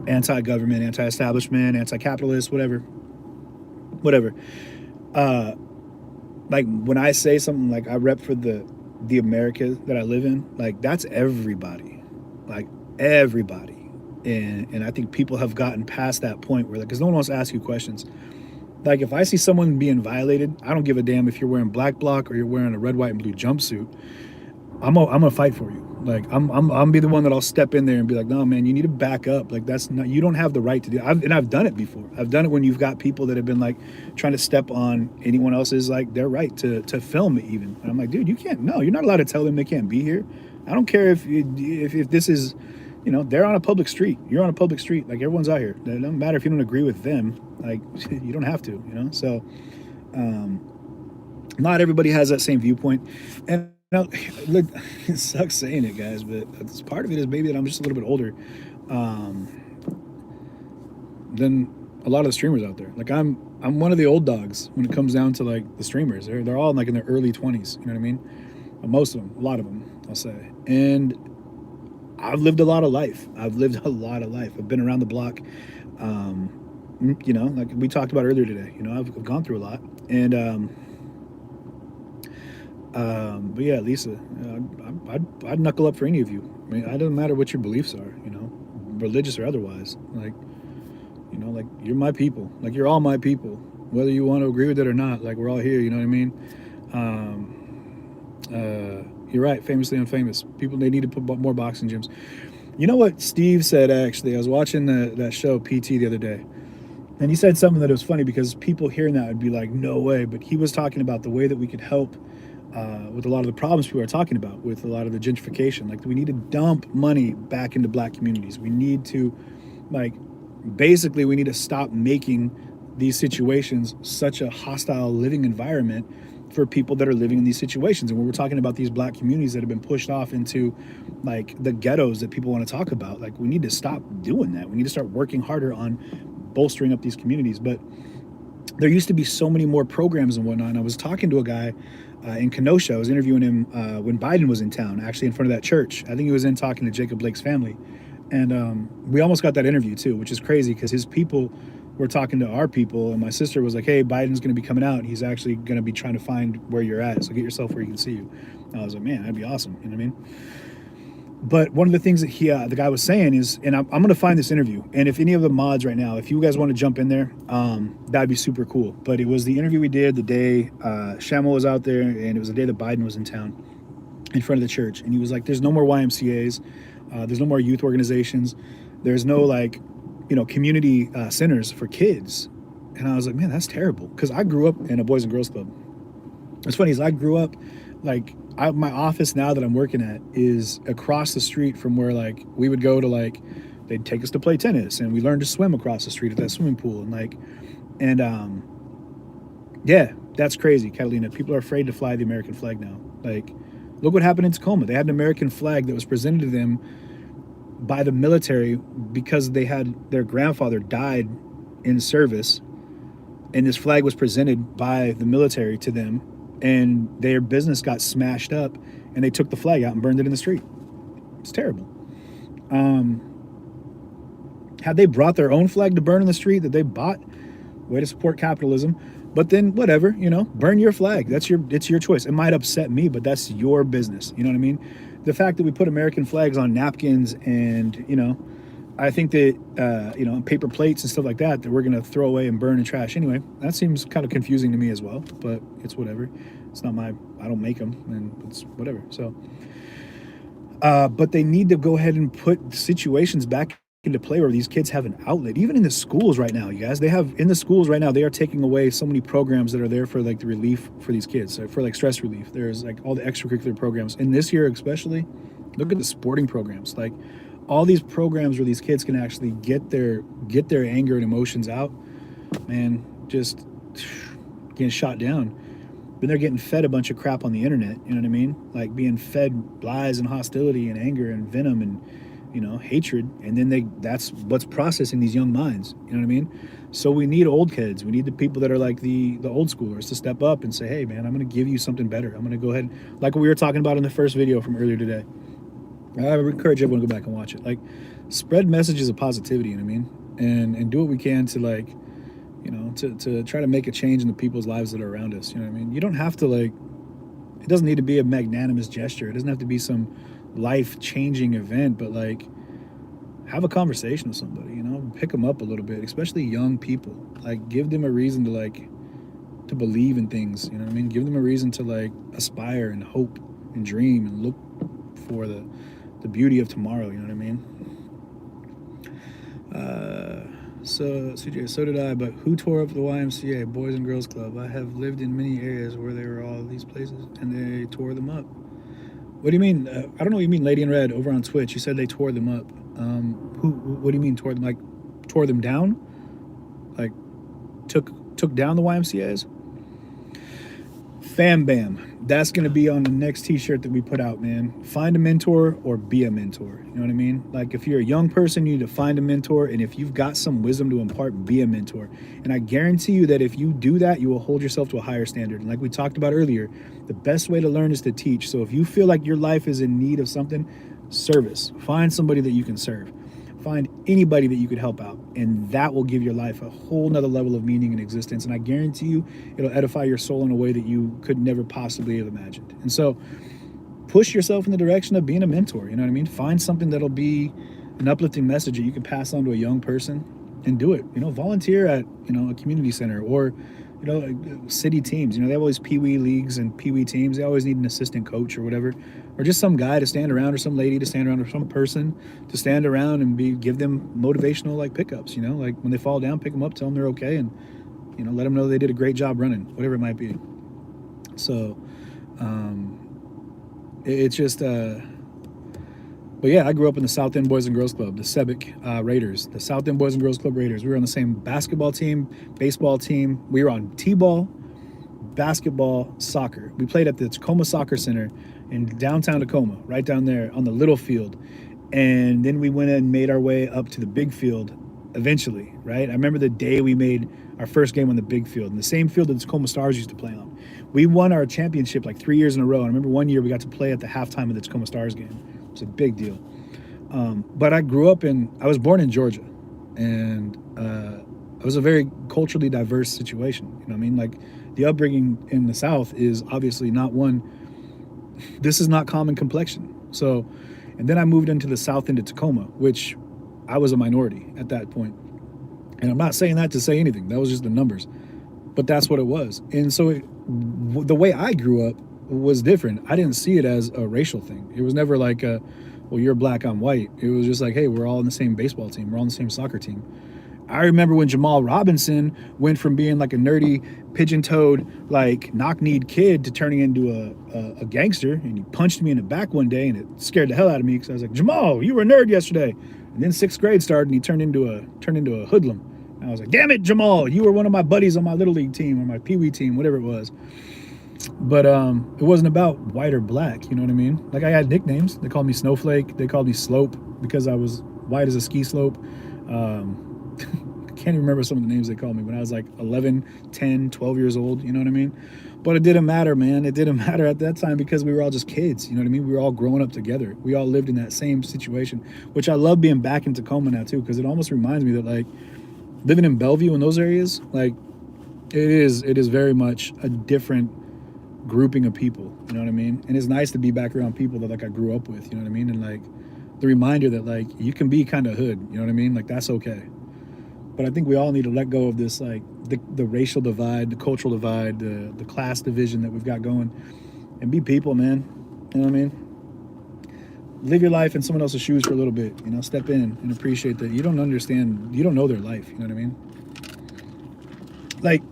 anti-government, anti-establishment, anti-capitalist, whatever. Like when I say something like I rep for the America that I live in, like that's everybody, like everybody. And I think people have gotten past that point where, because no one wants to ask you questions. Like if I see someone being violated, I don't give a damn if you're wearing black bloc or you're wearing a red, white, and blue jumpsuit. I'm gonna fight for you. Like I'm be the one that I'll step in there and be like, no, man, you need to back up. Like that's not, you don't have the right to do. I've done it before. I've done it when you've got people that have been like trying to step on anyone else's like their right to film it even. And I'm like, dude, you can't. No, you're not allowed to tell them they can't be here. I don't care if this is, they're on a public street. You're on a public street. Like everyone's out here. It doesn't matter if you don't agree with them. Like you don't have to. So not everybody has that same viewpoint. And look, it sucks saying it, guys, but part of it is maybe that I'm just a little bit older than a lot of the streamers out there. Like I'm one of the old dogs when it comes down to like the streamers. They're all like in their early 20s. You know what I mean? Most of them, a lot of them, I'll say. And I've lived a lot of life. I've been around the block. Like we talked about earlier today. I've gone through a lot, and but yeah, Lisa, I'd knuckle up for any of you. I mean, it doesn't matter what your beliefs are, religious or otherwise. Like, like you're my people. Like you're all my people, whether you want to agree with it or not. Like we're all here. You know what I mean? You're right. Famously unfamous. People, they need to put more boxing gyms. You know what Steve said, actually? I was watching that show PT the other day, and he said something that was funny because people hearing that would be like, no way. But he was talking about the way that we could help with a lot of the problems people are talking about with a lot of the gentrification. Like we need to dump money back into black communities. We need to, basically we need to stop making these situations such a hostile living environment for people that are living in these situations. And when we're talking about these black communities that have been pushed off into like the ghettos that people want to talk about, like we need to stop doing that. We need to start working harder on bolstering up these communities. But there used to be so many more programs and whatnot. And I was talking to a guy in Kenosha. I was interviewing him when Biden was in town, actually in front of that church. I think he was in talking to Jacob Blake's family. And we almost got that interview too, which is crazy because his people were talking to our people. And my sister was like, hey, Biden's going to be coming out. He's actually going to be trying to find where you're at. So get yourself where he can see you. And I was like, man, that'd be awesome. You know what I mean? But one of the things that the guy was saying is, and I'm going to find this interview. And if any of the mods right now, if you guys want to jump in there, that'd be super cool. But it was the interview we did the day Shamel was out there, and it was the day that Biden was in town in front of the church. And he was like, there's no more YMCAs. There's no more youth organizations. There's no community centers for kids. And I was like, man, that's terrible. Because I grew up in a Boys and Girls Club. What's funny is I grew up my office now that I'm working at is across the street from where we would go to they'd take us to play tennis, and we learned to swim across the street at that swimming pool. And yeah, that's crazy, Catalina. People are afraid to fly the American flag now. Look what happened in Tacoma. They had an American flag that was presented to them by the military because they had their grandfather died in service. and this flag was presented by the military to them, and their business got smashed up, and they took the flag out and burned it in the street. It's terrible. Had they brought their own flag to burn in the street that they bought, way to support capitalism. But then whatever, burn your flag. It's your choice. It might upset me, but that's your business. You know what I mean? The fact that we put American flags on napkins and, I think that, paper plates and stuff like that we're going to throw away and burn in trash anyway, that seems kind of confusing to me as well, but it's whatever. It's not I don't make them, and it's whatever. So, but they need to go ahead and put situations back into play where these kids have an outlet. Even in the schools right now, you guys, they are taking away so many programs that are there for like the relief for these kids, for like stress relief. There's like all the extracurricular programs, and this year especially, look at the sporting programs, like all these programs where these kids can actually get their anger and emotions out, man, just getting shot down. But they're getting fed a bunch of crap on the internet, you know what I mean? Like being fed lies and hostility and anger and venom and hatred, and then that's what's processing these young minds, you know what I mean? So we need old kids. We need the people that are like the old schoolers to step up and say, hey man, I'm going to give you something better. I'm going to go ahead, like what we were talking about in the first video from earlier today. I encourage everyone to go back and watch it. Like, spread messages of positivity, you know what I mean? And do what we can to like, to try to make a change in the people's lives that are around us, you know what I mean? You don't have to it doesn't need to be a magnanimous gesture. It doesn't have to be some life-changing event, but like have a conversation with somebody, pick them up a little bit, especially young people. Like, give them a reason to believe in things, you know what I mean? Give them a reason to like aspire and hope and dream and look for the beauty of tomorrow, you know what I mean? So CJ, so did I, but who tore up the YMCA, Boys and Girls Club? I have lived in many areas where there were all these places and they tore them up. What do you mean? I don't know what you mean, Lady in Red over on Twitch. You said they tore them up. What do you mean tore them? Like tore them down? Like took down the YMCA's? Fam Bam. That's going to be on the next t-shirt that we put out, man. Find a mentor or be a mentor. You know what I mean? Like, if you're a young person, you need to find a mentor. And if you've got some wisdom to impart, be a mentor. And I guarantee you that if you do that, you will hold yourself to a higher standard. And like we talked about earlier, the best way to learn is to teach. So if you feel like your life is in need of something, service. Find somebody that you can serve. Find anybody that you could help out, and that will give your life a whole nother level of meaning and existence. And I guarantee you it'll edify your soul in a way that you could never possibly have imagined. And so push yourself in the direction of being a mentor, you know what I mean? Find something that'll be an uplifting message that you can pass on to a young person, and do it. Volunteer at, a community center or, city teams. They have all these peewee leagues and peewee teams. They always need an assistant coach or whatever, or just some guy to stand around, or some lady to stand around, or some person to stand around and give them motivational like pickups. Like when they fall down, pick them up, tell them they're okay, and let them know they did a great job running, whatever it might be. So it's just but yeah, I grew up in the South End Boys and Girls Club, the SEBIC Raiders, the South End Boys and Girls Club Raiders. We were on the same basketball team, baseball team. We were on t-ball, basketball, soccer. We played at the Tacoma Soccer Center in downtown Tacoma, right down there on the little field. And then we went and made our way up to the big field eventually, right? I remember the day we made our first game on the big field, in the same field that the Tacoma Stars used to play on. We won our championship like 3 years in a row. I remember one year we got to play at the halftime of the Tacoma Stars game. It was a big deal. But I was born in Georgia, and it was a very culturally diverse situation. You know what I mean? Like, the upbringing in the South is obviously not one, this is not common complexion. So, and then I moved into the South End of Tacoma, which I was a minority at that point. And I'm not saying that to say anything. That was just the numbers. But that's what it was. And so the way I grew up was different. I didn't see it as a racial thing. It was never like, well, you're black, I'm white. It was just like, hey, we're all in the same baseball team. We're all in the same soccer team. I remember when Jamal Robinson went from being like a nerdy, pigeon-toed, like knock-kneed kid to turning into a gangster, and he punched me in the back one day, and it scared the hell out of me because I was like, Jamal, you were a nerd yesterday. And then 6th grade started, and he turned into a hoodlum. And I was like, damn it, Jamal, you were one of my buddies on my little league team or my pee-wee team, whatever it was. But it wasn't about white or black, you know what I mean? Like, I had nicknames. They called me Snowflake. They called me Slope because I was white as a ski slope. can't even remember some of the names they called me when I was like 11, 10, 12 years old. You know what I mean? But it didn't matter, man. It didn't matter at that time because we were all just kids. You know what I mean? We were all growing up together. We all lived in that same situation, which I love being back in Tacoma now too, because it almost reminds me that like living in Bellevue in those areas, like it is very much a different grouping of people. You know what I mean? And it's nice to be back around people that like I grew up with. You know what I mean? And like the reminder that like you can be kind of hood. You know what I mean? Like that's okay. But I think we all need to let go of this, like the racial divide, the cultural divide, the class division that we've got going, and be people, man. You know what I mean? Live your life in someone else's shoes for a little bit. You know, step in and appreciate that you don't understand, you don't know their life. You know what I mean? Like,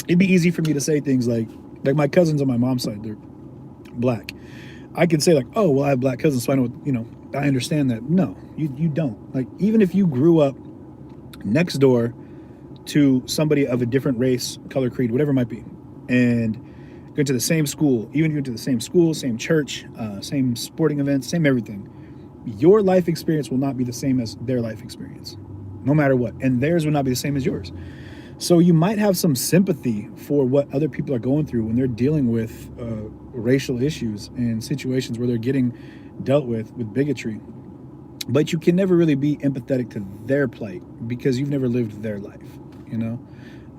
it'd be easy for me to say things like my cousins on my mom's side, they're black. I could say like, oh, well, I have black cousins, so I know, you know, I understand that. No, you don't. Like, even if you grew up next door to somebody of a different race, color, creed, whatever it might be, and go to the same school, even if you went to the same school, same church, same sporting events, same everything, your life experience will not be the same as their life experience, no matter what. And theirs will not be the same as yours. So you might have some sympathy for what other people are going through when they're dealing with racial issues and situations where they're getting dealt with bigotry. But you can never really be empathetic to their plight because you've never lived their life, you know?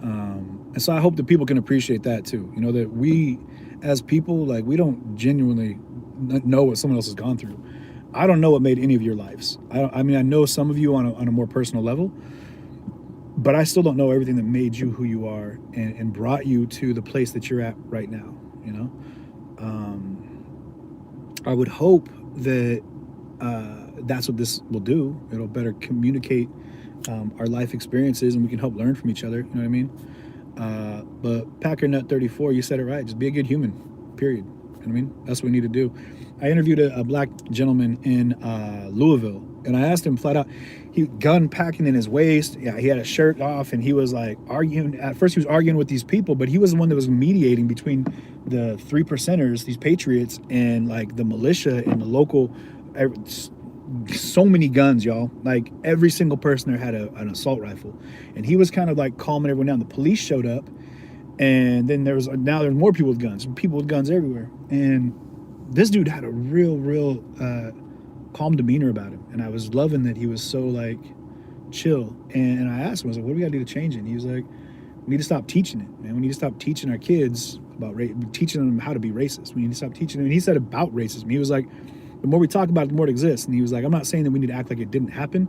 And so I hope that people can appreciate that too. You know, that we as people, like, we don't genuinely know what someone else has gone through. I don't know what made any of your lives. I mean, I know some of you on a more personal level, but I still don't know everything that made you who you are and brought you to the place that you're at right now, you know? I would hope that that's what this will do. It'll better communicate our life experiences, and we can help learn from each other. You know what I mean? But Packer Nut 34, you said it right. Just be a good human, period. You know what I mean? That's what we need to do. I interviewed a black gentleman in Louisville, and I asked him flat out, he gun packing in his waist. Yeah, he had a shirt off, and he was like arguing. At first, he was arguing with these people, but he was the one that was mediating between the 3%ers, these patriots, and like the militia and the local. So many guns, y'all. Like every single person there had an assault rifle, and he was kind of like calming everyone down. The police showed up, and then there's more people with guns everywhere. And this dude had a real calm demeanor about him, and I was loving that he was so like chill. And I asked him, I was like, what do we got to do to change it? And he was like, we need to stop teaching it, man. We need to stop teaching our kids about teaching them how to be racist. We need to stop teaching them. And he said about racism, he was like, the more we talk about it, the more it exists. And he was like, I'm not saying that we need to act like it didn't happen,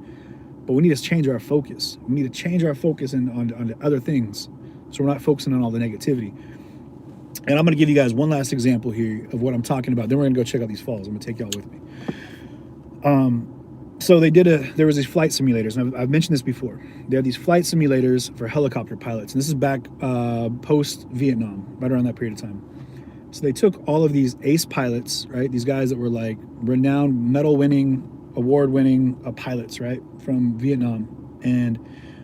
but we need to change our focus. We need to change our focus on other things, so we're not focusing on all the negativity. And I'm going to give you guys one last example here of what I'm talking about. Then we're going to go check out these falls. I'm going to take y'all with me. So there was these flight simulators, and I've mentioned this before. They have these flight simulators for helicopter pilots, and this is back post-Vietnam, right around that period of time. So they took all of these ace pilots, right? These guys that were like renowned medal-winning, award-winning pilots, right? From Vietnam, and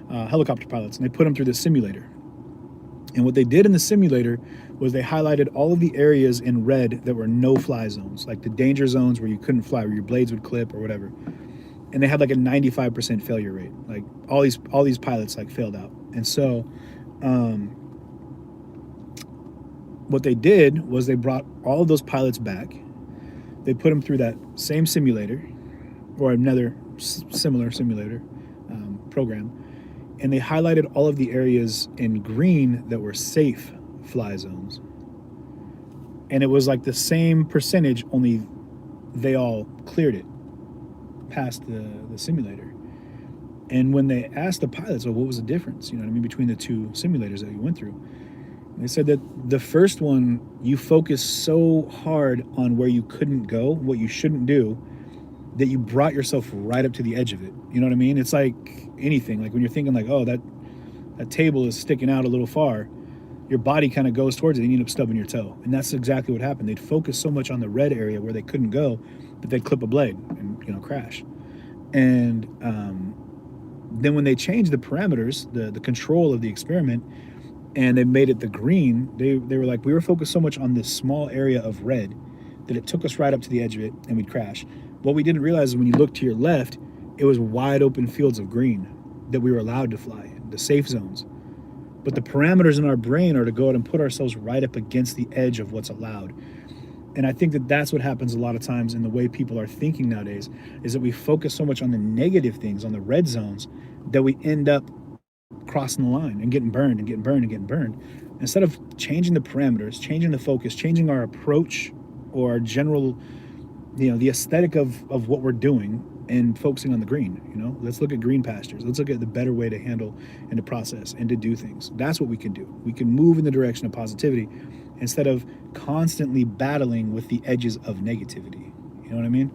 helicopter pilots. And they put them through this simulator. And what they did in the simulator was they highlighted all of the areas in red that were no-fly zones, like the danger zones where you couldn't fly, where your blades would clip or whatever. And they had like a 95% failure rate. Like all these pilots like failed out. And so what they did was they brought all of those pilots back. They put them through that same simulator or another similar simulator program, and they highlighted all of the areas in green that were safe fly zones. And it was like the same percentage, only they all cleared it past the simulator. And when they asked the pilots, well, what was the difference, you know what I mean, between the two simulators that you went through? They said that the first one, you focus so hard on where you couldn't go, what you shouldn't do, that you brought yourself right up to the edge of it. You know what I mean? It's like anything. Like when you're thinking like, oh, that table is sticking out a little far, your body kind of goes towards it and you end up stubbing your toe. And that's exactly what happened. They'd focus so much on the red area where they couldn't go that they'd clip a blade and, you know, crash. And then when they changed the parameters, the control of the experiment, and they made it the green, they were like, we were focused so much on this small area of red that it took us right up to the edge of it and we'd crash. What we didn't realize is when you look to your left, it was wide open fields of green. that we were allowed to fly in, the safe zones. But the parameters in our brain are to go out and put ourselves right up against the edge of what's allowed. And I think that that's what happens a lot of times in the way people are thinking nowadays, is that we focus so much on the negative things, on the red zones, that we end up crossing the line and getting burned and getting burned and getting burned. Instead of changing the parameters, changing the focus, changing our approach or our general, the aesthetic of what we're doing, and focusing on the green. Let's look at green pastures. Let's look at the better way to handle and to process and to do things. That's what we can do. We can move in the direction of positivity instead of constantly battling with the edges of negativity. You know what I mean?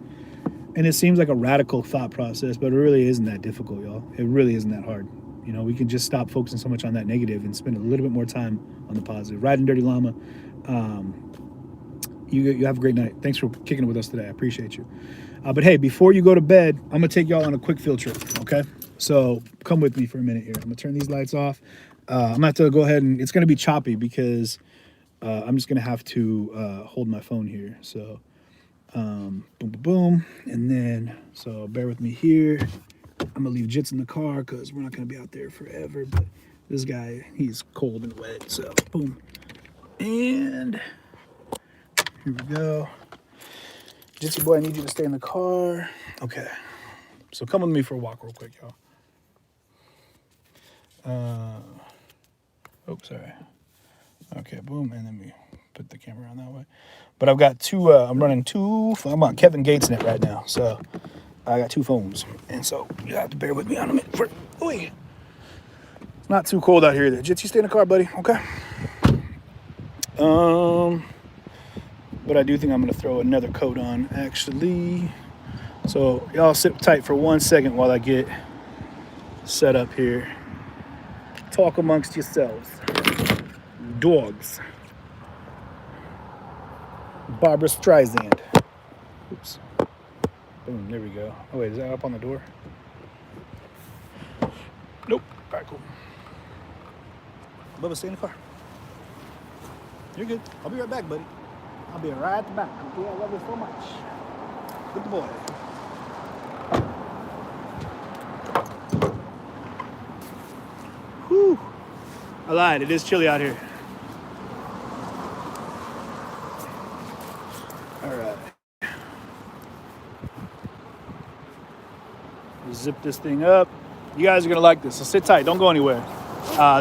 And it seems like a radical thought process, but it really isn't that difficult, y'all. It really isn't that hard. We can just stop focusing so much on that negative and spend a little bit more time on the positive. Riding Dirty Llama. You have a great night. Thanks for kicking it with us today. I appreciate you. But hey, before you go to bed, I'm going to take y'all on a quick field trip, okay? So come with me for a minute here. I'm going to turn these lights off. I'm going to have to go ahead and it's going to be choppy because I'm just going to have to hold my phone here. So boom, boom, boom. And then, so bear with me here. I'm going to leave Jits in the car because we're not going to be out there forever. But this guy, he's cold and wet. So boom. And here we go. Jitsi boy, I need you to stay in the car. Okay. So come with me for a walk real quick, y'all. Sorry. Okay, boom. And then we put the camera on that way. But I've got I'm on Kevin Gates net right now. So I got 2 phones. And so you have to bear with me on a minute. It's not too cold out here. Jitsi, stay in the car, buddy. Okay. But I do think I'm going to throw another coat on, actually. So y'all sit tight for 1 second while I get set up here. Talk amongst yourselves. Dogs. Barbara Streisand. Oops. Boom, there we go. Oh, wait, is that up on the door? Nope. All right, cool. Bubba, stay in the car. You're good. I'll be right back, buddy. I'll be right at the back. Okay, I love you so much. Good boy. Whew. I lied. It is chilly out here. All right. Zip this thing up. You guys are going to like this. So sit tight. Don't go anywhere.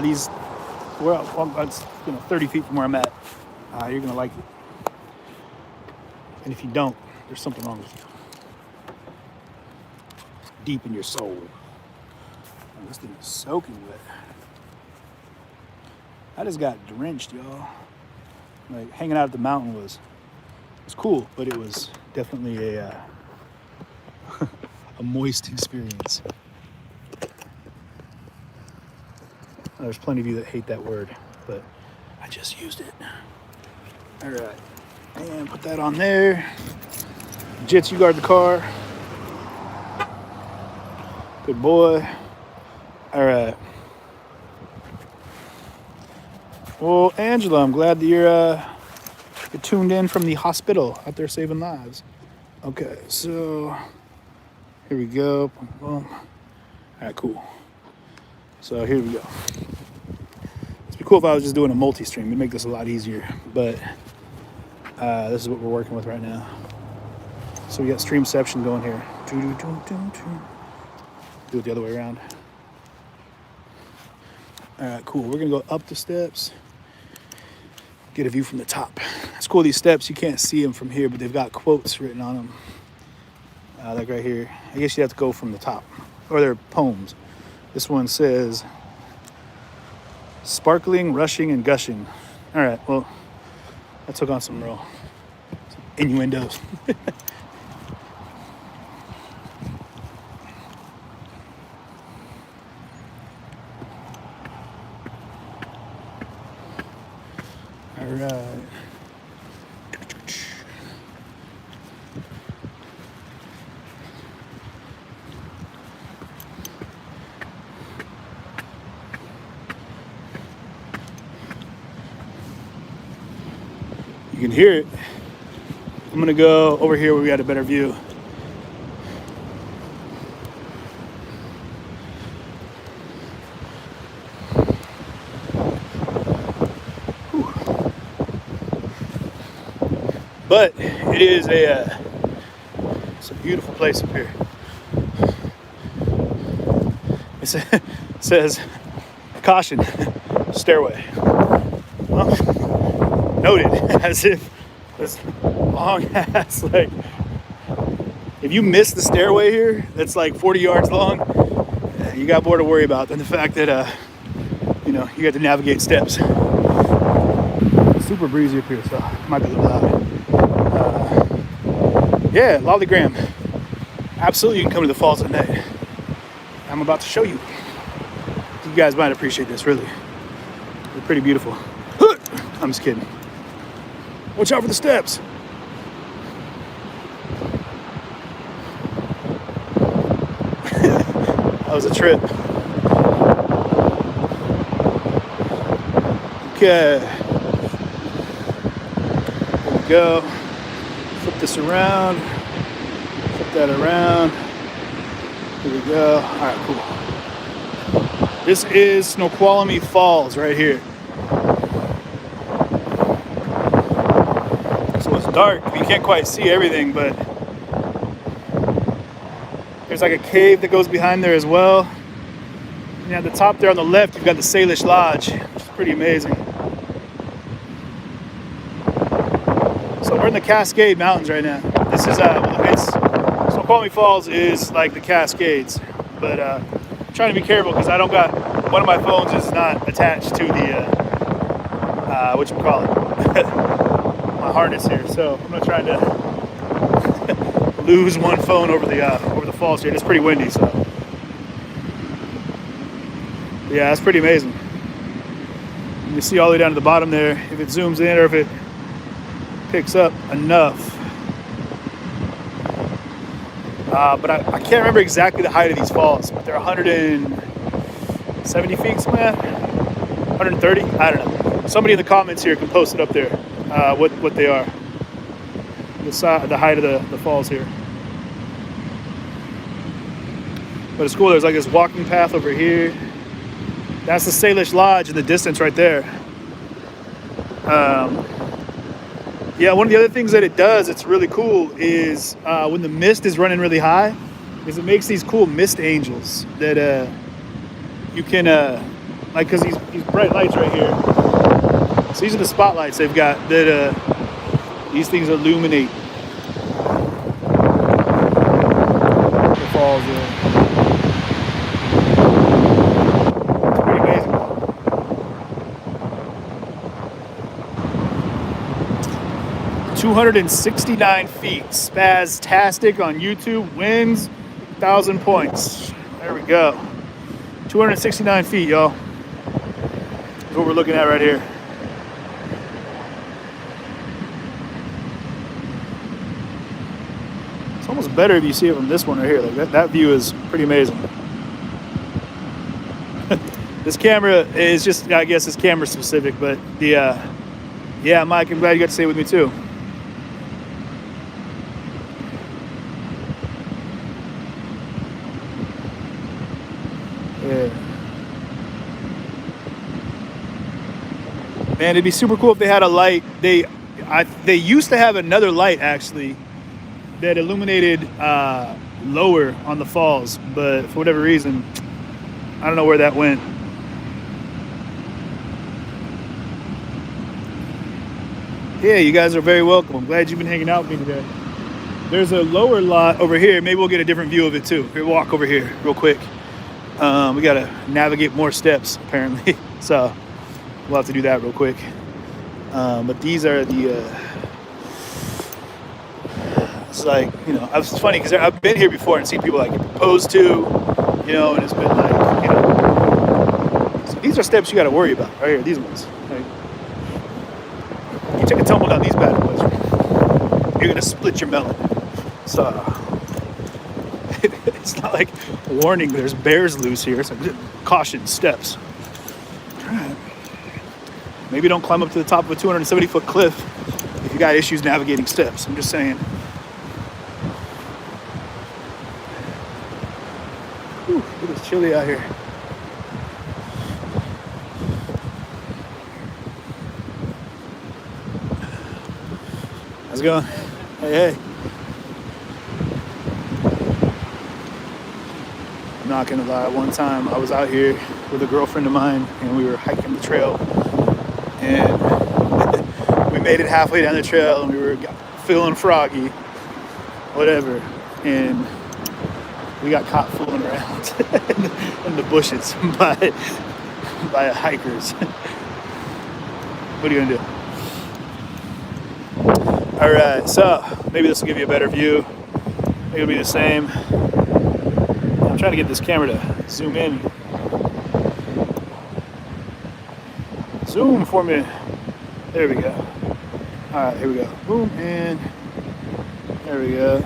It's 30 feet from where I'm at. You're going to like it. And if you don't, there's something wrong with you. Deep in your soul. Oh, this thing is soaking wet. I just got drenched, y'all. Like, hanging out at the mountain was cool, but it was definitely a moist experience. There's plenty of you that hate that word, but I just used it. All right. And put that on there. Jits, you guard the car. Good boy. All right. Well, Angela, I'm glad that you're tuned in from the hospital out there saving lives. Okay, so here we go. Boom, boom. All right, cool. So here we go. It'd be cool if I was just doing a multi-stream. It'd make this a lot easier, but this is what we're working with right now. So we got streamception going here. Do it the other way around. All right, cool. We're gonna go up the steps, get a view from the top. It's cool, these steps, you can't see them from here, but they've got quotes written on them. Like right here. I guess you have to go from the top, or they're poems. This one says, sparkling, rushing, and gushing. All right, well, I took on some innuendos. All right. You can hear it. I'm gonna go over here where we got a better view. But it is it's a beautiful place up here. It says, caution, stairway. Well, noted, as if this long ass, like, if you miss the stairway here, that's like 40 yards long, you got more to worry about than the fact that, you know, you got to navigate steps. Super breezy up here, so it might be a little loud. Yeah, Lollygram. Absolutely, you can come to the falls at night. I'm about to show you. You guys might appreciate this, really. They're pretty beautiful. I'm just kidding. Watch out for the steps. That was a trip. Okay. There we go. Flip this around. Flip that around. Here we go. All right, cool. This is Snoqualmie Falls right here. So it's dark. You can't quite see everything, but there's like a cave that goes behind there as well. And at the top there on the left, you've got the Salish Lodge, which is pretty amazing. So we're in the Cascade Mountains right now. This is Snoqualmie Falls is like the Cascades, but I'm trying to be careful because I don't got one of my phones is not attached to the my harness here. So I'm not trying to lose one phone over the falls here. It's pretty windy, so yeah, it's pretty amazing. You can see all the way down to the bottom there. If it zooms in or if it picks up enough. But I can't remember exactly the height of these falls, but they're 170 feet, something like that. 130? I don't know. Somebody in the comments here can post it up there, what they are. The height of the falls here. But it's cool, there's like this walking path over here. That's the Salish Lodge in the distance right there. Yeah, one of the other things that it does, it's really cool, is when the mist is running really high, is it makes these cool mist angels that you can, like, because these bright lights right here. So these are the spotlights they've got that these things illuminate the falls there. It's pretty amazing. 269 feet, spastastic on YouTube, wins 1,000 points. There we go. 269 feet, y'all. That's what we're looking at right here. It's almost better if you see it from this one right here. Like that view is pretty amazing. This camera is just, I guess it's camera specific, but the, yeah, Mike, I'm glad you got to stay with me too. Yeah. Man, it'd be super cool if they had a light. They used to have another light actually that illuminated lower on the falls, but for whatever reason, I don't know where that went. Yeah, you guys are very welcome. I'm glad you've been hanging out with me today. There's a lower lot over here. Maybe we'll get a different view of it too. We'll walk over here real quick. We gotta navigate more steps apparently, so we'll have to do that real quick. But these are the it's like, you know, it's funny because I've been here before and seen people like get proposed to, you know, and it's been like, you know, so these are steps you got to worry about right here. These ones, right? You take a tumble down these bad boys, you're gonna split your melon. So it's not like warning. There's bears loose here. So caution, steps. All right. Maybe don't climb up to the top of a 270-foot cliff if you got issues navigating steps. I'm just saying. Whew, it's chilly out here. How's it going? Hey. I'm not gonna lie, one time I was out here with a girlfriend of mine and we were hiking the trail and we made it halfway down the trail and we were feeling froggy, whatever, and we got caught fooling around in the bushes by hikers. What are you gonna do? All right, so maybe this will give you a better view. Maybe it'll be the same. I'm trying to get this camera to zoom in. Zoom for me. There we go. All right, here we go. Boom, and there we go.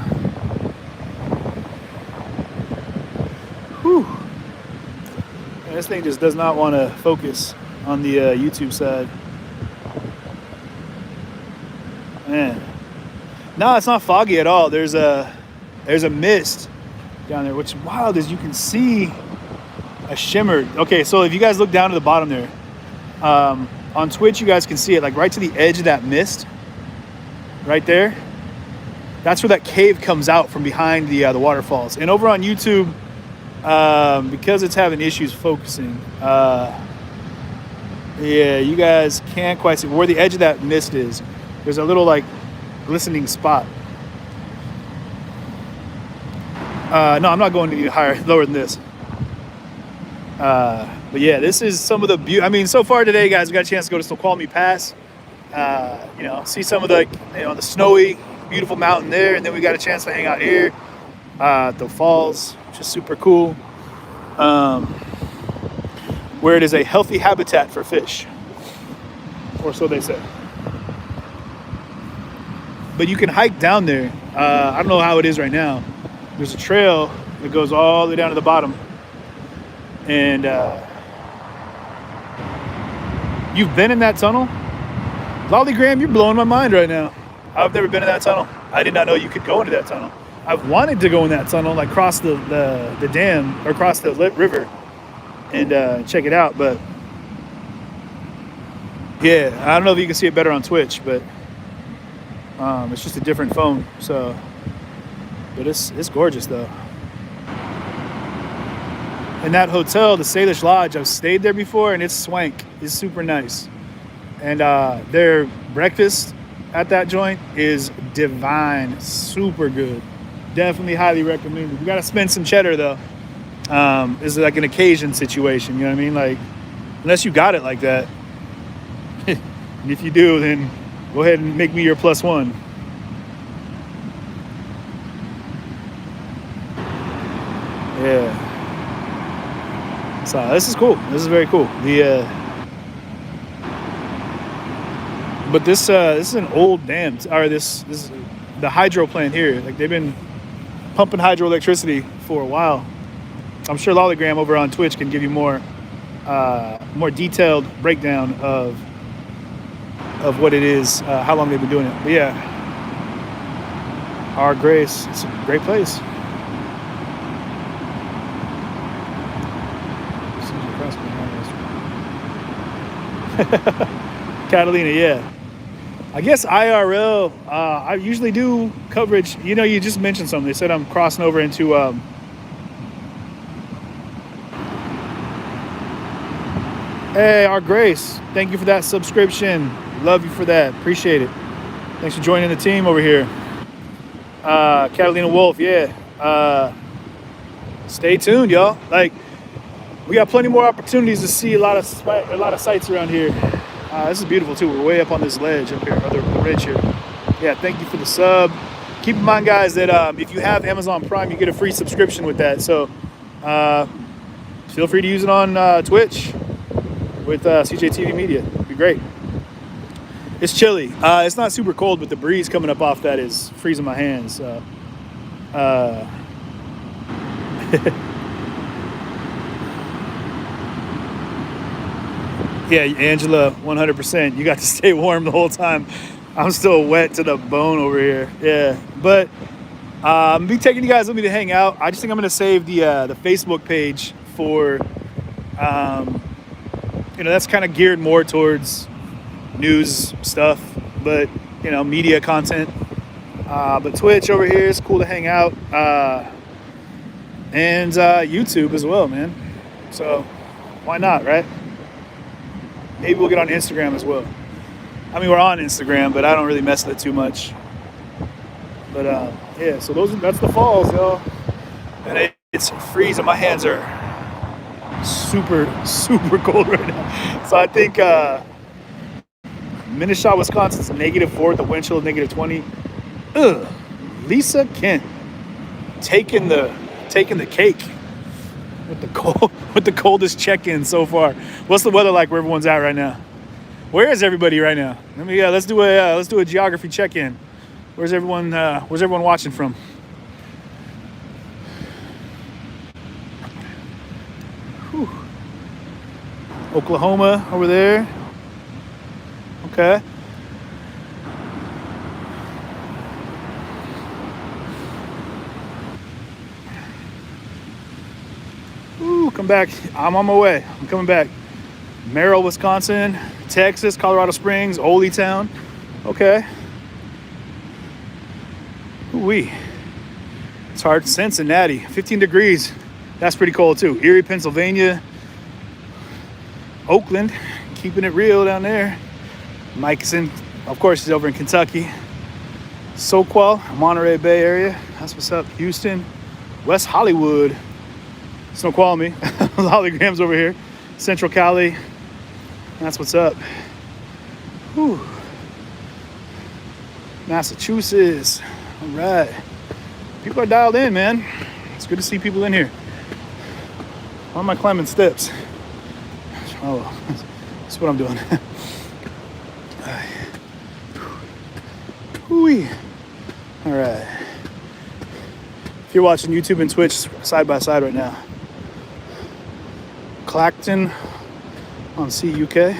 Whew. Man, this thing just does not want to focus on the YouTube side. Man. No, it's not foggy at all. There's a mist down there, which is wild as you can see a shimmer. Okay, so if you guys look down to the bottom there, on Twitch you guys can see it like right to the edge of that mist, right there. That's where that cave comes out from behind the waterfalls. And over on YouTube, because it's having issues focusing, yeah, you guys can't quite see where the edge of that mist is. There's a little like glistening spot. No, I'm not going any lower than this. But yeah, this is some of the beauty. I mean, so far today, guys, we got a chance to go to Snoqualmie Pass. You know, see some of the, you know, the snowy, beautiful mountain there, and then we got a chance to hang out here at the falls, which is super cool. Where it is a healthy habitat for fish, or so they say. But you can hike down there. I don't know how it is right now. There's a trail that goes all the way down to the bottom. And you've been in that tunnel? Lollygram, you're blowing my mind right now. I've never been in that tunnel. I did not know you could go into that tunnel. I've wanted to go in that tunnel, like cross the dam, or cross the river and check it out. But yeah, I don't know if you can see it better on Twitch, but it's just a different phone, so, but it's gorgeous though. And that hotel, the Salish Lodge, I've stayed there before, and it's swank. It's super nice. And their breakfast at that joint is divine, super good. Definitely highly recommended. We gotta spend some cheddar though. This is like an occasion situation, you know what I mean? Like, unless you got it like that. And if you do, then go ahead and make me your +1. Yeah. So this is cool. This is very cool. But this is an old dam. Or this is the hydro plant here. Like, they've been pumping hydroelectricity for a while. I'm sure Lollygram over on Twitch can give you more detailed breakdown of what it is, how long they've been doing it. But yeah, Our Grace, it's a great place. Catalina, yeah. I guess IRL, I usually do coverage. You know, you just mentioned something. They said I'm crossing over into hey, Our Grace, thank you for that subscription. Love you for that. Appreciate it. Thanks for joining the team over here. Catalina Wolf, yeah. Stay tuned, y'all. Like, we got plenty more opportunities to see a lot of sites around here. This is beautiful too. We're way up on this ledge up here, or the ridge here. Yeah, thank you for the sub. Keep in mind, guys, that if you have Amazon Prime, you get a free subscription with that. So feel free to use it on Twitch with CJTV Media. It'd be great. It's chilly. It's not super cold, but the breeze coming up off that is freezing my hands. So, yeah, Angela, 100%. You got to stay warm the whole time. I'm still wet to the bone over here. Yeah, but I'm be taking you guys with me to hang out. I just think I'm gonna save the Facebook page for, you know, that's kind of geared more towards news stuff, but you know, media content. But Twitch over here is cool to hang out. And YouTube as well, man. So why not, right? Maybe we'll get on Instagram as well. I mean, we're on Instagram, but I don't really mess with it too much. But yeah, so that's the falls, y'all. And it's freezing. My hands are super, super cold right now. So I think Minnesota, Wisconsin's -4, the wind chill is -20. Ugh. Lisa Kent taking the cake with the coldest check-in so far. What's the weather like where everyone's at right now? Where is everybody right now? Let's do a geography check-in. Where's everyone watching from? Whew. Oklahoma over there. Okay. Ooh, come back. I'm on my way. I'm coming back. Merrill, Wisconsin, Texas, Colorado Springs, Ole Town. Okay. Ooh-wee. It's hard. Cincinnati, 15 degrees. That's pretty cold too. Erie, Pennsylvania. Oakland, keeping it real down there. Mike's of course, he's over in Kentucky. Snoqualmie, Monterey Bay area. That's what's up. Houston, West Hollywood, Snoqualmie, holograms over here. Central Cali. That's what's up. Whew. Massachusetts. All right. People are dialed in, man. It's good to see people in here. Why am I climbing steps? Oh, that's what I'm doing. All right. If you're watching YouTube and Twitch side by side right now, Clacton on CUK.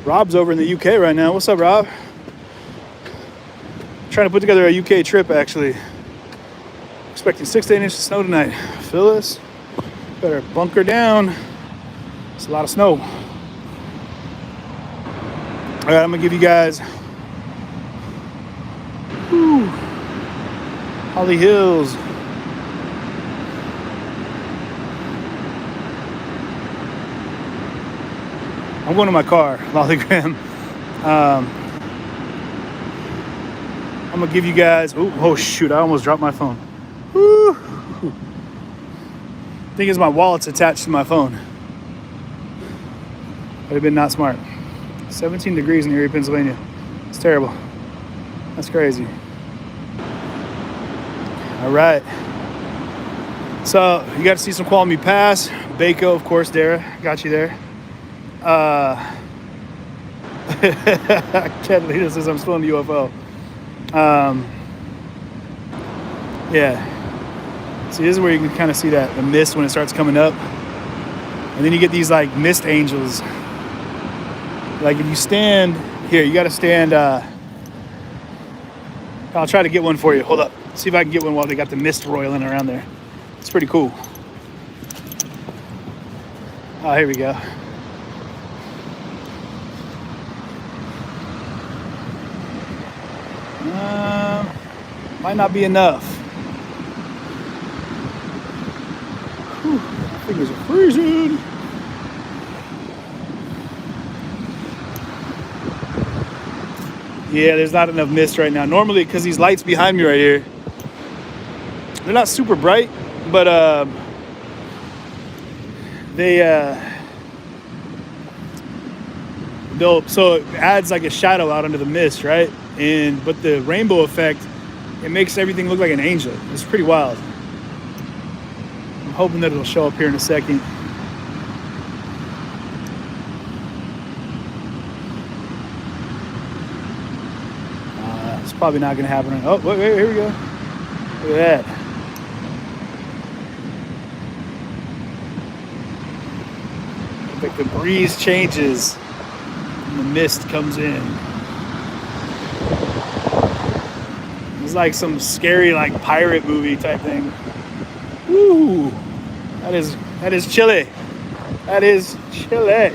Rob's over in the UK right now. What's up, Rob? Trying to put together a UK trip, actually. Expecting 6 to 8 inches of snow tonight. Phyllis, better bunker down. It's a lot of snow. All right, I'm gonna give you guys Holly Hills. I'm going to my car, Lollygram. I'm gonna give you guys. Oh shoot! I almost dropped my phone. Woo. Thing is, my wallet's attached to my phone. Would have been not smart. 17 degrees in Erie, Pennsylvania. It's terrible. That's crazy. All right. So you got to see some Snoqualmie Pass. Baco, of course, Dara. Got you there. Catalina says I'm still in the UFO. Yeah. See, this is where you can kind of see the mist when it starts coming up. And then you get these like mist angels. Like if you stand here, you got to stand. I'll try to get one for you. Hold up. See if I can get one while they got the mist roiling around there. It's pretty cool. Oh, here we go. Might not be enough. Whew, fingers are freezing. Yeah, there's not enough mist right now. Normally, because these lights behind me right here, they're not super bright, but so it adds like a shadow out under the mist, right? But the rainbow effect, it makes everything look like an angel. It's pretty wild. I'm hoping that it'll show up here in a second. It's probably not going to happen. Oh, wait, here we go. Look at that. Like the breeze changes and the mist comes in. It's like some scary like pirate movie type thing. Woo! That is chilly. That is chilly.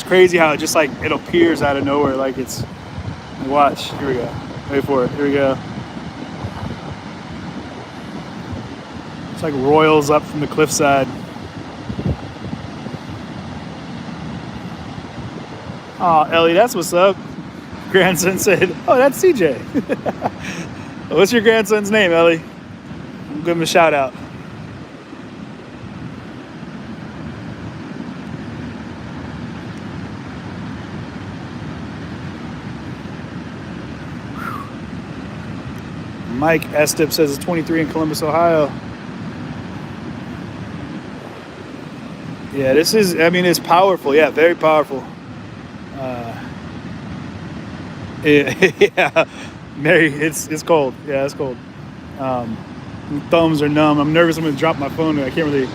crazy how it just like it appears out of nowhere. Like it's, watch, here we go. Wait for it, here we go. It's like royals up from the cliffside. Oh, Ellie, that's what's up. Grandson said, oh, that's CJ. What's your grandson's name, Ellie? Give him a shout out. Mike Estep says it's 23 in Columbus, Ohio. Yeah, this is, I mean, it's powerful. Yeah, very powerful. Yeah, Mary, it's cold. Yeah, it's cold. My thumbs are numb. I'm nervous I'm going to drop my phone. I can't really,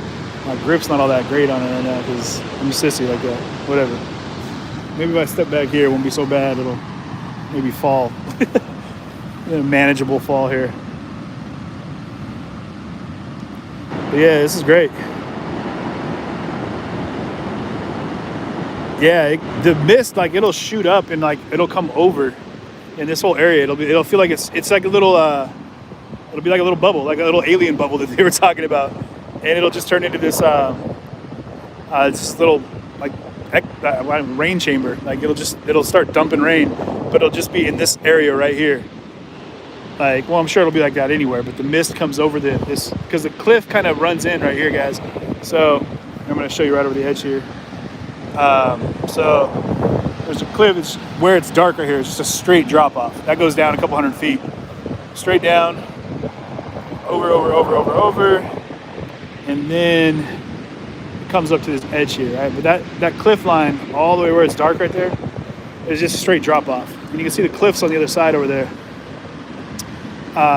my grip's not all that great on it right now because I'm a sissy like that. Whatever. Maybe if I step back here, it won't be so bad. It'll maybe fall. A manageable fall here. But yeah, this is great. Yeah, the mist, like it'll shoot up and like it'll come over in this whole area. It'll feel like it's like a little it'll be like a little bubble, like a little alien bubble that they were talking about, and it'll just turn into this little like rain chamber. Like it'll start dumping rain, but it'll just be in this area right here. Like, well, I'm sure it'll be like that anywhere, but the mist comes over this because the cliff kind of runs in right here, guys. So I'm going to show you right over the edge here. So there's a cliff. It's where it's dark right here. It's just a straight drop off. That goes down a couple 100 feet, straight down, over, and then it comes up to this edge here, right? But that cliff line all the way where it's dark right there is just a straight drop off, and you can see the cliffs on the other side over there.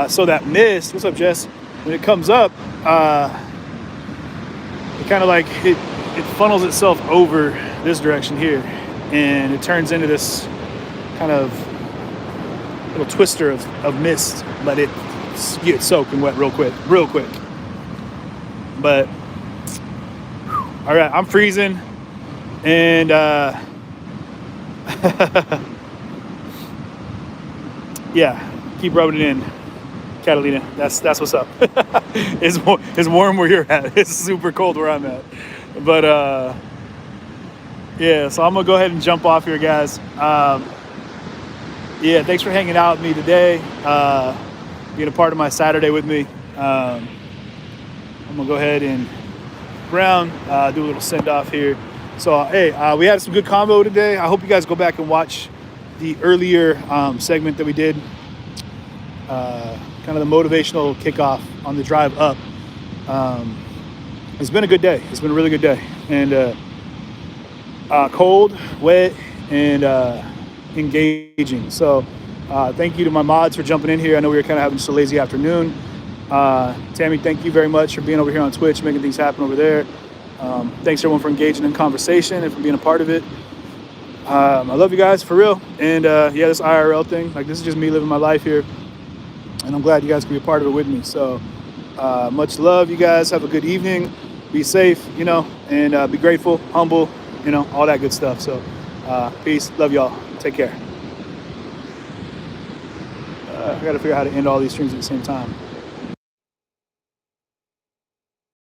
So that mist, what's up, Jess? When it comes up, it kind of like it funnels itself over this direction here, and it turns into this kind of little twister of mist. Let it get soaked and wet real quick. But all right, I'm freezing, and yeah, keep rubbing it in. Catalina, that's what's up. It's warm where you're at. It's super cold where I'm at. But yeah, so I'm gonna go ahead and jump off here, guys. Yeah, thanks for hanging out with me today, being a part of my Saturday with me. I'm gonna go ahead and ground, do a little send off here. So hey, we had some good combo today. I hope you guys go back and watch the earlier segment that we did. Kind of the motivational kickoff on the drive up. It's been a good day. It's been a really good day. And cold, wet, and engaging. So thank you to my mods for jumping in here. I know we were kind of having just a lazy afternoon. Tammy, thank you very much for being over here on Twitch, making things happen over there. Thanks everyone for engaging in conversation and for being a part of it. I love you guys for real. And yeah, this IRL thing, like this is just me living my life here. And I'm glad you guys can be a part of it with me. So much love, you guys. Have a good evening. Be safe, and be grateful, humble, all that good stuff. So peace. Love y'all. Take care. I got to figure out how to end all these streams at the same time.